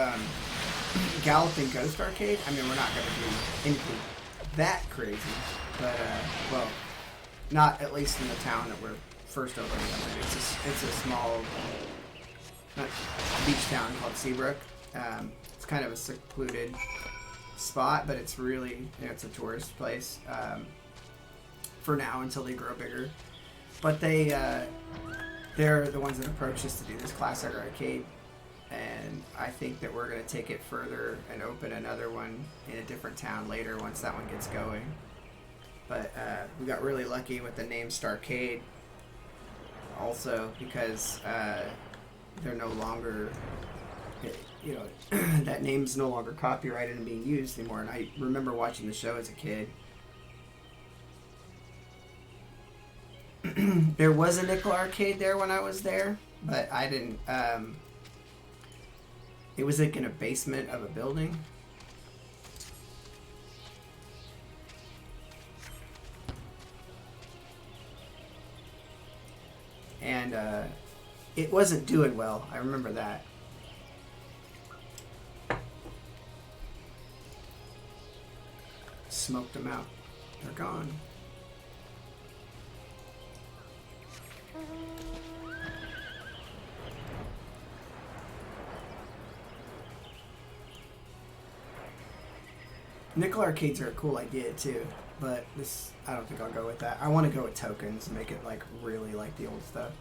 Galloping Ghost Arcade, I mean, we're not going to do anything that crazy, but, well, not at least in the town that we're first opening up in. It's a small beach town called Seabrook. It's kind of a secluded spot, but it's really, it's a tourist place for now until they grow bigger. But they're the ones that approached us to do this classic arcade, and I think that we're going to take it further and open another one in a different town later once that one gets going. But we got really lucky with the name Starcade also, because they're no longer, you know, that name's no longer copyrighted and being used anymore. And I remember watching the show as a kid. There was a nickel arcade there when I was there, but I didn't. It was like in a basement of a building. And it wasn't doing well. I remember that. Smoked them out. They're gone. Nickel arcades are a cool idea too, but this, I don't think I'll go with that. I want to go with tokens and make it like really like the old stuff.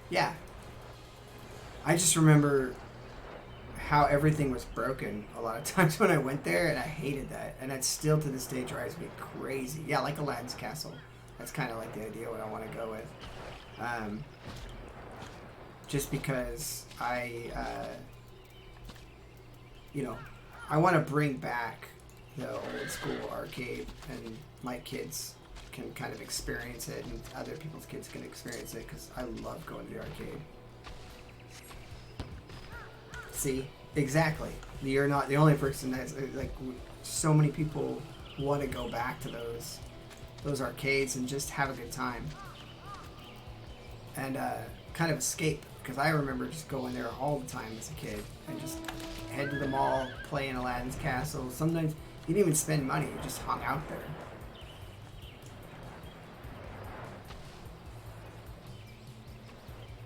Yeah. I just remember how everything was broken a lot of times when I went there, and I hated that. And that still to this day drives me crazy. Yeah, like Aladdin's Castle. That's kind of like the idea what I want to go with. Just because you know, I want to bring back the old school arcade, and my kids can kind of experience it, and other people's kids can experience it, because I love going to the arcade. See? Exactly. You're not the only person that's, like, so many people want to go back to those arcades and just have a good time. And kind of escape. Because I remember just going there all the time as a kid and just head to the mall, play in Aladdin's Castle. Sometimes you didn't even spend money, you just hung out there.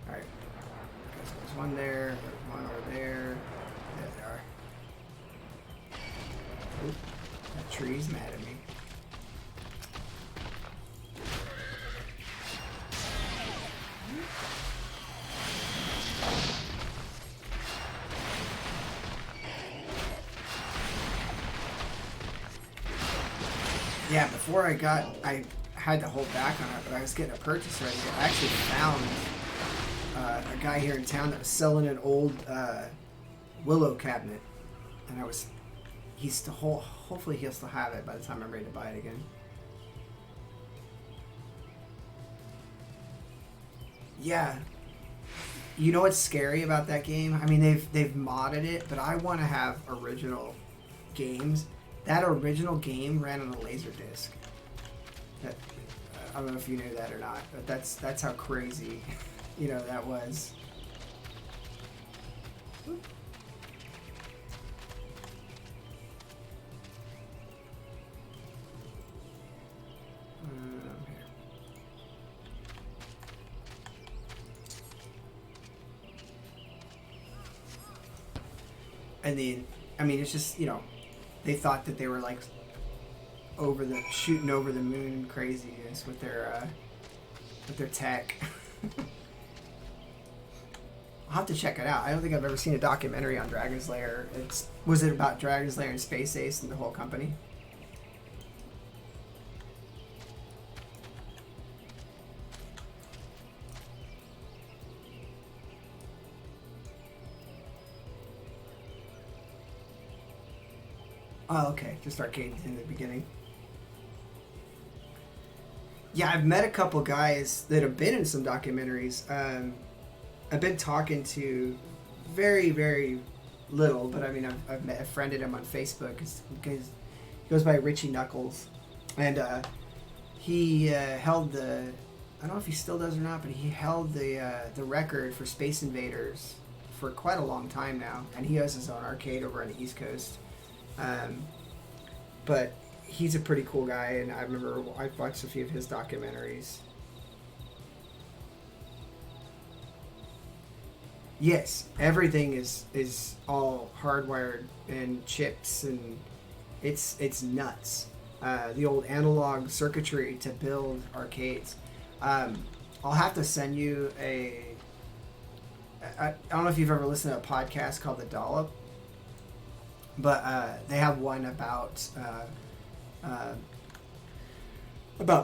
Alright. So there's one there, there's one over there. There they are. Oop, that tree's mad at me. Yeah, before I had to hold back on it, but I was getting a purchase ready. I actually found a guy here in town that was selling an old Willow cabinet, and hopefully he'll still have it by the time I'm ready to buy it again. Yeah. You know what's scary about that game? I mean, they've modded it, but I want to have original games. That original game ran on a laser disc. That, I don't know if you knew that or not, but that's how crazy, you know, that was. Here. And then, I mean, it's just, you know, they thought that they were like shooting over the moon craziness with their tech. I'll have to check it out. I don't think I've ever seen a documentary on Dragon's Lair. Was it about Dragon's Lair and Space Ace and the whole company? Oh, okay. Just arcade in the beginning. Yeah, I've met a couple guys that have been in some documentaries. I've been talking to very, very little, but I mean, I've friended him on Facebook because he goes by Richie Knuckles, and he held I don't know if he still does or not, but he held the record for Space Invaders for quite a long time now, and he has his own arcade over on the East Coast. But he's a pretty cool guy, and I remember I've watched a few of his documentaries. Yes, everything is all hardwired and chips, and it's nuts. The old analog circuitry to build arcades. I'll have to send you I don't know if you've ever listened to a podcast called The Dollop, but they have one about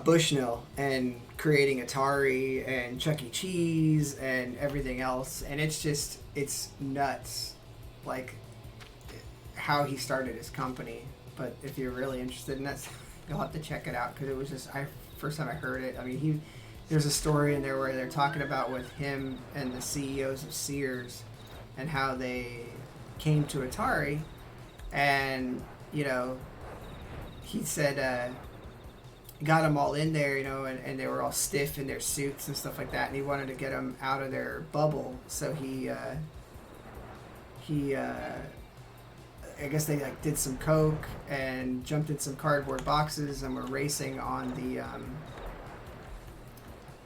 Bushnell and creating Atari and Chuck E. Cheese and everything else, and it's nuts, like how he started his company. But if you're really interested in that, you'll have to check it out, because it was just first time I heard it. I mean, there's a story in there where they're talking about with him and the CEOs of Sears and how they came to Atari, and he said got them all in there, and they were all stiff in their suits and stuff like that, and he wanted to get them out of their bubble, so he I guess they like did some coke and jumped in some cardboard boxes and were racing on the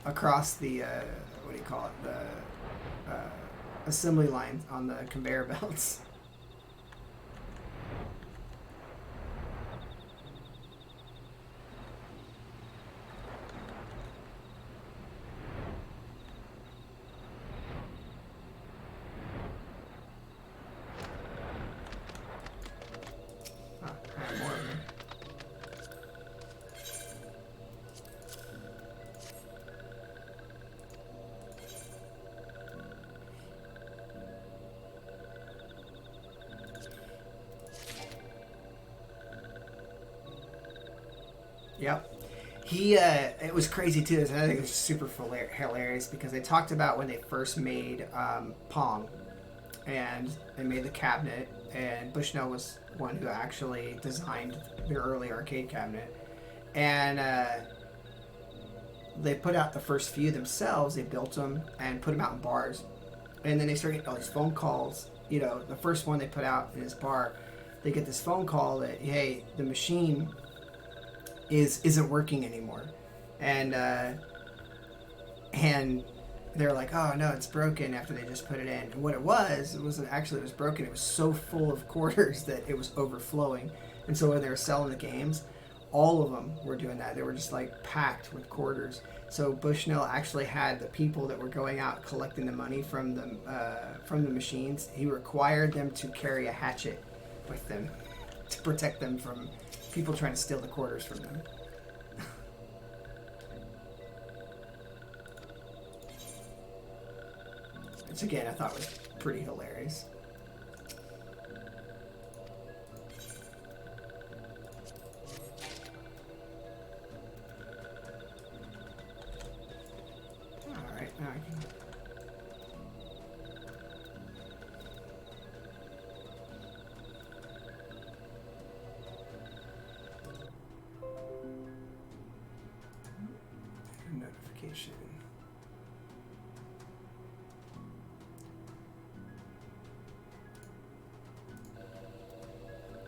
across the what do you call it, the assembly line on the conveyor belts. Yep. It was crazy too. I think it was super hilarious because they talked about when they first made Pong, and they made the cabinet, and Bushnell was one who actually designed the early arcade cabinet, and they put out the first few themselves. They built them and put them out in bars, and then they started getting all these phone calls. The first one they put out in his bar, they get this phone call that, hey, the machine isn't working anymore, and they're like, oh no, it's broken, after they just put it in. And what it wasn't actually it was broken. It was so full of quarters that it was overflowing, and so when they were selling the games, all of them were doing that. They were just like packed with quarters. So Bushnell actually had the people that were going out collecting the money from the machines. He required them to carry a hatchet with them to protect them from people trying to steal the quarters from them. Which again, I thought was pretty hilarious. Alright, now I can... Notification.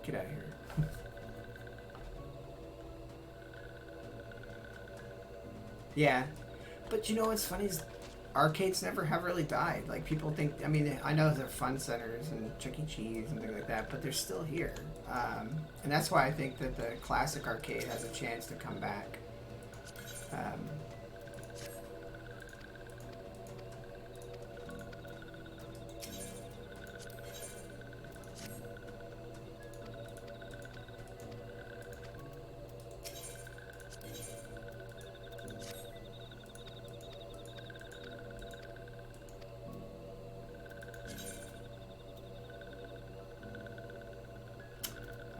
Get out of here. Yeah. But what's funny is arcades never have really died. Like, people think, I mean, I know they're fun centers and Chuck E. Cheese and things like that, but they're still here. And that's why I think that the classic arcade has a chance to come back.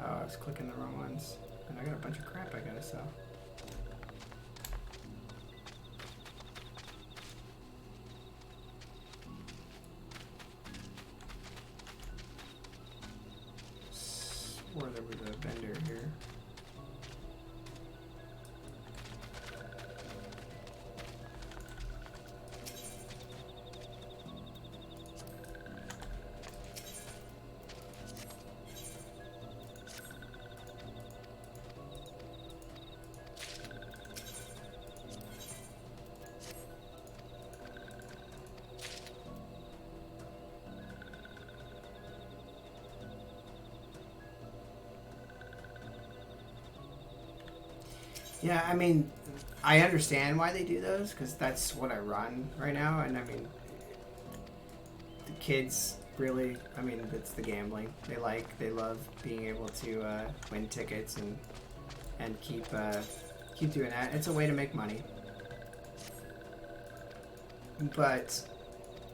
Oh, I was clicking the wrong ones. And I got a bunch of crap I gotta sell. Swore there was a vendor here. Yeah, I mean, I understand why they do those, because that's what I run right now, and I mean, the kids really, I mean, it's the gambling. They love being able to win tickets and keep doing that. It's a way to make money. But,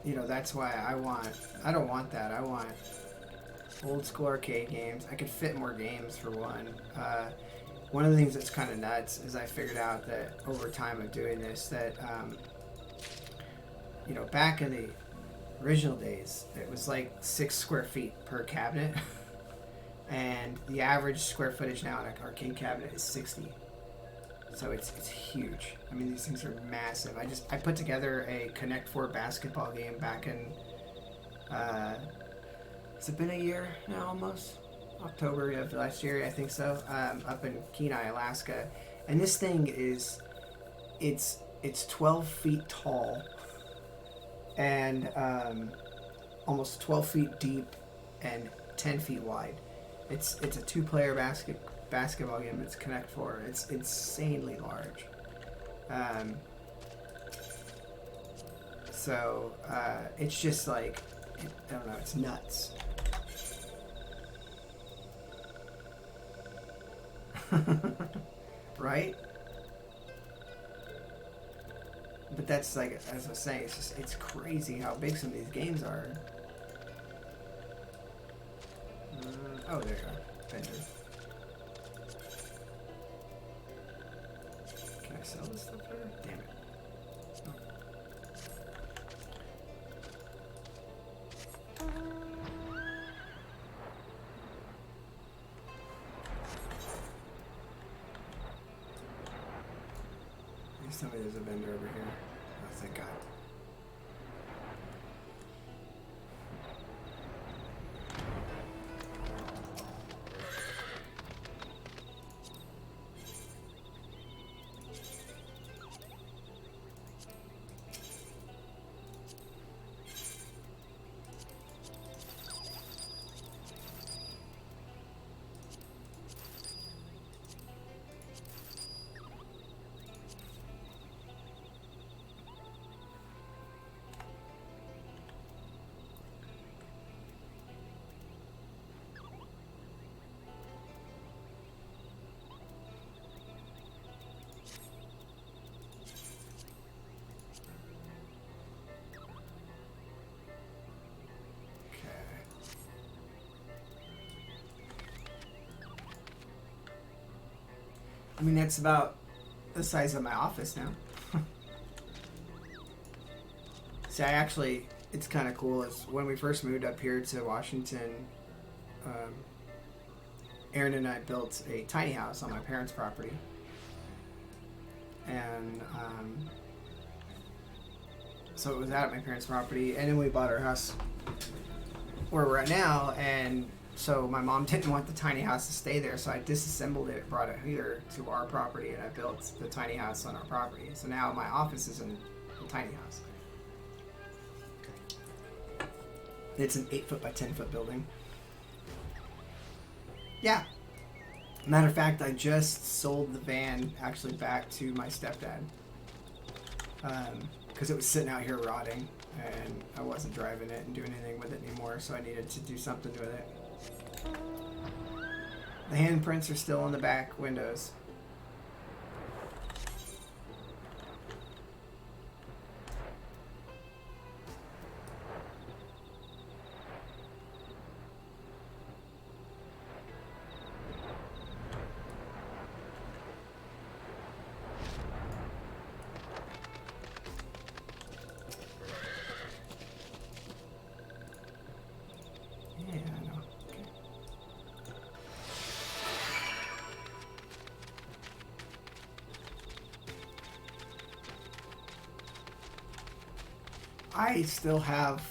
you know, that's why I don't want that. I want old school arcade games. I could fit more games for one. One of the things that's kind of nuts is I figured out that over time of doing this that, you know, back in the original days, it was like 6 square feet per cabinet. And the average square footage now in an arcade cabinet is 60. So it's huge. I mean, these things are massive. I put together a Connect 4 basketball game back in, has it been a year now almost? October of last year, I think so, up in Kenai, Alaska. And this thing is, it's 12 feet tall and almost 12 feet deep and 10 feet wide. It's a 2-player basketball game. It's Connect 4. It's insanely large. So it's just like, I don't know, it's nuts. Right? But that's like, as I was saying, it's crazy how big some of these games are. Oh, there you are. Vendor. Can I sell this stuff here? Damn it. Please tell me there's a vendor over here. Oh, thank God. I mean, that's about the size of my office now. See, it's kind of cool. Is when we first moved up here to Washington, Aaron and I built a tiny house on my parents' property. And so it was out at my parents' property, and then we bought our house where we're at now, and so my mom didn't want the tiny house to stay there, so I disassembled it, brought it here to our property, and I built the tiny house on our property. So now my office is in the tiny house. It's an 8-foot by 10-foot building. Yeah. Matter of fact, I just sold the van actually back to my stepdad. Because it was sitting out here rotting, and I wasn't driving it and doing anything with it anymore, so I needed to do something with it. The handprints are still on the back windows. I still have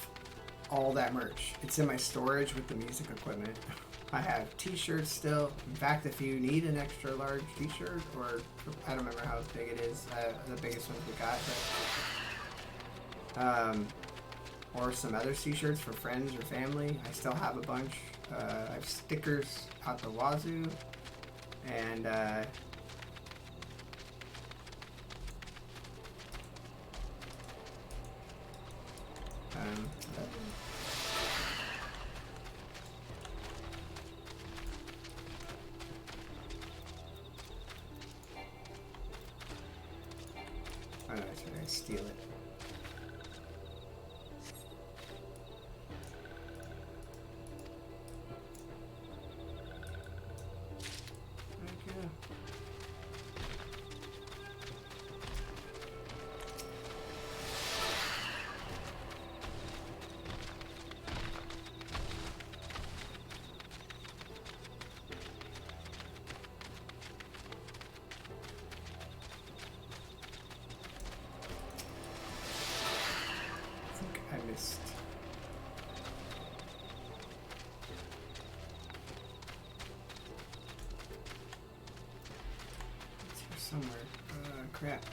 all that merch. It's in my storage with the music equipment. I have t-shirts still. In fact, if you need an extra large t-shirt, or I don't remember how big it is, the biggest ones we got, but, or some other t-shirts for friends or family, I still have a bunch. I have stickers out the wazoo, and Oh, no, it's gonna steal it. Okay. I think I missed. It's here somewhere. Crap.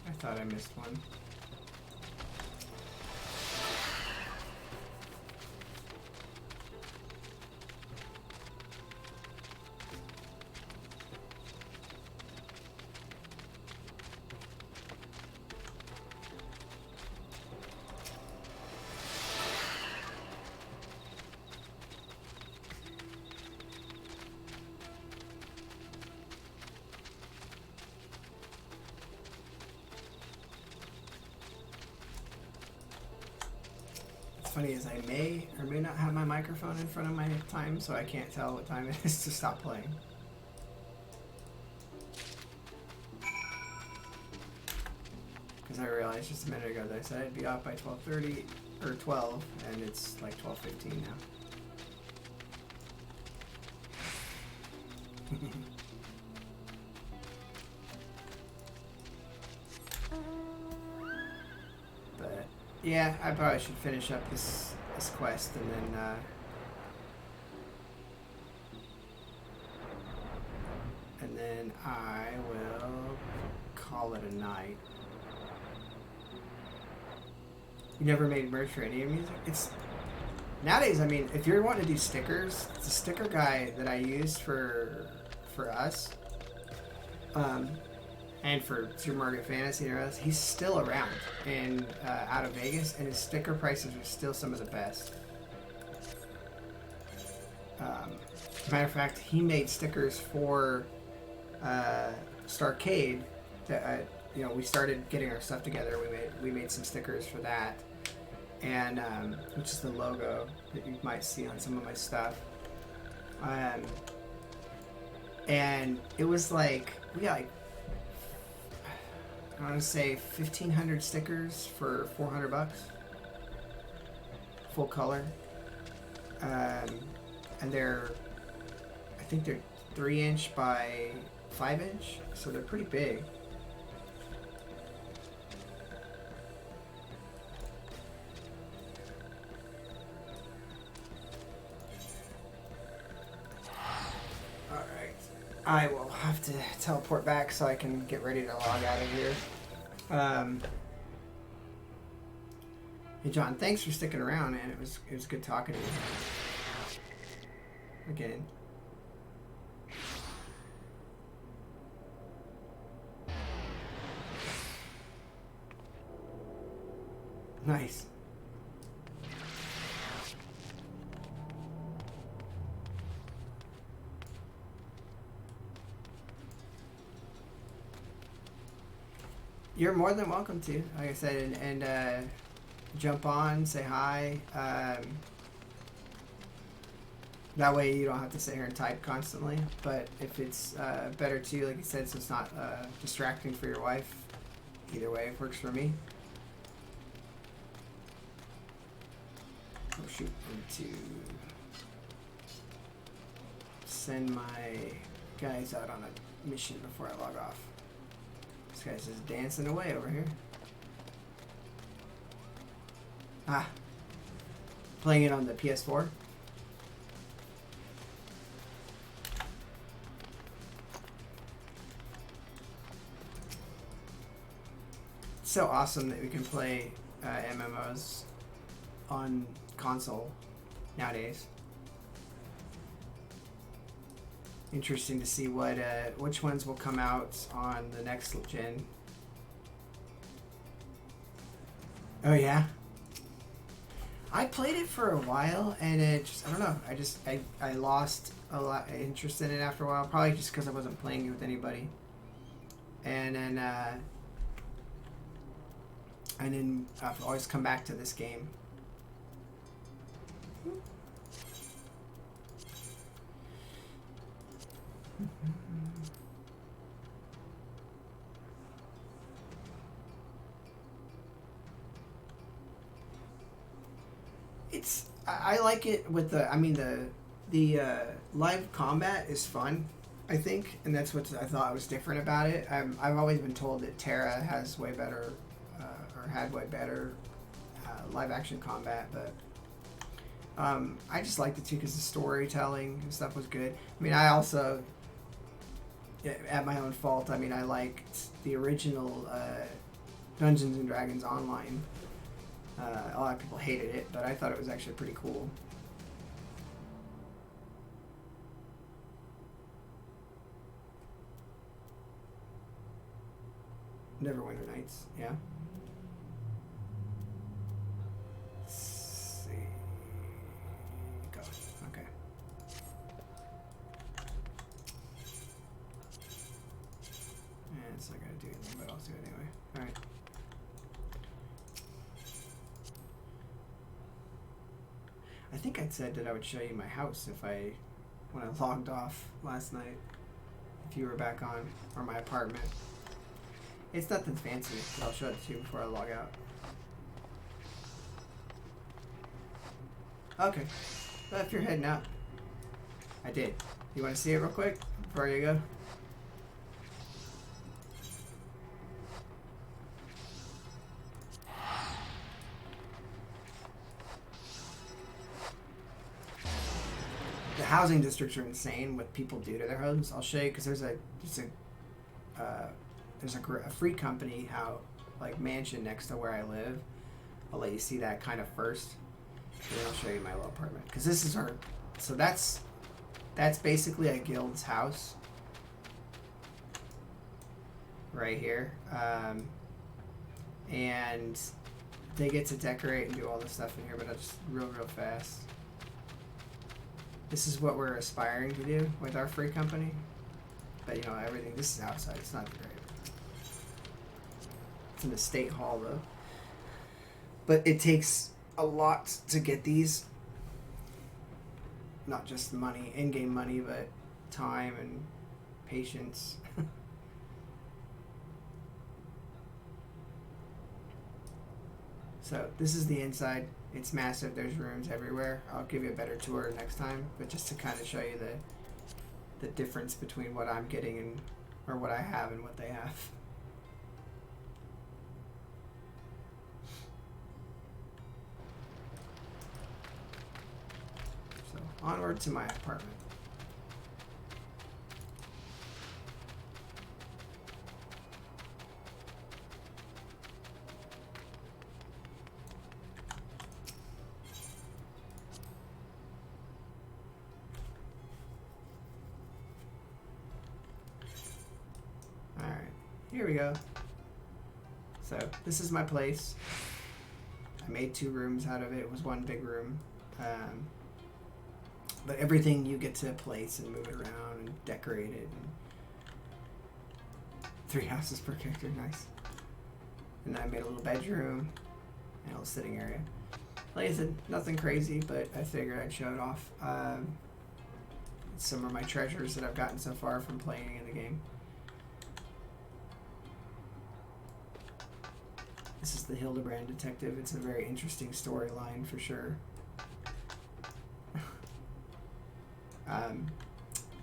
I thought I missed one. Funny is I may or may not have my microphone in front of my time, so I can't tell what time it is to stop playing. Because I realized just a minute ago that I said I'd be off by 12:30 or 12, and it's like 12:15 now. But yeah, I probably should finish up this quest and then I will call it a night. You never made merch for any of music? It's nowadays. I mean, if you're wanting to do stickers, the sticker guy that I used for us, and for Super Mario Fantasy and us, he's still around and out of Vegas, and his sticker prices are still some of the best. Matter of fact, he made stickers for Starcade. That we started getting our stuff together. We made some stickers for that, and which is the logo that you might see on some of my stuff. And it was like we got like, I want to say 1,500 stickers for $400, full color, and I think they're 3" by 5", so they're pretty big. I will have to teleport back so I can get ready to log out of here. Hey John, thanks for sticking around, man. It was good talking to you. Again. Nice. You're more than welcome to, like I said, and jump on, say hi. That way you don't have to sit here and type constantly. But if it's better too, like you said, so it's not distracting for your wife, either way it works for me. Oh shoot, I need to send my guys out on a mission before I log off. This guy's just dancing away over here. Ah. Playing it on the PS4. so awesome that we can play MMOs on console nowadays. Interesting to see what which ones will come out on the next gen. Oh yeah, I played it for a while and it just, I don't know, I lost a lot of interest in it after a while, probably just because I wasn't playing it with anybody. And then I've always come back to this game. I like it with the live combat is fun, I think, and that's what I thought was different about it. I've always been told that Terra has way better or had way better live action combat, but I just liked it too because the storytelling and stuff was good. I mean, I also, at my own fault, I mean, I liked the original Dungeons and Dragons Online. A lot of people hated it, but I thought it was actually pretty cool. Neverwinter Nights, yeah. Let's see. Go. Okay. Yeah, it's not gonna do anything, but I'll do it anyway. Alright. I think I'd said that I would show you my house when I logged off last night. If you were back on, or my apartment. It's nothing fancy, but I'll show it to you before I log out. Okay, well, if you're heading out, I did. You want to see it real quick before you go? The housing districts are insane. What people do to their homes, I'll show you because there's a free company mansion next to where I live. I'll let you see that kind of first, and then I'll show you my little apartment because this is our. So that's basically a guild's house right here, and they get to decorate and do all this stuff in here. But I'll just real fast. This is what we're aspiring to do with our free company. But everything. This is outside. It's not great. It's in the state hall though. But it takes a lot to get these. Not just money, in-game money, but time and patience. So this is the inside. It's massive. There's rooms everywhere. I'll give you a better tour next time, but just to kind of show you the difference between what I'm getting or what I have and what they have. So onward to my apartment. Here we go. So this is my place. I made 2 rooms out of it. It was one big room. But everything you get to place and move it around and decorate it. And 3 houses per character, nice. And then I made a little bedroom and a little sitting area. Like I said, nothing crazy, but I figured I'd show it off. Some of my treasures that I've gotten so far from playing in the game. This is the Hildebrand Detective. It's a very interesting storyline for sure.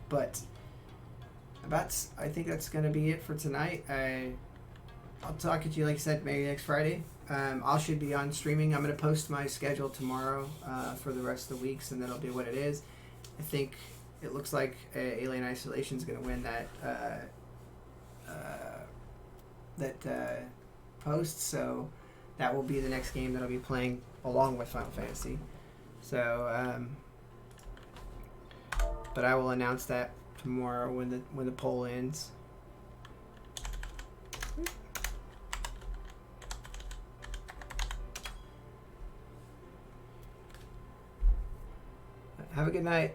But I think that's going to be it for tonight. I'll talk to you, like I said, maybe next Friday. I should be on streaming. I'm going to post my schedule tomorrow for the rest of the weeks, and that'll be what it is. I think it looks like Alien Isolation is going to win that post, so that will be the next game that I'll be playing along with Final Fantasy. So, but I will announce that tomorrow when the poll ends. Have a good night.